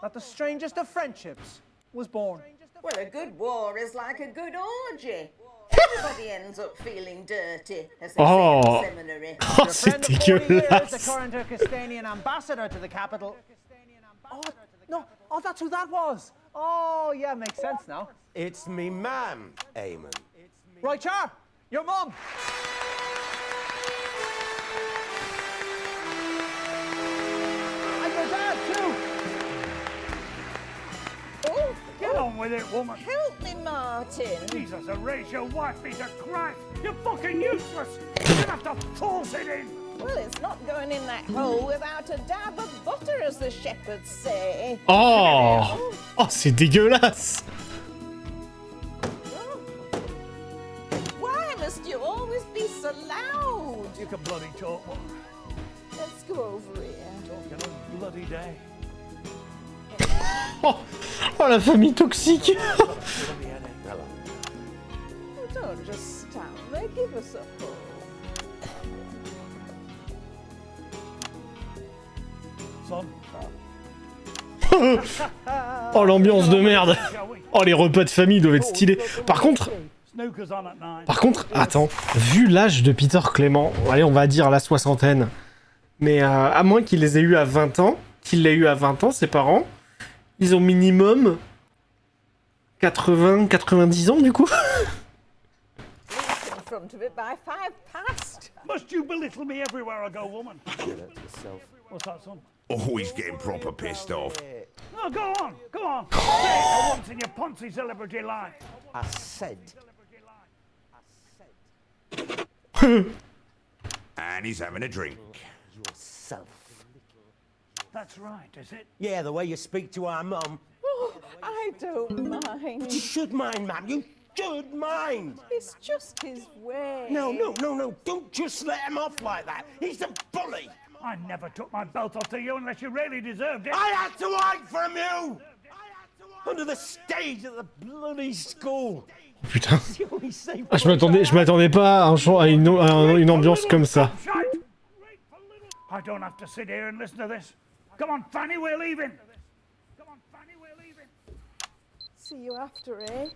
that the strangest of friendships was born. Well, a good war is like a good orgy. Everybody ends up feeling dirty, as they say in the seminary. Oh, c'est The dégueulasse. current Turkestanian ambassador to the capital. Oh, no. Oh, that's who that was. Oh, yeah, makes sense now. It's me ma'am, Eamon. Right, Char, your mum. with it, woman. Help me, Martin. Jesus, erase your wife, Peter Christ. You're fucking useless. You're gonna have to force it in. Well, it's not going in that hole without a dab of butter, as the shepherds say. Oh, oh, c'est dégueulasse. Why must you always be so loud? You can bloody talk. Let's go over here. Talking all bloody day. Oh, oh, la famille toxique. Oh, don't just stand there. Give us a pull. Son. Oh, l'ambiance de merde. Oh, les repas de famille doivent être stylés. Par contre, attends, vu l'âge de Peter Clément, allez, on va dire la soixantaine, mais à moins qu'il les ait eu à 20 ans, ses parents, ils ont minimum 80, 90 ans, du coup. In front of it by 5 past. Must you belittle me everywhere I go, woman? What's that, son? Oh, he's getting proper pissed off. No, go on, go on. Say it for once in your poncy celebrity life. I said. And he's having a drink. Yourself. That's right, is it? Yeah, the way you speak to our mum. Oh, I don't mind. You should mind, ma'am. You should mind. It's just his way. No. Don't just let him off like that. He's a bully. I never took my belt off to you unless you really deserved it. I had to hide from you! Under the stage of the bloody school. Putain. Ah, je m'attendais pas à, à une ambiance comme ça. I don't have to sit here and listen to this. Come on, Fanny, we're leaving. See you after, eh?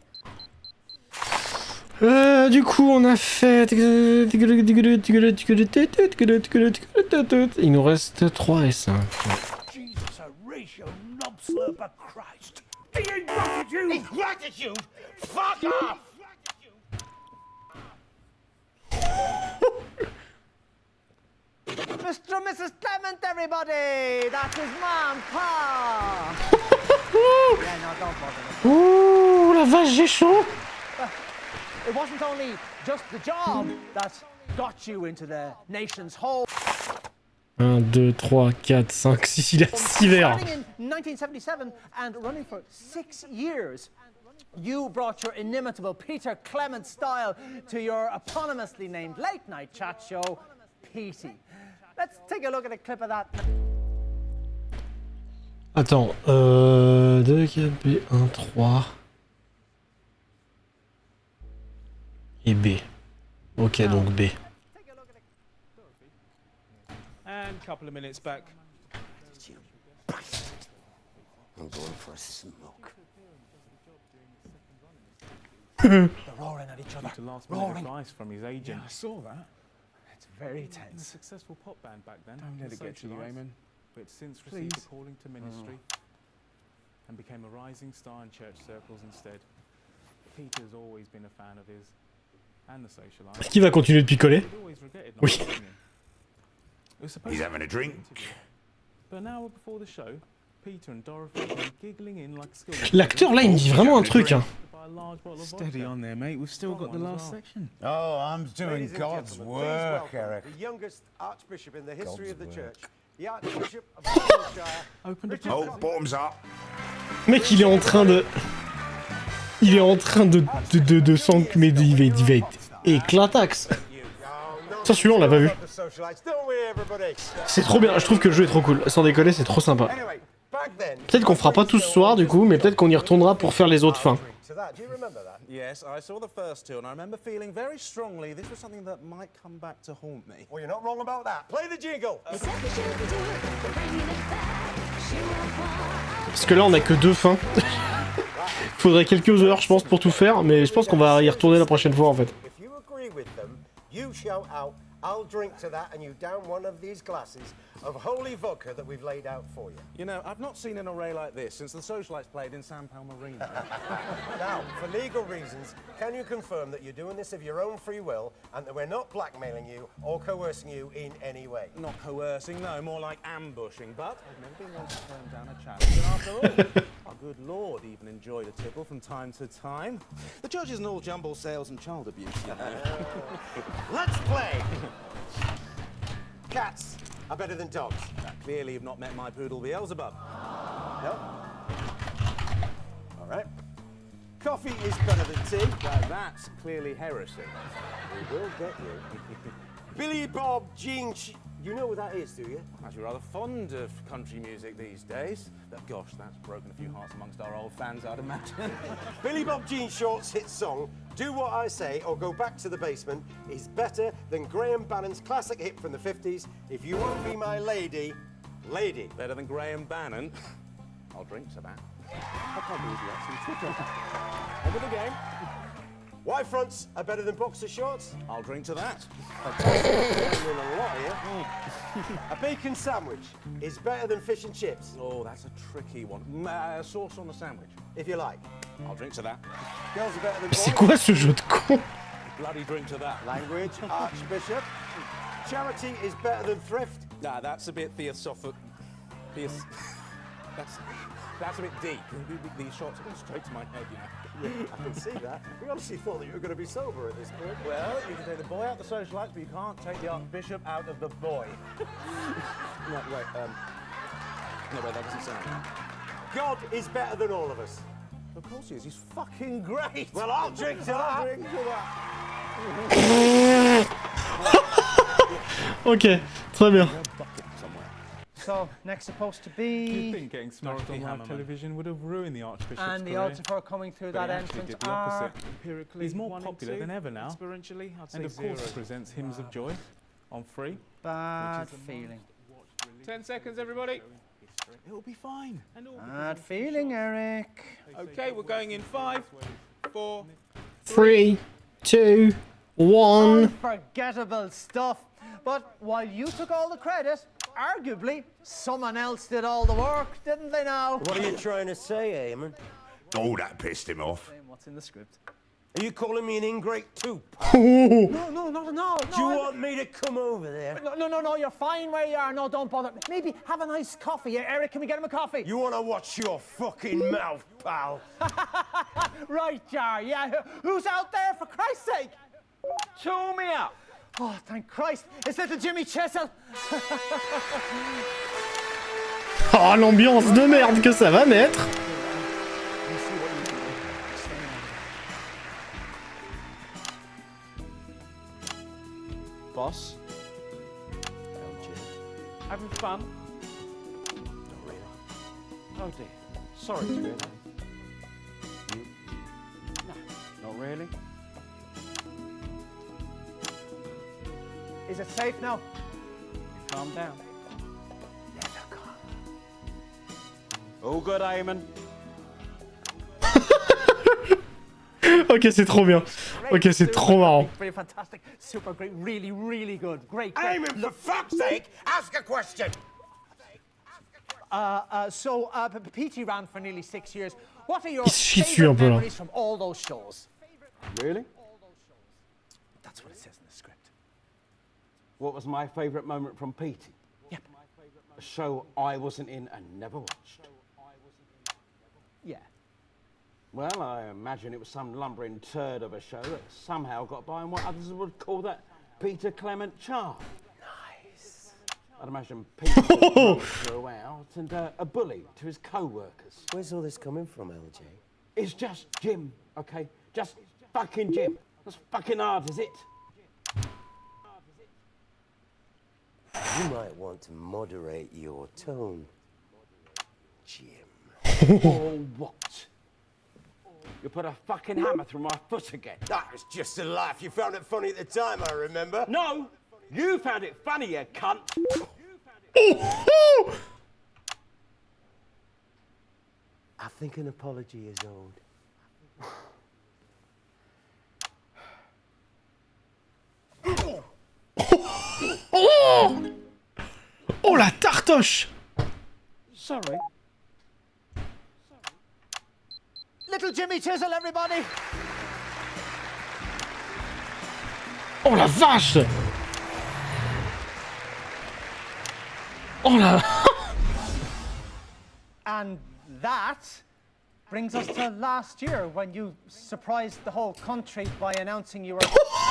Du coup, on a fait... Il nous reste 3 et 5. Jesus, Horatio, knobslurper Christ. Ingratitude! Ingratitude? Fuck off! Mr. and Mrs. Clement, everybody! That is Mom, Pa! Yeah, no, don't bother. Ouh, la vache, j'ai chaud! It wasn't only just the job that got you into the nation's home. 1, 2, 3, 4, 5, 6, il a 6 verres. Starting in 1977 and running for 6 years, you brought your inimitable Peter Clement style to your eponymously named late-night chat show, Petey. Let's take a look at a clip of that. Attends, 2, 4, B, 1, 3... Et B. Ok, donc B. And a couple of minutes back. I'm going for a smoke. They're roaring at each other. To last minute advice from his agent. Yeah, I saw that. It's very A tense. successful pop band back then. Don't let it get to you, Socialite, Eamon. but since received Please. a calling to ministry and became a rising star in church circles instead. Peter's always been a fan of his. Est-ce qu'il va continuer de picoler? Oui. He's having a drink. L'acteur là, il me dit vraiment un truc. Hein. Steady on there, mate. We've still got the last section. Oh, I'm doing God's work, Eric. The youngest archbishop in the history of the church. The Archbishop of Wiltshire. Oh, bottoms up. Mec, il est en train de... Il est en train de sang, mais il va être éclataxe. Ça, celui-là, on l'a pas vu. C'est trop bien, je trouve que le jeu est trop cool. Sans déconner, c'est trop sympa. Peut-être qu'on fera pas tout ce soir, du coup, mais peut-être qu'on y retournera pour faire les autres fins. Yes, I saw the first two, and I remember feeling very strongly this was something that might come back to haunt me. Well, you're not wrong about that. Play the jingle. Parce que là, on a que 2 fins. Faudrait quelques heures, je pense, pour tout faire, mais je pense qu'on va y retourner la prochaine fois, en fait. If you agree with them, you shout out I'll drink to that and you down one of these glasses of holy vodka that we've laid out for you. You know, I've not seen an array like this since the Socialites played in San Palmarino. Now, for legal reasons, can you confirm that you're doing this of your own free will and that we're not blackmailing you or coercing you in any way? Not coercing, no, more like ambushing, but I've never been one to turn down a challenge, and after all, our good Lord even enjoyed a tipple from time to time. The judge isn't all jumble sales and child abuse, you know. Let's play! Cats are better than dogs. Clearly you've not met my poodle Beelzebub. No? All right. Coffee is better than tea. Well, that's clearly heresy. We will get you. Billy Bob Jean... You know what that is, do you? I'm actually rather fond of country music these days. But gosh, that's broken a few hearts amongst our old fans, I'd imagine. Billy Bob Jean Short's hit song, Do What I Say or Go Back to the Basement, is better than Graham Bannon's classic hit from the 50s, If You Won't Be My Lady, Lady. Better than Graham Bannon? I'll drink to that. I can't believe you actually took it. On with the game. Y fronts are better than boxer shorts? I'll drink to that. Fantastic. A lot here. A bacon sandwich is better than fish and chips. Oh, that's a tricky one. Sauce on the sandwich. If you like. I'll drink to that. Girls are better than C'est boys. quoi ce jeu de con? Bloody drink to that. Language, Archbishop. Charity is better than thrift. Nah, that's a bit theosophic. That's a bit deep. These shots are going straight to my head, you know. I can see that. We honestly thought that you were going to be sober at this point. Well, you can take the boy out the socialites, but you can't take the Archbishop out of the boy. No, wait, no, wait, that doesn't sound right. God is better than all of us. Of course he is. He's fucking great. Well, I'll drink to that. Drink to that. Ok, très bien. So, next supposed to You'd be... think getting smashed on live television would have ruined the Archbishop's And the career. odds for coming through But that he actually entrance did the are... opposite. He's more popular than ever now. Experientially, I'd say And of course 0. he presents Hymns of Joy on Free. Bad feeling. 10 seconds, everybody. It'll be fine. Bad feeling, Eric. Okay, we're going in 5, 4... 3, 2, 1. Unforgettable stuff. But while you took all the credit, arguably, someone else did all the work, didn't they now? What are you trying to say, Eamon? Oh, that pissed him off. What's in the script? Are you calling me an ingrate too? No, not at all. Do you want me to come over there? No, you're fine where you are. No, don't bother. Maybe have a nice coffee. Eric, can we get him a coffee? You want to watch your fucking mouth, pal? Right, Jar, yeah. Who's out there, for Christ's sake? Chew me up. Oh, thank Christ. It's little Jimmy Chisel. Oh, l'ambiance de merde que ça va mettre. Boss? Having fun? Not really. Oh dear. Sorry to hear that. No, not really. Is it safe now? Calm down. All good, Eamon. Ok, c'est trop bien. Ok, c'est trop marrant. Very fantastic. Super great. Really, really good. Great. Eamon, for fuck's sake, ask a question. PT ran for nearly 6 years. What are your Il se chie dessus un favorite peu là. memories from all those shows? Really? That's what it says in the script. What was my favourite moment from Petey? Yep. A show I wasn't in and never watched. Yeah. Well, I imagine it was some lumbering turd of a show that somehow got by in what others would call that Peter Clement charm. Nice. I'd imagine Peter throughout and a bully to his co-workers. Where's all this coming from, LJ? It's just Jim, okay? Just fucking Jim. As fucking hard as it. You might want to moderate your tone, Jim. Or what? You put a fucking hammer through my foot again. That was just a laugh. You found it funny at the time, I remember. No! You found it funny, you cunt! I think an apology is owed. fastoche. Sorry. Little Jimmy Chisel, everybody! Oh la vache. Oh la... And that brings us to last year when you surprised the whole country by announcing you were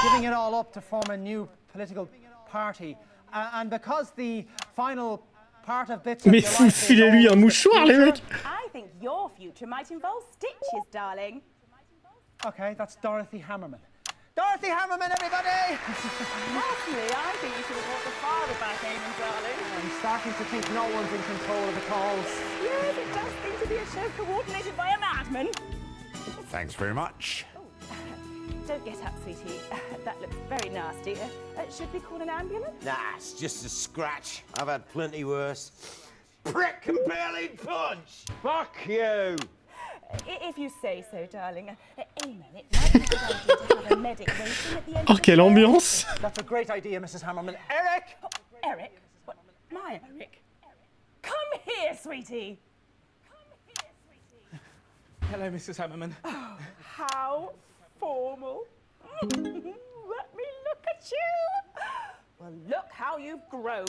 giving it all up to form a new political party. And because the final part of bits of Mais your life is filez-lui un mouchoir, les mecs. I think your future might involve stitches, darling. Okay, that's Dorothy Hammerman. Dorothy Hammerman, everybody! Personally, I think you should have brought the father back, Eamon, darling. I'm starting to think no one's in control of the calls. Yes, it does seem to be a show coordinated by a madman. Thanks very much. Don't get up, sweetie. That looks very nasty. Should we call an ambulance? Nah, it's just a scratch. I've had plenty worse. Prick can barely punch! Fuck you! If you say so, darling. Eamon, it might be a good idea to have a medic waiting at the end Oh, of the quelle show. ambiance. That's a great idea, Mrs. Hammerman. Eric! Oh, Eric? What? My Eric? Come here, sweetie. Hello, Mrs. Hammerman. Oh, how formal. Let me look at you. Well, look how you've grown.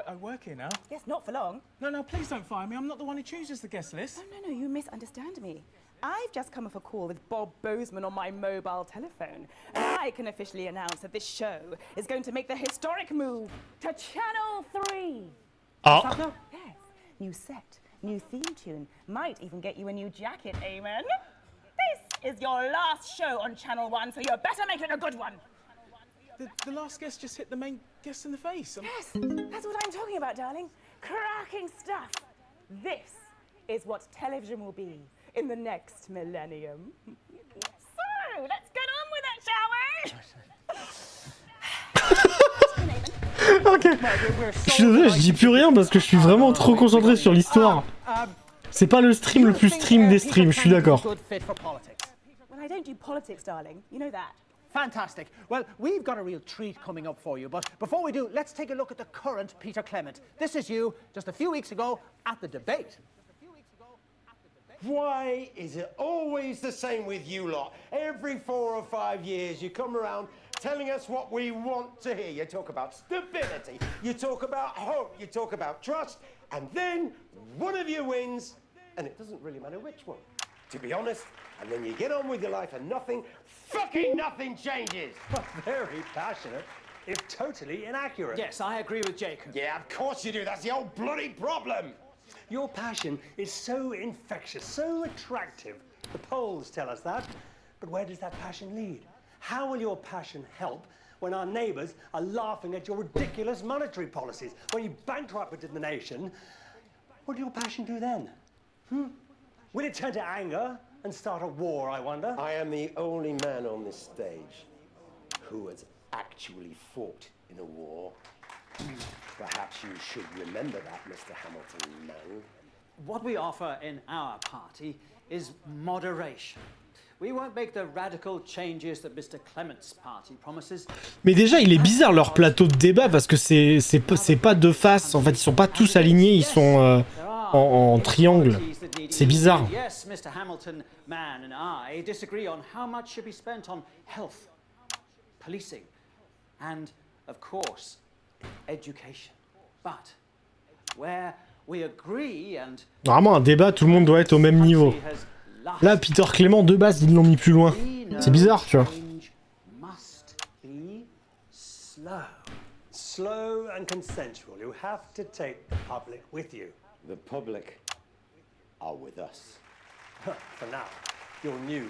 I work here now. Yes, not for long. No, please don't fire me. I'm not the one who chooses the guest list. No, you misunderstand me. I've just come off a call with Bob Bozeman on my mobile telephone, and I can officially announce that this show is going to make the historic move to Channel 3. Oh. Yes, new set, new theme tune, might even get you a new jacket, Eamon. This is your last show on Channel 1, so you better make it a good one. The last guest just hit the main guest in the face. Yes, that's what I'm talking about, darling. Cracking stuff. This is what television will be in the next millennium. So, let's get on with it, shall we? Ok. Je suis désolé, je dis plus rien parce que je suis vraiment trop concentré sur l'histoire. C'est pas le stream le plus stream des streams, je suis d'accord. Good fit for politics. Well, I don't do politics, darling. You know that. Fantastic. Well, we've got a real treat coming up for you, but before we do, let's take a look at the current Peter Clement. This is you, just a few weeks ago, at the debate. Why is it always the same with you lot? Every 4 or 5 years you come around telling us what we want to hear. You talk about stability, you talk about hope, you talk about trust, and then one of you wins, and it doesn't really matter which one, to be honest. And then you get on with your life and fucking nothing changes. Very passionate, if totally inaccurate. Yes, I agree with Jacob. Yeah, of course you do. That's the old bloody problem. Your passion is so infectious, so attractive. The polls tell us that. But where does that passion lead? How will your passion help when our neighbours are laughing at your ridiculous monetary policies? When you bankrupted the nation, what will your passion do then? Will it turn to anger and start a war, I wonder? I am the only man on this stage who has actually fought in a war. Perhaps you should remember that, Mr. Hamilton, man. What we offer in our party is moderation. We won't make the radical changes that Mr. Clement's party promises. Mais déjà, il est bizarre leur plateau de débat parce que c'est pas deux faces. En fait, ils sont pas tous alignés, ils sont en triangle. C'est bizarre. Yes, Mr. Hamilton, man, and I disagree on how much should be spent on health, policing, and, of course, education. But where we agree and Normalement, un débat, tout le monde doit être au même niveau. Là, Peter Clement, de base, ils l'ont mis plus loin. C'est bizarre, tu vois. Must be slow. Slow and consensual. You have to take the public with you. The public are with us. For now, you're new.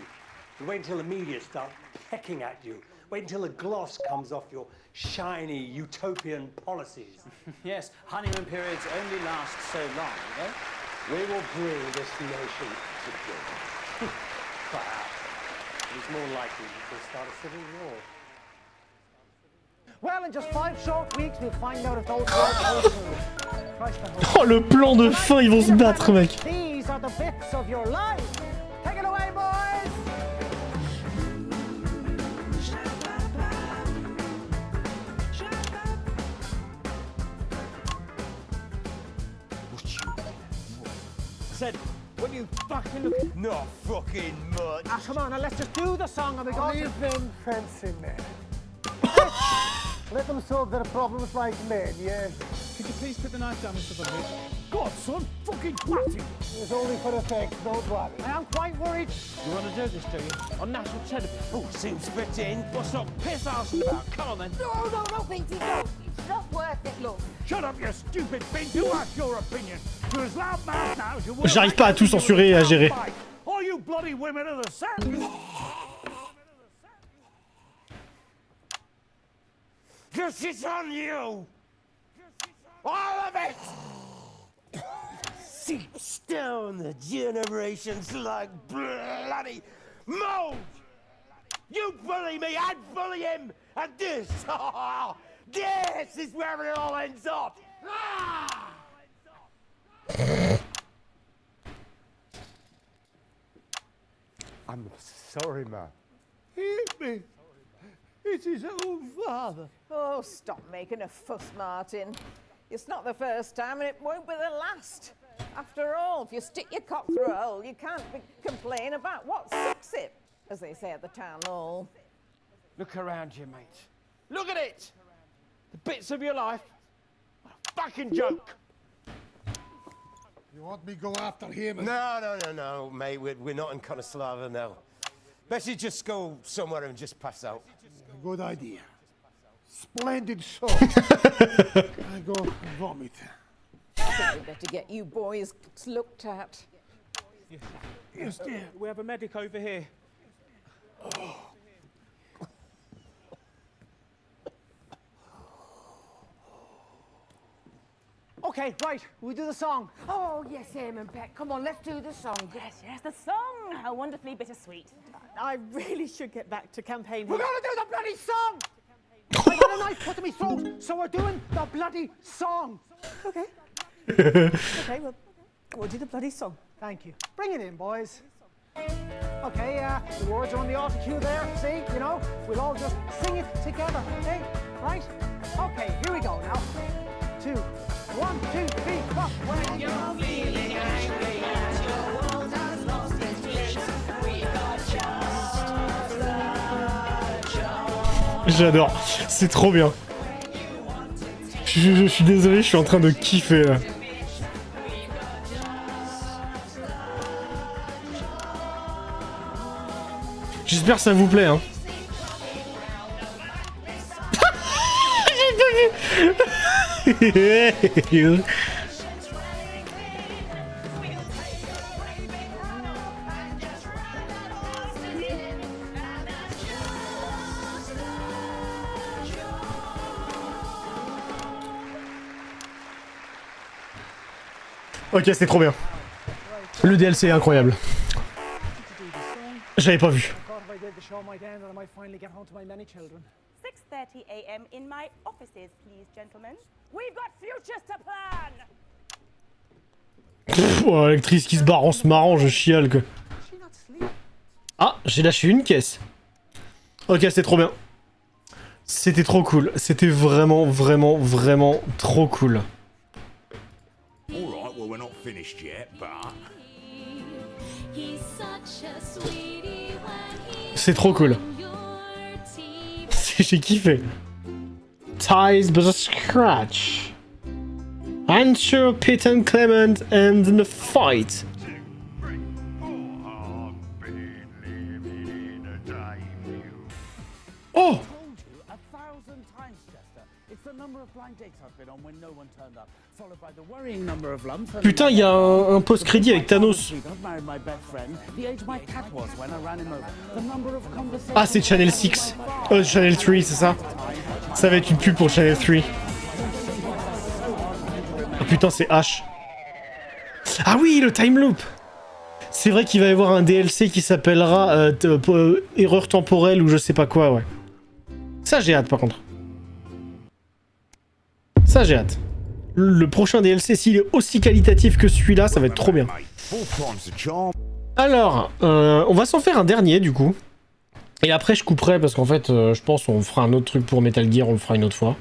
Wait until the media start pecking at you. Wait until the gloss comes off your shiny utopian policies. Yes, honeymoon periods only last so long, you know? We will bring this nation together. Perhaps. It is more likely we will start a civil war. Well, in just 5 short weeks, we'll find out if those words hold true. Oh, le plan de fin, ils vont se battre, mec. These are the bits of your life. Take it away, boys! said, when you fucking look... Not fucking much. Ah, come on, now let's just do the song and we go... Leave them fencing men. Let them solve their problems like men, yes. Could you please put the knife down, Mr. Buckley? God, son, fucking twatty. It's only for effect, don't worry. I am quite worried. You want to do this, do you? On national television? Oh, seems fitting. What's up piss arsing about? Come on, then. No, Peter, no. It's not worth it, look. Shut up, you stupid bitch. You have your opinion. You're as loud mouth now as you were... J'arrive pas à tout censurer et à gérer. All you bloody women are the same. Just it's on you. All of it seeps down the generations like bloody mold. You bully me, I'd bully him, and this is where it all ends up. I'm sorry, ma. Hit me. It's his own father. Oh, stop making a fuss, Martin. It's not the first time and it won't be the last. After all, if you stick your cock through a hole, you can't complain about what sucks it, as they say at the town hall. Look around you, mate. Look at it! The bits of your life. What a fucking joke! You want me to go after him? No, mate. We're not in Konoslava now. Best you just go somewhere and just pass out. Good idea. Splendid show. I go and vomit. I think we better get you boys looked at. Yes, dear. We have a medic over here. Okay, right, we do the song. Oh, yes, Eamon Peck. Come on, let's do the song. Yes, the song. How wonderfully bittersweet. I really should get back to campaigning. We're gonna do the bloody song! I got a knife put in my throat, so we're doing the bloody song. Okay. Okay, well, we'll do the bloody song. Thank you. Bring it in, boys. Okay, the words are on the auto cue there. See, you know, we'll all just sing it together. Okay, right? Okay, here we go now. 2, 1, 2, 3, 4. When you're feeling angry and your world has lost its bliss, we got just. J'adore, c'est trop bien. Je suis désolé, je suis en train de kiffer là. J'espère que ça vous plaît, hein. J'ai pas vu. Ok, c'était trop bien. Le DLC est incroyable. J'avais pas vu. 6:30 a.m. in my offices, please, gentlemen. We've got futures to plan. Pff, oh, l'actrice qui se barre en se marrant, je chiale que. Ah, j'ai lâché une caisse. Ok, c'était trop bien. C'était trop cool. C'était vraiment trop cool. Alright, well, we're not finished yet, but... C'est trop cool. J'ai kiffé. Ties but a scratch. Answer Pete and Clement and in the fight. Oh! Putain, il y a un post-crédit avec Thanos. Ah, c'est Channel 6. Channel 3, c'est ça? Ça va être une pub pour Channel 3. Ah putain, c'est H. Ah oui, le time loop. C'est vrai qu'il va y avoir un DLC qui s'appellera Erreur temporelle ou je sais pas quoi, ouais. Ça, j'ai hâte, par contre. Ça, j'ai hâte. Le prochain DLC, s'il est aussi qualitatif que celui-là, ça va être trop bien. Alors, on va s'en faire un dernier, du coup. Et après, je couperai, parce qu'en fait, je pense qu'on fera un autre truc pour Metal Gear, on le fera une autre fois.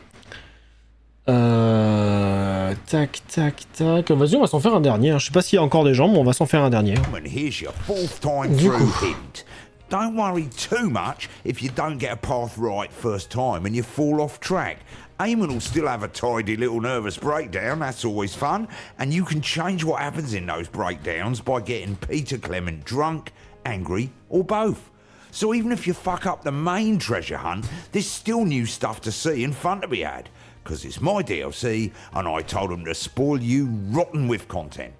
Tac, tac, tac. Vas-y, on va s'en faire un dernier. Hein. Je sais pas s'il y a encore des gens, mais on va s'en faire un dernier. And here's your fourth time through hint. Don't worry too much if you don't get a path right first time and you fall off track. Eamon will still have a tidy little nervous breakdown, that's always fun, and you can change what happens in those breakdowns by getting Peter Clement drunk, angry, or both. So even if you fuck up the main treasure hunt, there's still new stuff to see and fun to be had. Because it's my DLC, and I told them to spoil you rotten with content.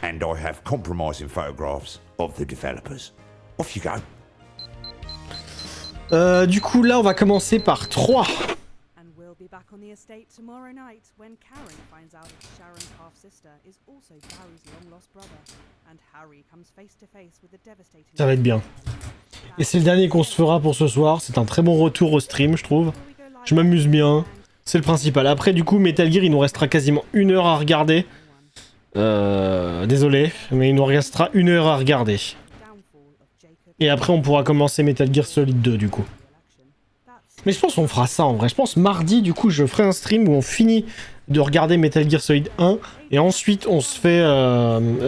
And I have compromising photographs of the developers. Off you go. Du coup, là, on va commencer par 3. And we'll be back on the estate tomorrow night when Karen finds out that Sharon's half-sister is also Barry's long-lost brother. And Harry comes face to face with the devastating... Ça va être bien. Et c'est le dernier qu'on se fera pour ce soir. C'est un très bon retour au stream, je trouve. Je m'amuse bien. C'est le principal. Après, du coup, Metal Gear, il nous restera quasiment 1 heure à regarder. Désolé, mais il nous restera 1 heure à regarder. Et après, on pourra commencer Metal Gear Solid 2, du coup. Mais je pense qu'on fera ça, en vrai. Je pense mardi, du coup, je ferai un stream où on finit de regarder Metal Gear Solid 1. Et ensuite, on se fait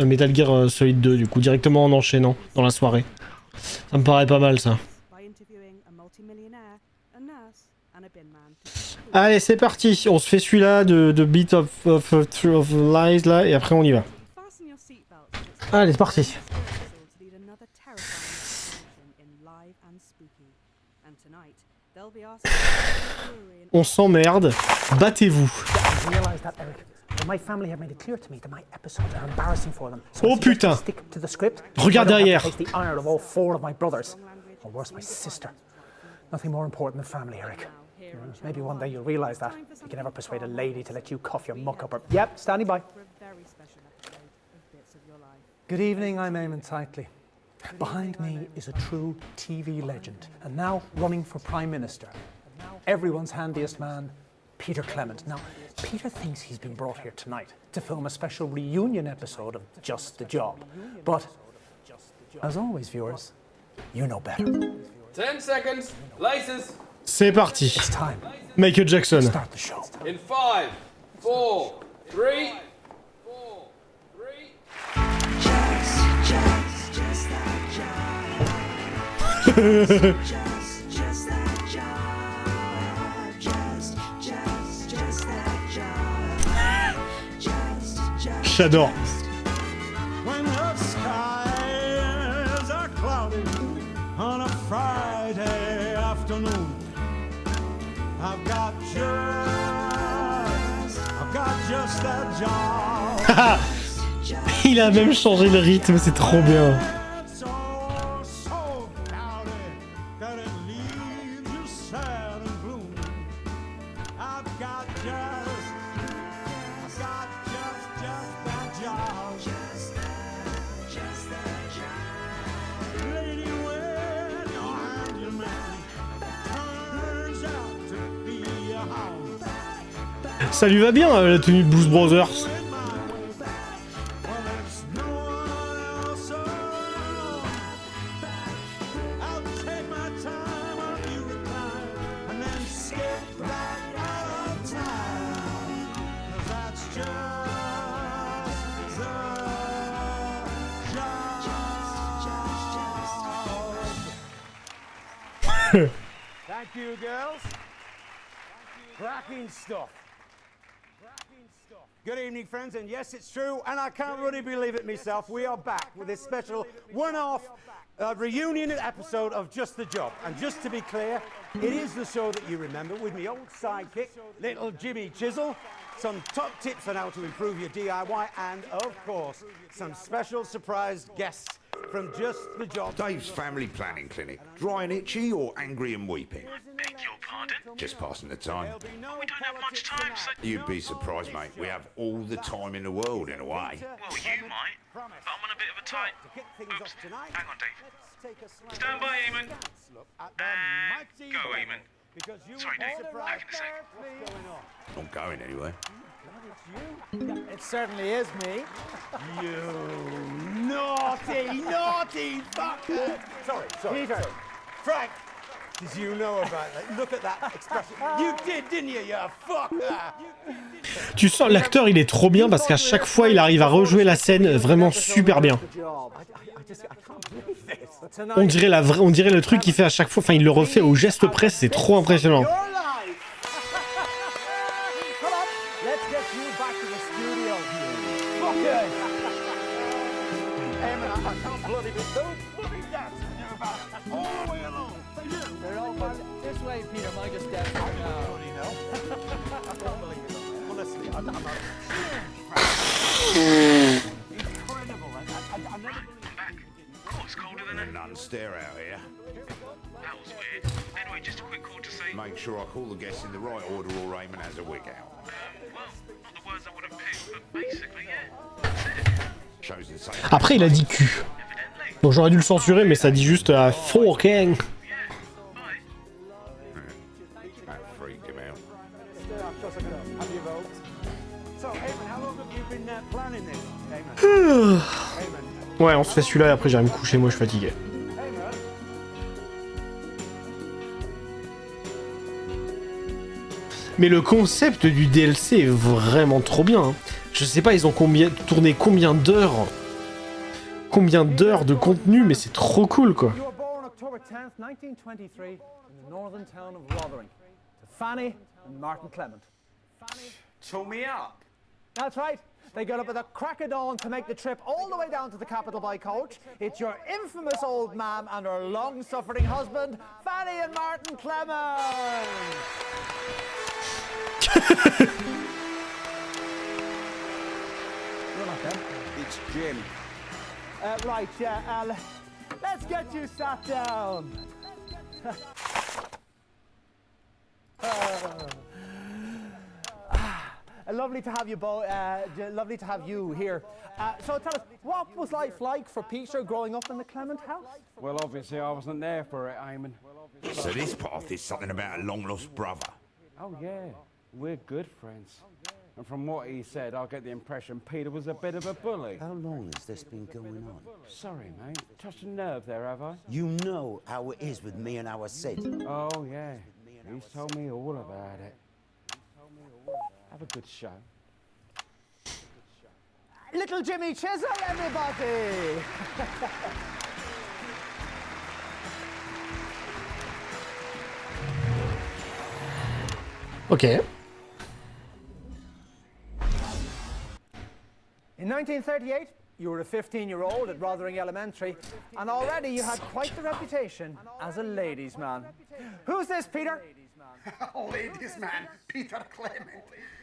Metal Gear Solid 2, du coup, directement en enchaînant dans la soirée. Ça me paraît pas mal, ça. Allez, c'est parti. On se fait celui-là de Bit of Lies, là, et après on y va. Allez, c'est parti. On s'emmerde. Battez-vous. Oh putain. Regarde derrière. Nothing more important than family, Eric. Maybe one day you'll realize that. You can never persuade a lady to let you cough your muck up her. Yep, standing by. Good evening, I'm Eamon Tightly. Behind me is a true TV legend, and now running for Prime Minister. Everyone's handiest man, Peter Clement. Now, Peter thinks he's been brought here tonight to film a special reunion episode of Just the Job. But, as always, viewers, you know better. 10 seconds. Laces. C'est parti. Michael Jackson. In 5, 4, 3. J'adore. When the skies are cloudy on a Friday afternoon, I've got just that job. Il a même changé le rythme, c'est trop bien. Ça lui va bien, la tenue de Blues Brothers. Thank you, girls. Cracking stuff. Good evening, friends, and yes, it's true, and I can't really believe it myself. We are back with this special one-off reunion episode of Just the Job. And just to be clear, it is the show that you remember with me old sidekick, little Jimmy Chisel, some top tips on how to improve your DIY, and of course, some special surprise guests from Just the Job. Dave's family planning clinic. Dry and itchy or angry and weeping? Beg your pardon? Just passing the time. Oh, we don't have much time, so... You'd be surprised, mate. We have all the time in the world, in a way. Well, you might, but I'm on a bit of a tight... Oops, hang on, Dave. Stand by, Eamon. And go, Eamon. Sorry, Dave. Back in a sec. Not going anywhere. It certainly is me. You naughty, naughty fucker! Sorry, Peter. Frank, Did you know about that? Look at that expression. You did, didn't you, you fucker? Tu sens, l'acteur il est trop bien parce qu'à chaque fois il arrive à rejouer la scène vraiment super bien. On dirait, on dirait le truc qu'il fait à chaque fois, enfin il le refait au geste près, c'est trop impressionnant. None stare out here. That was weird. Anyway, just a quick call to say... Make sure I call the guests in the right order or Raymond has a wig out. Well, not the words I would have picked, but basically, yeah. Shows the same. Après il a dit cul. Donc j'aurais dû le censurer mais ça dit juste fucking. That freaked him out. Have you voted? So, Eamon, how long have you been planning this, Eamon? Ouais, on se fait celui-là et après j'irai me coucher, moi je suis fatigué. Mais le concept du DLC est vraiment trop bien. Hein. Je sais pas, ils ont tourné combien d'heures de contenu, mais c'est trop cool quoi. You were born October 10th, 1923, in the northern town of Rotherham, to Fanny and Martin Clement. Show me up. That's right. They got up at the crack of dawn to make the trip all the way down to the capital by coach. It's your infamous old mam and her long-suffering husband, Fanny and Martin Clement. You're not them. It's Jim. Right, yeah, let's get you sat down. Lovely to have you both. Lovely to have you here. So tell us, what was life like for Peter growing up in the Clement house? Well, obviously I wasn't there for it, Eamon. So this path is something about a long-lost brother. Oh yeah, we're good friends. And from what he said, I get the impression Peter was a bit of a bully. How long has this been going on? Sorry, mate. Touched a nerve there, have I? You know how it is with me and our Sid. Oh yeah, he's told me all about it. Have a good show. Little Jimmy Chisel, everybody! Ok. In 1938, you were a 15-year-old at Rotherham Elementary, and already you had quite the reputation as a ladies' man. Who's this, Peter? Ladies man, Peter Clement.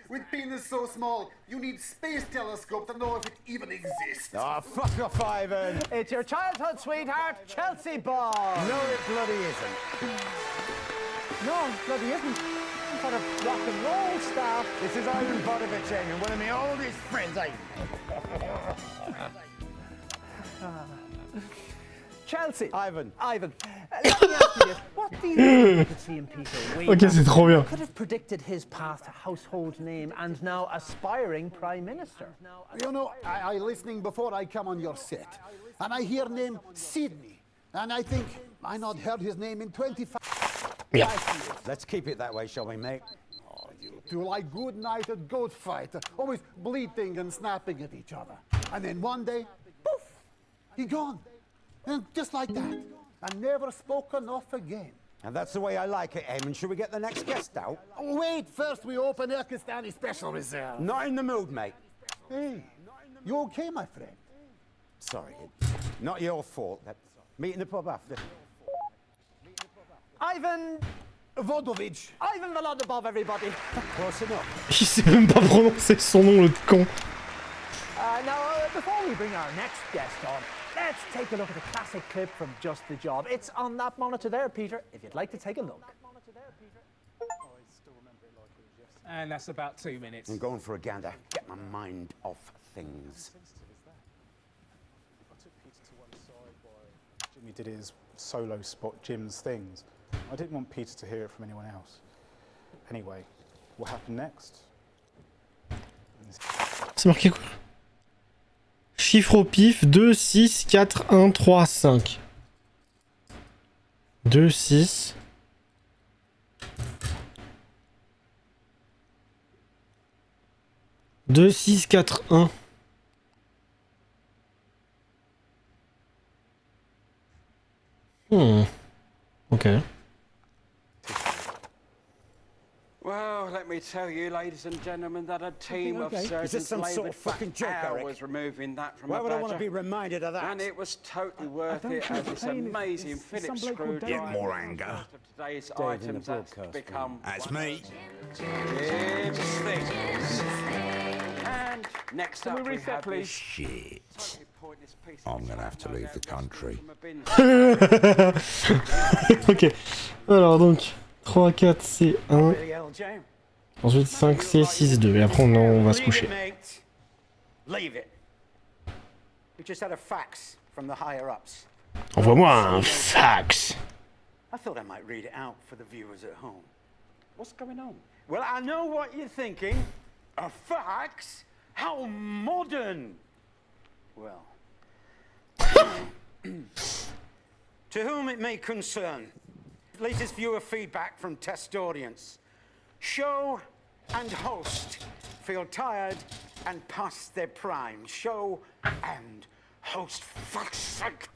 With penis so small, you need space telescope to know if it even exists. Oh, fuck off, Ivan. It's your childhood sweetheart, Chelsea Ball. No, it bloody isn't. No, bloody isn't. Some sort of rock and roll star. This is Ivan Vodovich, Eamon, one of my oldest friends, Chelsea. Ivan. Let me ask you this. What do you think you could see in Peter way Ok, back? c'est trop bien. Could have predicted his path to household name and now aspiring Prime Minister. You know, I listening before I come on your set, and I hear name Sydney, and I think I not heard his name in 25 Yeah. years. Let's keep it that way, shall we, mate? Oh, you two like good-nighted goat fight, always bleating and snapping at each other. And then one day, poof, he gone. And just like that, and never spoken of again. And that's the way I like it, Eamon. Should we get the next guest out? Oh, wait, first we open Erkistani Special Reserve. Not in the mood, mate. Hey, you okay, my friend? Sorry, it's not your fault. Meet in the pub after. Ivan Vodovich. Ivan Volodobov, everybody. Close enough. Il sait même pas prononcer son nom, le con. Now, before we bring our next guest on, let's take a look at a classic clip from Just the Job. It's on that monitor there, Peter, if you'd like to take a look. And that's about 2 minutes. I'm going for a gander. Get my mind off things. I took Peter to one side while Jimmy did his solo spot Jim's things. I didn't want Peter to hear it from anyone else. Anyway, what happened next? C'est marqué quoi? Chiffre au pif, 2, 6, 4, 1, 3, 5. 2, 6, 2, 6, 4, 1. Ok. Well, let me tell you, ladies and gentlemen, that a team of okay? surgeons Is this some sort laboured of fucking for joke, Eric? hours removing that from Why a would I want to badger. be reminded of that? And it was totally worth don't it feel as this pain. amazing It's Phillips some bloke called screwdriver. Dave. Get more anger. Of today's Dave in the items that's broadcast become That's me. Jim's things. And next up we have this Shit. I'm gonna have to leave the country. Ok. Alors donc, 3, 4, C, 1. Ensuite 5, C, 6, 2. Et après on va se coucher. Leave it. We just had a fax from the higher ups. Envoie-moi un fax. I thought I might read it out for the viewers at home. What's going on? Well, I know what you're thinking. A fax? How modern! Well, to whom it may concern, latest viewer feedback from test audience. Show and host feel tired and past their prime. Show and host, fuck's sake.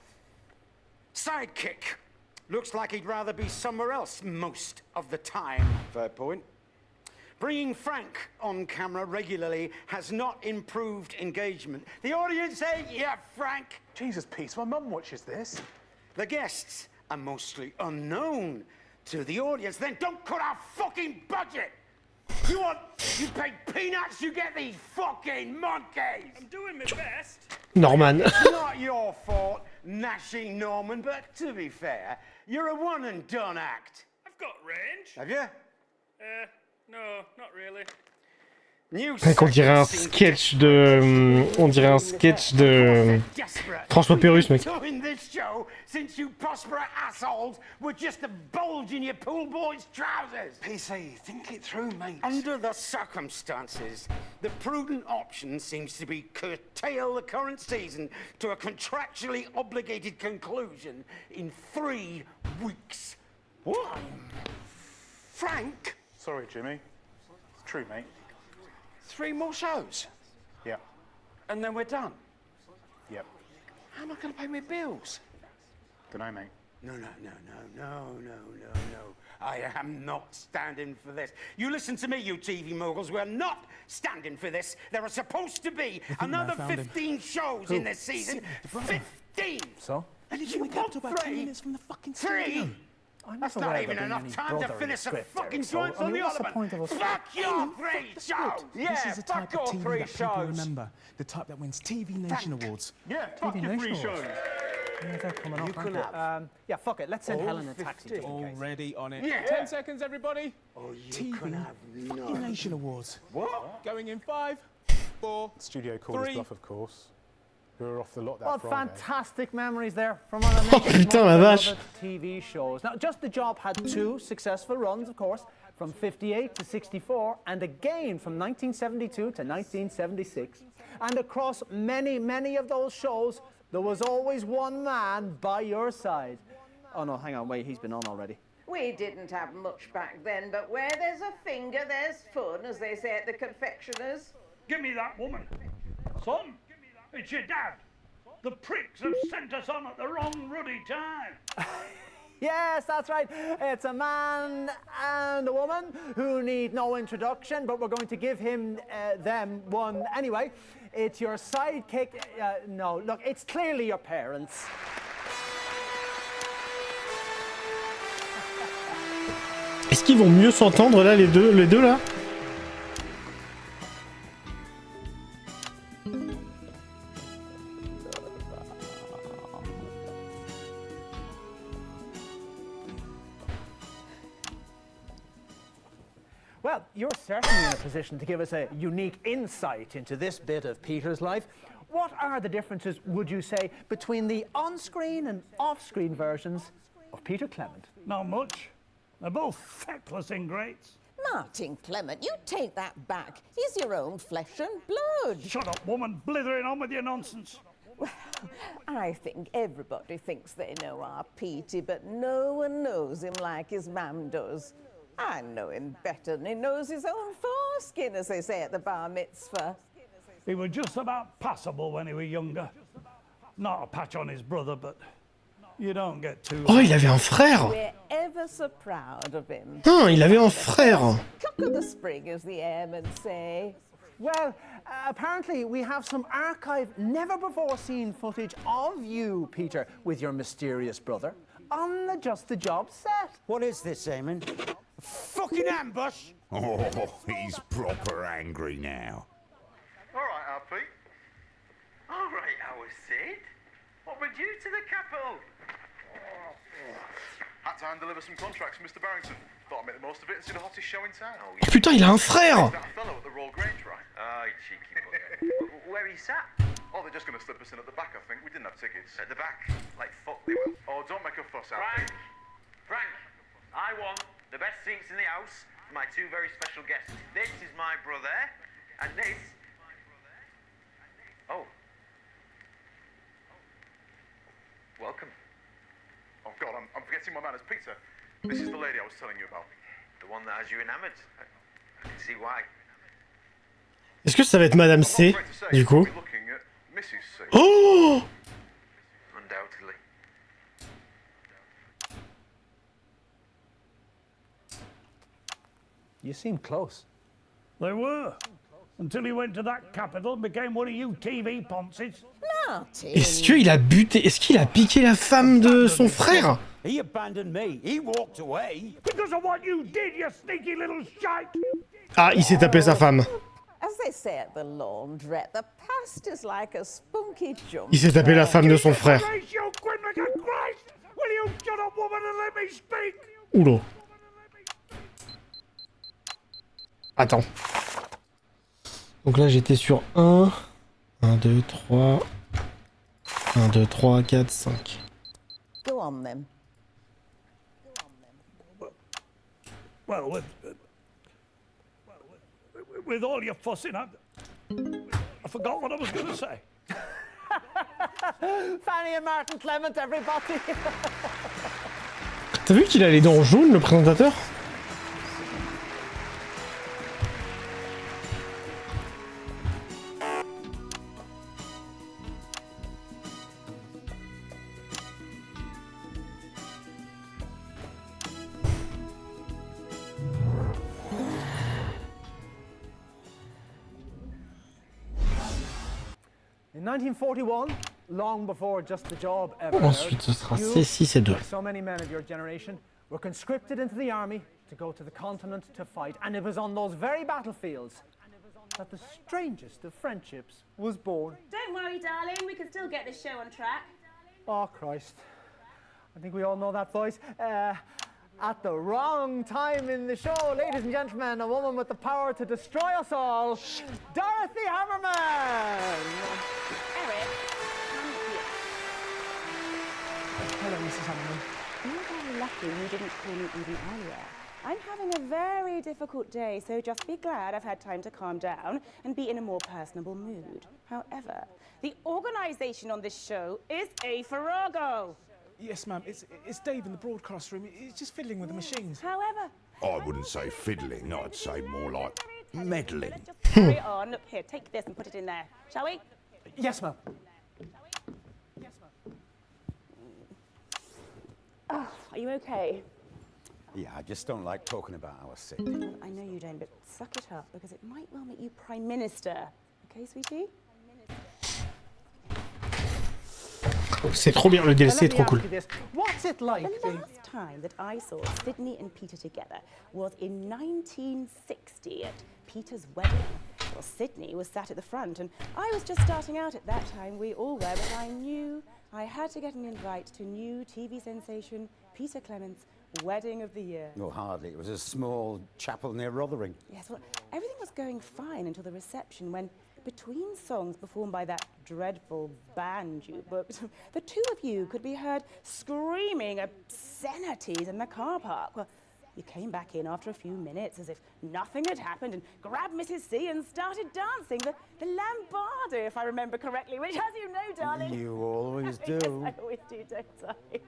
Sidekick looks like he'd rather be somewhere else most of the time. Fair point. Bringing Frank on camera regularly has not improved engagement. The audience ain't ya, Frank. Jesus, Pete, my mum watches this. The guests are mostly unknown to the audience. Then don't cut our fucking budget. You pay peanuts, you get these fucking monkeys. I'm doing my best. Norman. It's not your fault, gnashing Norman, but to be fair, you're a one and done act. I've got range. Have you? No, not really. On dirait un sketch de... On dirait un sketch de... François Pérusse, mec. Doing this show since you prosperous assholes were just a bulge in your pool boy's trousers. PC, think it through, mate. Under the circumstances, the prudent option seems to be curtail the current season to a contractually obligated conclusion in 3 weeks. What? Frank? Sorry, Jimmy. It's true, mate. 3 more shows? Yeah. And then we're done? Yep. How am I going to pay my bills? Dunno, mate. No. I am not standing for this. You listen to me, you TV moguls. We're not standing for this. There are supposed to be another 15 shows in this season. 15! So? And you got 3 from the fucking 3! That's not even enough time to finish the fucking joints on the other one. Fuck your 3 shows! Yeah, This is the type fuck of all TV 3 that people shows. remember. The type that wins TV Nation Awards. Yeah, fuck TV your Nation 3 shows. Awards. Yeah, they're coming You up, could aren't they? have Yeah, fuck it. Let's send all Helen a taxi. 15. just in case. Already on it. Yeah. 10 seconds, everybody. Oh, you TV could have fucking none. Nation Awards. What? Going in 5, 4. Studio called his 3. bluff, of course. We were off the lot that What Friday. fantastic memories there from one of the putain, la vache. TV shows. Now, Just the Job had 2 successful runs, of course, from 58 to 64, and again from 1972 to 1976. And across many, many of those shows, there was always one man by your side. Oh no, hang on, wait, he's been on already. We didn't have much back then, but where there's a finger, there's fun, as they say at the confectioners. Give me that woman. Son, it's your dad. The pricks have sent us on at the wrong ruddy time. Yes, that's right. It's a man and a woman who need no introduction, but we're going to give them one anyway. It's your sidekick. No, look, it's clearly your parents. Est-ce qu'ils vont mieux s'entendre là, les deux là? Well, you're certainly in a position to give us a unique insight into this bit of Peter's life. What are the differences, would you say, between the on-screen and off-screen versions of Peter Clement? Not much. They're both feckless ingrates. Martin Clement, you take that back. He's your own flesh and blood. Shut up, woman. Blithering on with your nonsense. Well, I think everybody thinks they know our Petey, but no one knows him like his mam does. I know him better than he knows his own foreskin, as they say at the bar mitzvah. He was just about passable when he was younger. Not a patch on his brother, but you don't get too... Oh, il avait un frère. We're ever so proud of him. Ah, il avait un frère. Cock of the spring, as the airmen say. Well, apparently we have some archived, never-before-seen footage of you, Peter, with your mysterious brother, on the Just the Job set. What is this, Eamon? Fucking ambush! Oh, he's proper angry now. All right, RP. All right, our Sid. What brings you to the capital? Had to hand deliver some contracts, Mr. Barrington. Thought I'd make the most of it and see the hottest show in town. Oh putain, il a un frère. That fellow at the Royal Grange, right? Aye, cheeky bugger. Where he sat? Oh, they're just going to slip us in at the back, I think. We didn't have tickets. At the back? Like fuck they will. Oh, don't make a fuss out. Frank, I want the best seats in the house for my two very special guests. This is my brother, and this... Oh. Welcome. Oh, God, I'm forgetting my manners. Peter, this is the lady I was telling you about. The one that has you enamored. I can see why. Est-ce que ça va être Madame C, du coup? Looking at Mrs. C. Oh! Undoubtedly. You seem close. They were. Until he went to that capital and became one of you TV ponces. Est-ce qu'il a buté... Est-ce qu'il a piqué la femme de son frère? He abandoned me. He walked away. Because of what you did, you sneaky little shite! Ah, il s'est tapé sa femme. As they say at the laundrette, the past is like a spunky jump. Il s'est tapé la femme de son frère. Oula. Attends. Donc là j'étais sur 1, 2, 3, 1, 2, 3, 4, 5. Go on then. Well, with all your fussing, I forgot what I was going to say. Fanny and Martin Clement, everybody. T'as vu qu'il a les dents jaunes, le présentateur? In 1941, long before Just the Job ever Ensuite, ce sera C6 et 2. like so many men of your generation, were conscripted into the army to go to the continent to fight. And it was on those very battlefields that the strangest of friendships was born. Don't worry, darling. We can still get this show on track. Oh, Christ. I think we all know that voice. At the wrong time in the show, ladies and gentlemen, a woman with the power to destroy us all, Dorothy Hammerman! Eric, Hello, Mrs. Hammerman. you're very lucky you didn't call me even earlier. I'm having a very difficult day, so just be glad I've had time to calm down and be in a more personable mood. However, the organisation on this show is a farrago. Yes, ma'am. It's Dave in the broadcast room. He's just fiddling with the machines. However, I wouldn't say fiddling, I'd say more like meddling. carry on. Look here, take this and put it in there, shall we? Yes, ma'am. Oh, are you okay? Yeah, I just don't like talking about our Sid. Well, I know you don't, but suck it up because it might well make you Prime Minister. Okay, sweetie? C'est trop bien, le DLC est trop cool. What's it like? The last time that I saw Sydney and Peter together was in 1960 at Peter's wedding. Well, Sydney was sat at the front, and I was just starting out at that time. We all were, but I knew I had to get an invite to new TV sensation Peter Clement's wedding of the year. No, hardly. It was a small chapel near Rotherham. Yes, well, everything was going fine until the reception when, between songs performed by that dreadful band you booked, the two of you could be heard screaming obscenities in the car park. Well, you came back in after a few minutes as if nothing had happened and grabbed Mrs. C and started dancing the lambada, if I remember correctly, which, as you know, darling... You always do. Yes, I always do, don't I?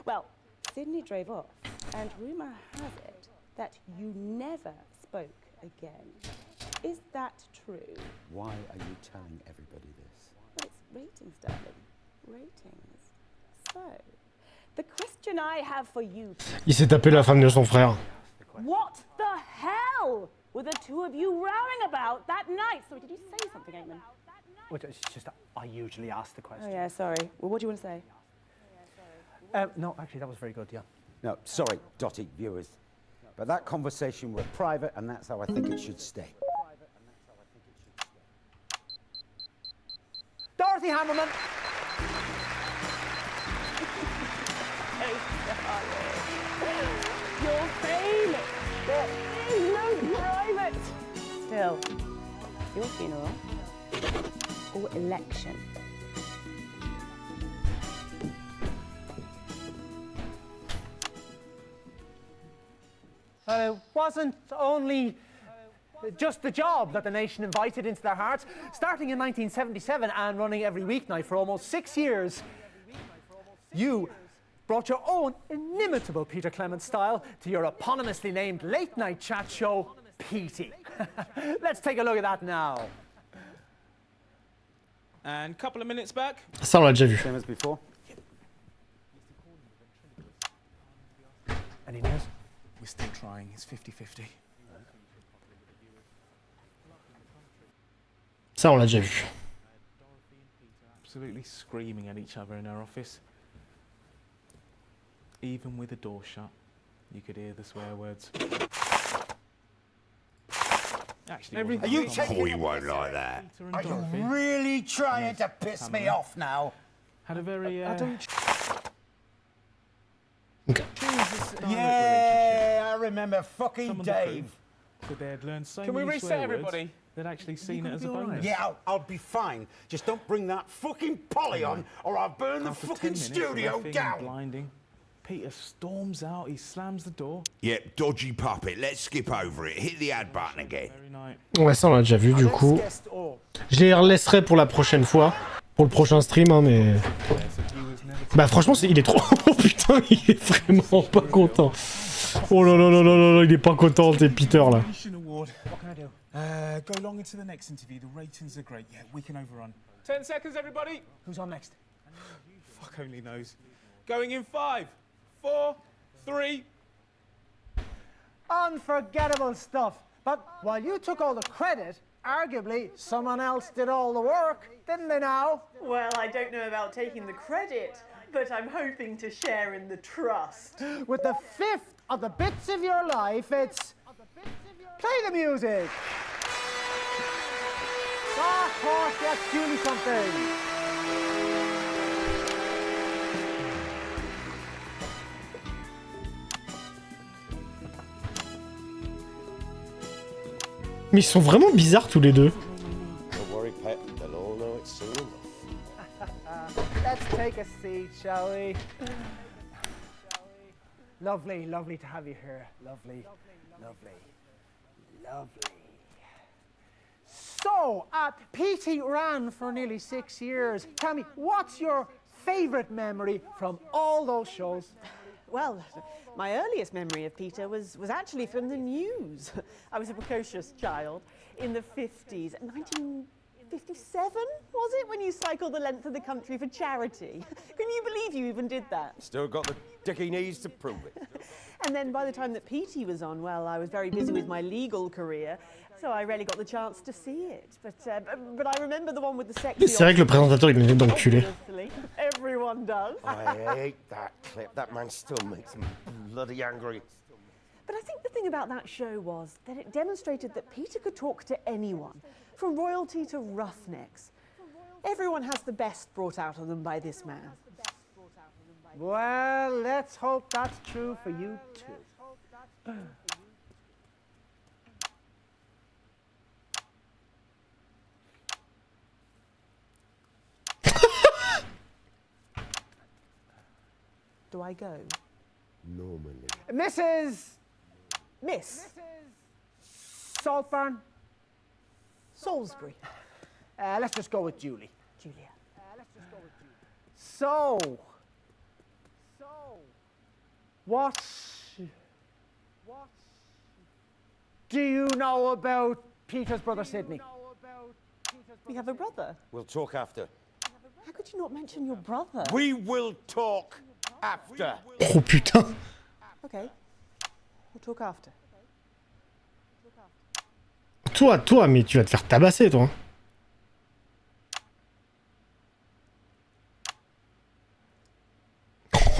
Well, Sydney drove off, and rumour has it that you never spoke again. Is that true? Why are you telling everybody this? Well, it's ratings, darling. Ratings. So, the question I have for you... Il s'est tapé la femme de son frère. What the hell were the two of you rowing about that night? Sorry, did you say something, Eamon? Well, it's just that I usually ask the question. Oh, yeah, sorry. Well, what do you want to say? No, actually, that was very good, yeah. No, sorry, Dotty viewers. But that conversation was private, and that's how I think it should stay. Dorothy Hammerman. You're famous. There is no private. Still, your funeral or election? It wasn't only just the job that the nation invited into their hearts. Starting in 1977 and running every weeknight for almost 6 years, you brought your own inimitable Peter Clement style to your eponymously named late-night chat show, Petey. Let's take a look at that now. And a couple of minutes back. Ça, on l'a déjà vu. Same as before. Any news? We're still trying. It's 50-50. Ça, on l'a déjà vu. Absolutely screaming at each other in her office. Even with the door shut, you could hear the swear words. Actually, Are you taking... Oh, he won't like that. Are you really trying to piss me off now? Had a very... Yeah, I remember fucking Dave. But they had learned so Can we many reset swear everybody? words, they'd actually seen it as a bonus. Yeah, I'll be fine. Just don't bring that fucking Polly on, or I'll burn the After fucking 10 minutes, studio reffing and down. blinding, Peter storms out, he slams the door. Yep, dodgy puppet. Let's skip over it. Hit the add button again. Ouais, ça, on l'a déjà vu, du coup. Je les relaisserai pour la prochaine fois. Pour le prochain stream, hein, mais... Bah, franchement, il est trop... Oh, putain, il est vraiment pas content. Oh là là là là là, il est pas content, c'est Peter, là. What can I do? Go along into the next interview. The ratings are great. Yeah, we can overrun. 10 seconds, everybody. Who's on next? Fuck only knows. Going in 5, 4, 3. Unforgettable stuff. But while you took all the credit, arguably someone else did all the work, didn't they now? Well, I don't know about taking the credit, but I'm hoping to share in the trust. With the fifth of the bits of your life, it's... Play the music! Ah, of course, that's Julie something. Mais ils sont vraiment bizarres, tous les deux. Don't worry, Pet. They'll all know it soon enough. Let's take a seat, shall we? Lovely, lovely to have you here. Lovely, lovely, lovely. So, Petey ran for nearly 6 years. Tell me, what's your favourite memory from all those shows? Well, my earliest memory of Peter was actually from the news. I was a precocious child in the 50s. 1957, was it, when you cycled the length of the country for charity? Can you believe you even did that? Still got the dicky knees to prove it. And then by the time that Petey was on, well, I was very busy with my legal career, so I rarely got the chance to see it. But I remember the one with the sexy... C'est vrai que le présentateur, il venait d'enculer. Everyone does. I hate that clip. That man still makes me bloody angry. But I think the thing about that show was that it demonstrated that Peter could talk to anyone, from royalty to roughnecks. Everyone has the best brought out of them by this man. Well, let's hope that's true for you too. Do I go? Normally. Mrs. Miss Saltburn. Salisbury. Let's just go with Julie. Julia. So, do you know about Peter's brother Sidney? We have a brother. We'll talk after. How could you not mention your brother? We will talk after. Oh putain. Okay. We'll talk after. Toi, mais tu vas te faire tabasser, toi.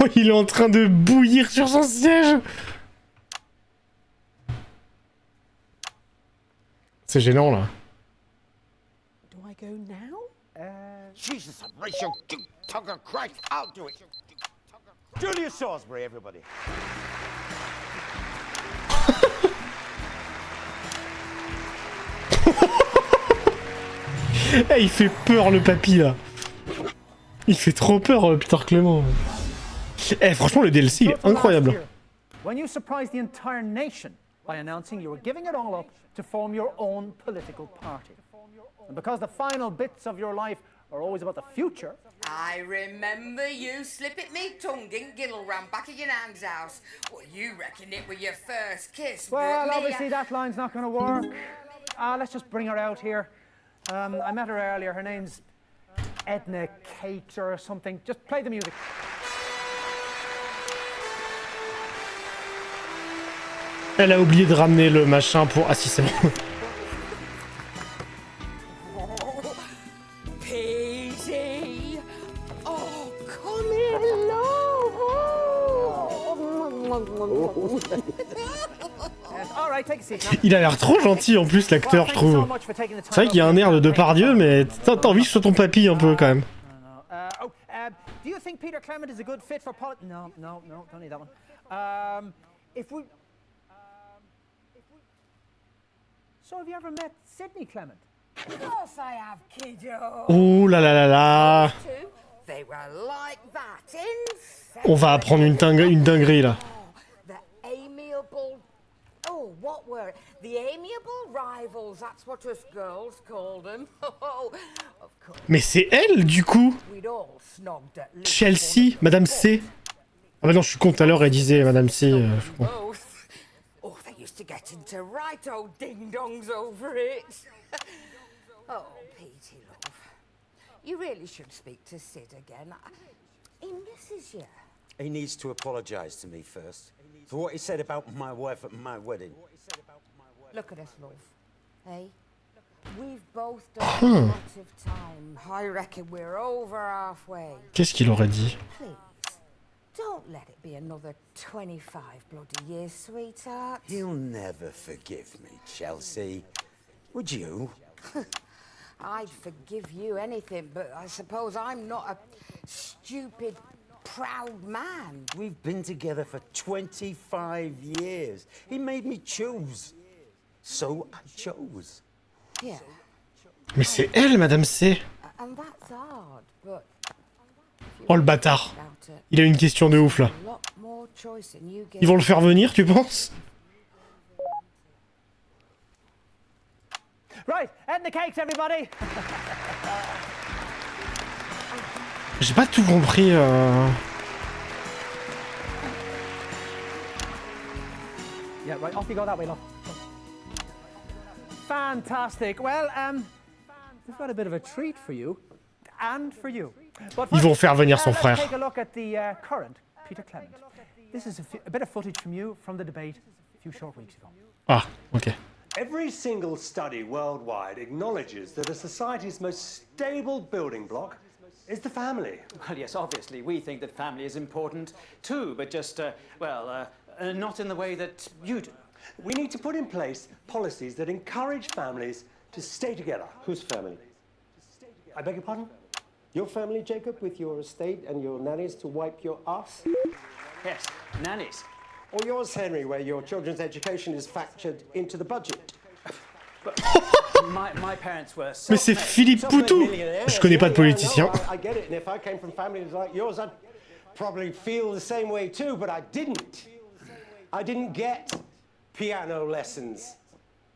Oh, il est en train de bouillir sur son siège. C'est gênant, là. Do I go now? Jesus, Rachel, Tugger Christ, I'll do it. Julius Salisbury, everybody. Eh, il fait peur, le papy, là. Il fait trop peur, Peter Clement. Eh, franchement, le DLC, il est incroyable. When you surprised the entire nation by announcing you were giving it all up to form your own political party. And because the final bits of your life are always about the future. I remember you slipping me tongue in Gilliram back at your nan's house. Well, you reckon it was your first kiss, Well, but obviously that line's not going to work. Let's just bring her out here. I met her earlier. Her name's Edna Kate or something. Just play the music. Elle a oublié de ramener le machin pour... Ah si, c'est bon. Peasy. Oh, come All right, take a seat now. Il a l'air trop gentil en plus, l'acteur, je trouve. C'est vrai qu'il y a un air de Depardieu, mais t'as envie que je sois ton papy un peu quand même. Do you think Peter Clement is a good fit for politics? No, don't need that one. So have you ever met Sidney Clement? Of course I have, kiddo. Oh là là là là. They were like that in On va apprendre une dinguerie là. the amiable. Oh, what were it? The amiable rivals. That's what us girls called them. Oh, of course. Mais c'est elle du coup. We'd all snogged at least Chelsea, Madame C. Ah bah non, je suis con, tout à l'heure elle disait Madame C. Je suis con. both. Oh, they used to get into right old ding-dongs over it. Oh, Petey, love. You really should speak to Sid again. He misses you. He needs to apologise to me first for what he said about my wife at my wedding. Look at us, love. Hey? We've both done a lot of time. I reckon we're over halfway. Qu'est-ce qu'il aurait dit? Please, don't let it be another 25 bloody years, sweetheart. You'll never forgive me, Chelsea. Would you? I'd forgive you anything, but I suppose I'm not a stupid, proud man. We've been together for 25 years. He made me choose. So I chose. Yeah. Mais c'est elle, Madame C. And that's hard, but Oh le bâtard. Il a une question de ouf là. a lot more choice than you Ils vont le faire venir, tu penses? Right, Edna Cakes, everybody. J'ai pas tout compris. Yeah, right, off you go that way, love. Fantastic. Well, we've got a bit of a treat for you, and for you. But Ils vont faire venir son let's frère. take a look at the current Peter Clement. This is a bit of footage from you from the debate a few short weeks ago. Ah, ok. Every single study worldwide acknowledges that a society's most stable building block is the family. Well, yes, obviously, we think that family is important too, but just, not in the way that you do. We need to put in place policies that encourage families to stay together. Whose family? I beg your pardon? Your family, Jacob, with your estate and your nannies to wipe your ass? Yes, nannies. Or yours, Henry, where your children's education is factored into the budget? My parents were Mais c'est Philippe Poutou. Je connais pas de politicien. I get it, and if I came from families like yours, I'd probably feel the same way too, but I didn't. I didn't get piano lessons.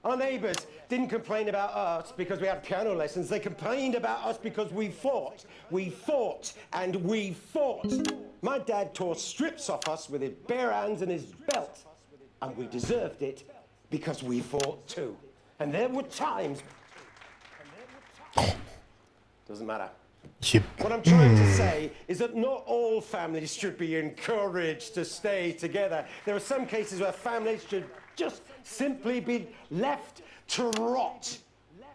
Our neighbours didn't complain about us because we had piano lessons. They complained about us because we fought. We fought and we fought. My dad tore strips off us with his bare hands and his belt. And we deserved it because we fought too. And there were times... Doesn't matter. What I'm trying to say is that not all families should be encouraged to stay together. There are some cases where families should just simply be left to rot.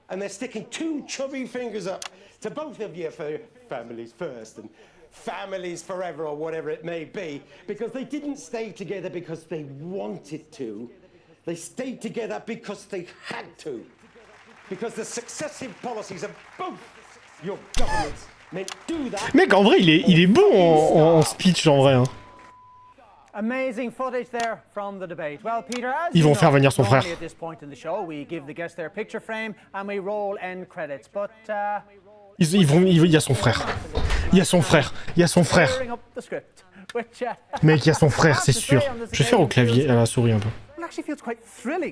And they're sticking two chubby fingers up to both of you for families first and families forever or whatever it may be, because they didn't stay together because they wanted to. They stayed together because they had to. Because the successive policies of both your governments meant do that. Mec, en vrai, il est bon en speech, en vrai. Hein. Amazing footage there from the debate. Well, Peter, as Ils vont faire venir son frère. at this point in the show, we give the guests their picture frame and we roll end credits. But Il y a son frère. Il y a son frère. Il y a son frère. Mec, il y a son frère, c'est sûr. Je vais faire au clavier, à la souris un peu.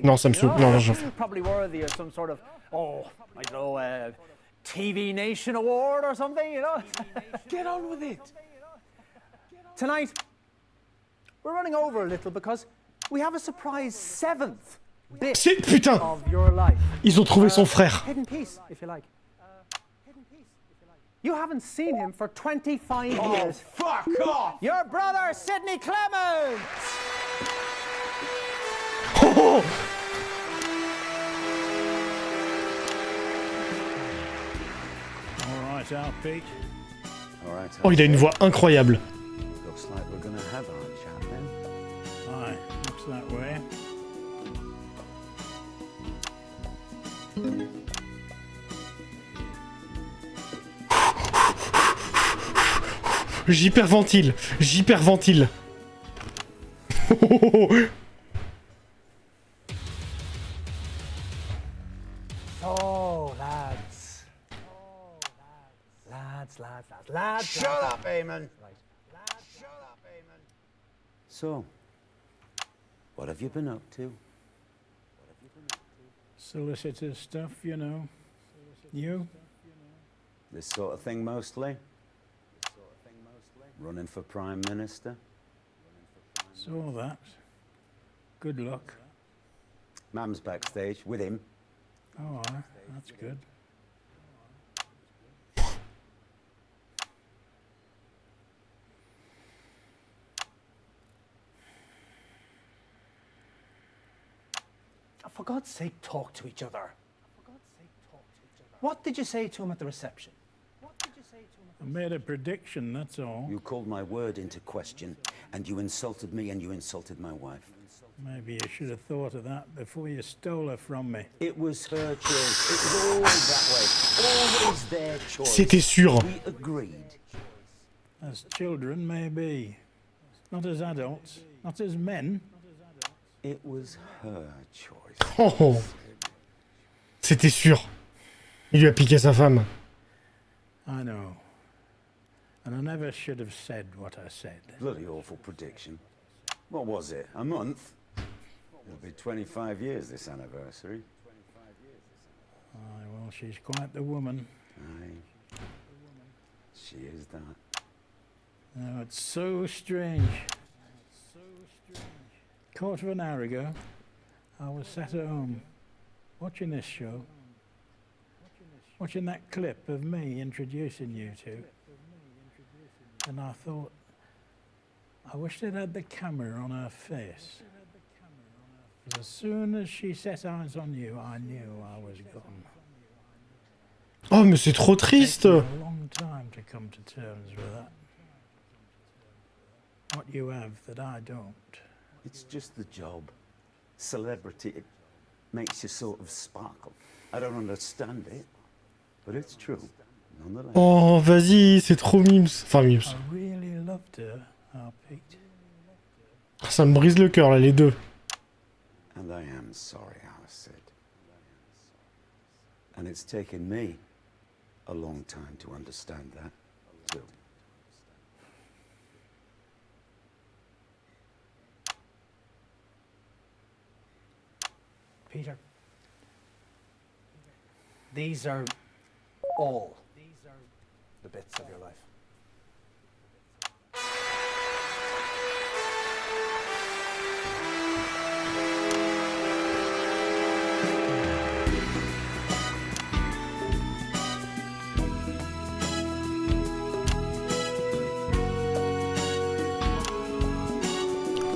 Non, ça me saoule. Non, j'en fais. Probably worthy of some sort of, I don't know, TV Nation Award or something, you know? Get on with it. Tonight, we're running over a little because we have a surprise 7th bit Putain! of your life. Ils ont trouvé son frère. Hidden piece, if you like. You haven't seen him for 25 years. Fuck off! Your brother, Sidney Clements! Oh! All right, out, Pete. All right. Oh, il a une voix incroyable. Looks like we're gonna have our chat then. Aye, looks that way. J'hyperventile. J'hyperventile. Oh, lads. Lads. Shut up, Eamon. So, what have you been up to? Solicitor stuff, you know. You? This sort of thing mostly? Running for Prime Minister? Saw that. Good luck. Mam's backstage with him. Oh, that's good. For God's sake, talk to each other. What did you say to him at the reception? I made a prediction, that's all. You called my word into question, and you insulted me and you insulted my wife. Maybe you should have thought of that before you stole her from me. It was her choice. It was always that way. Always their choice. C'était sûr. We agreed. As children, maybe. Not as adults. Not as men. It was her choice. Oh. C'était sûr. Il lui a piqué sa femme. I know. And I never should have said what I said. Bloody awful prediction. What was it? A month? It'll be 25 years this anniversary. Aye, well, she's quite the woman. Aye. She is that. No, it's so strange. Quarter of an hour ago, I was sat at home, watching this show, watching that clip of me introducing you two, and I thought, I wish they'd had the camera on her face. Because as soon as she set eyes on you, I knew I was gone. Oh, mais c'est trop triste. It took a long time to come to terms with that. What you have that I don't. It's just the job. Celebrity, it makes you sort of sparkle. I don't understand it, but it's true, nonetheless. Oh, vas-y, c'est trop mimes. Enfin, mimes. I really loved her, our Pete. Ça me brise le cœur, là, les deux. And I am sorry, Alice. And it's taken me a long time to understand that, too. Peter, these are all the bits of your life.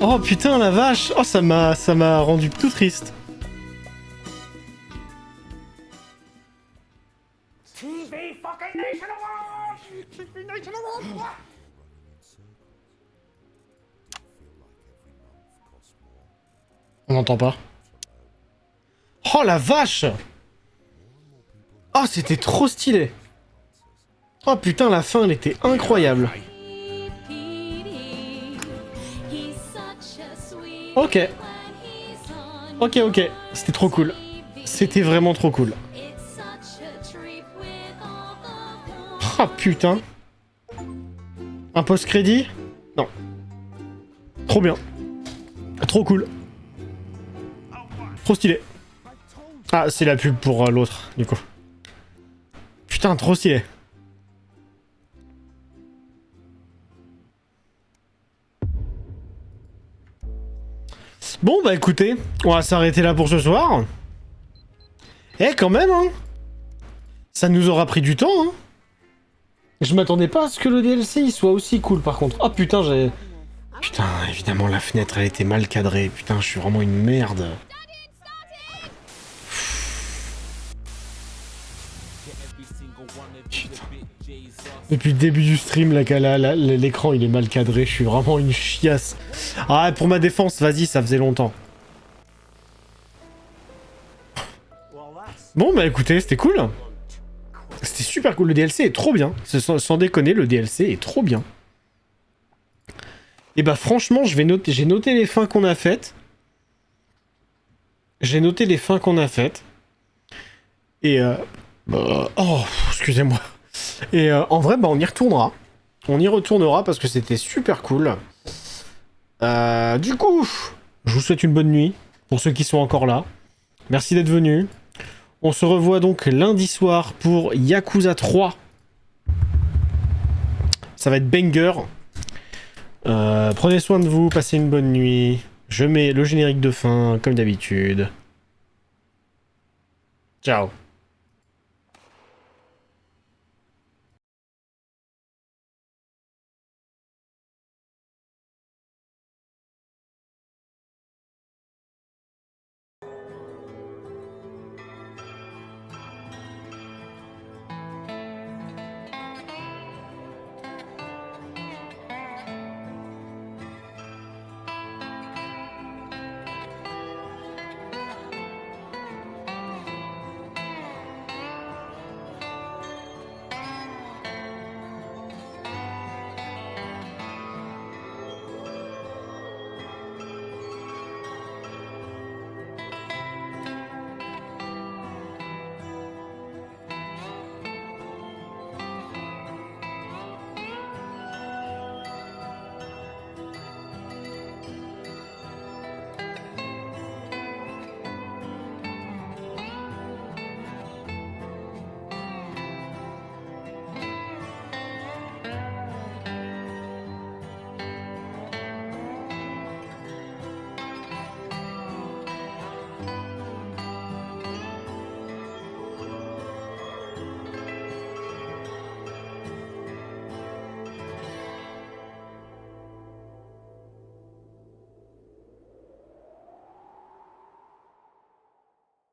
Oh putain la vache. Oh ça m'a rendu tout triste. TV fucking Nation Awards! TV Nation Awards! On n'entend pas. Oh la vache. Oh c'était trop stylé. Oh putain la fin elle était incroyable. Ok. Ok ok. C'était trop cool. C'était vraiment trop cool. Ah putain. Un post-crédit? Non. Trop bien. Trop cool. Trop stylé. Ah, c'est la pub pour l'autre, du coup. Putain, trop stylé. Bon, bah écoutez, on va s'arrêter là pour ce soir. Eh, quand même, hein. Ça nous aura pris du temps, hein. Je m'attendais pas à ce que le DLC il soit aussi cool, par contre. Oh putain, j'ai... Putain, évidemment, la fenêtre, elle était mal cadrée. Putain, je suis vraiment une merde. Putain. Depuis le début du stream, l'écran, il est mal cadré. Je suis vraiment une chiasse. Ah, pour ma défense, vas-y, ça faisait longtemps. Bon, bah écoutez, c'était cool. C'était super cool. Le DLC est trop bien. Sans déconner, le DLC est trop bien. Et bah franchement, j'ai noté les fins qu'on a faites. J'ai noté les fins qu'on a faites. Et oh, excusez-moi. Et en vrai, bah on y retournera. On y retournera parce que c'était super cool. Du coup, je vous souhaite une bonne nuit pour ceux qui sont encore là. Merci d'être venus. On se revoit donc lundi soir pour Yakuza 3. Ça va être banger. Prenez soin de vous, passez une bonne nuit. Je mets le générique de fin comme d'habitude. Ciao.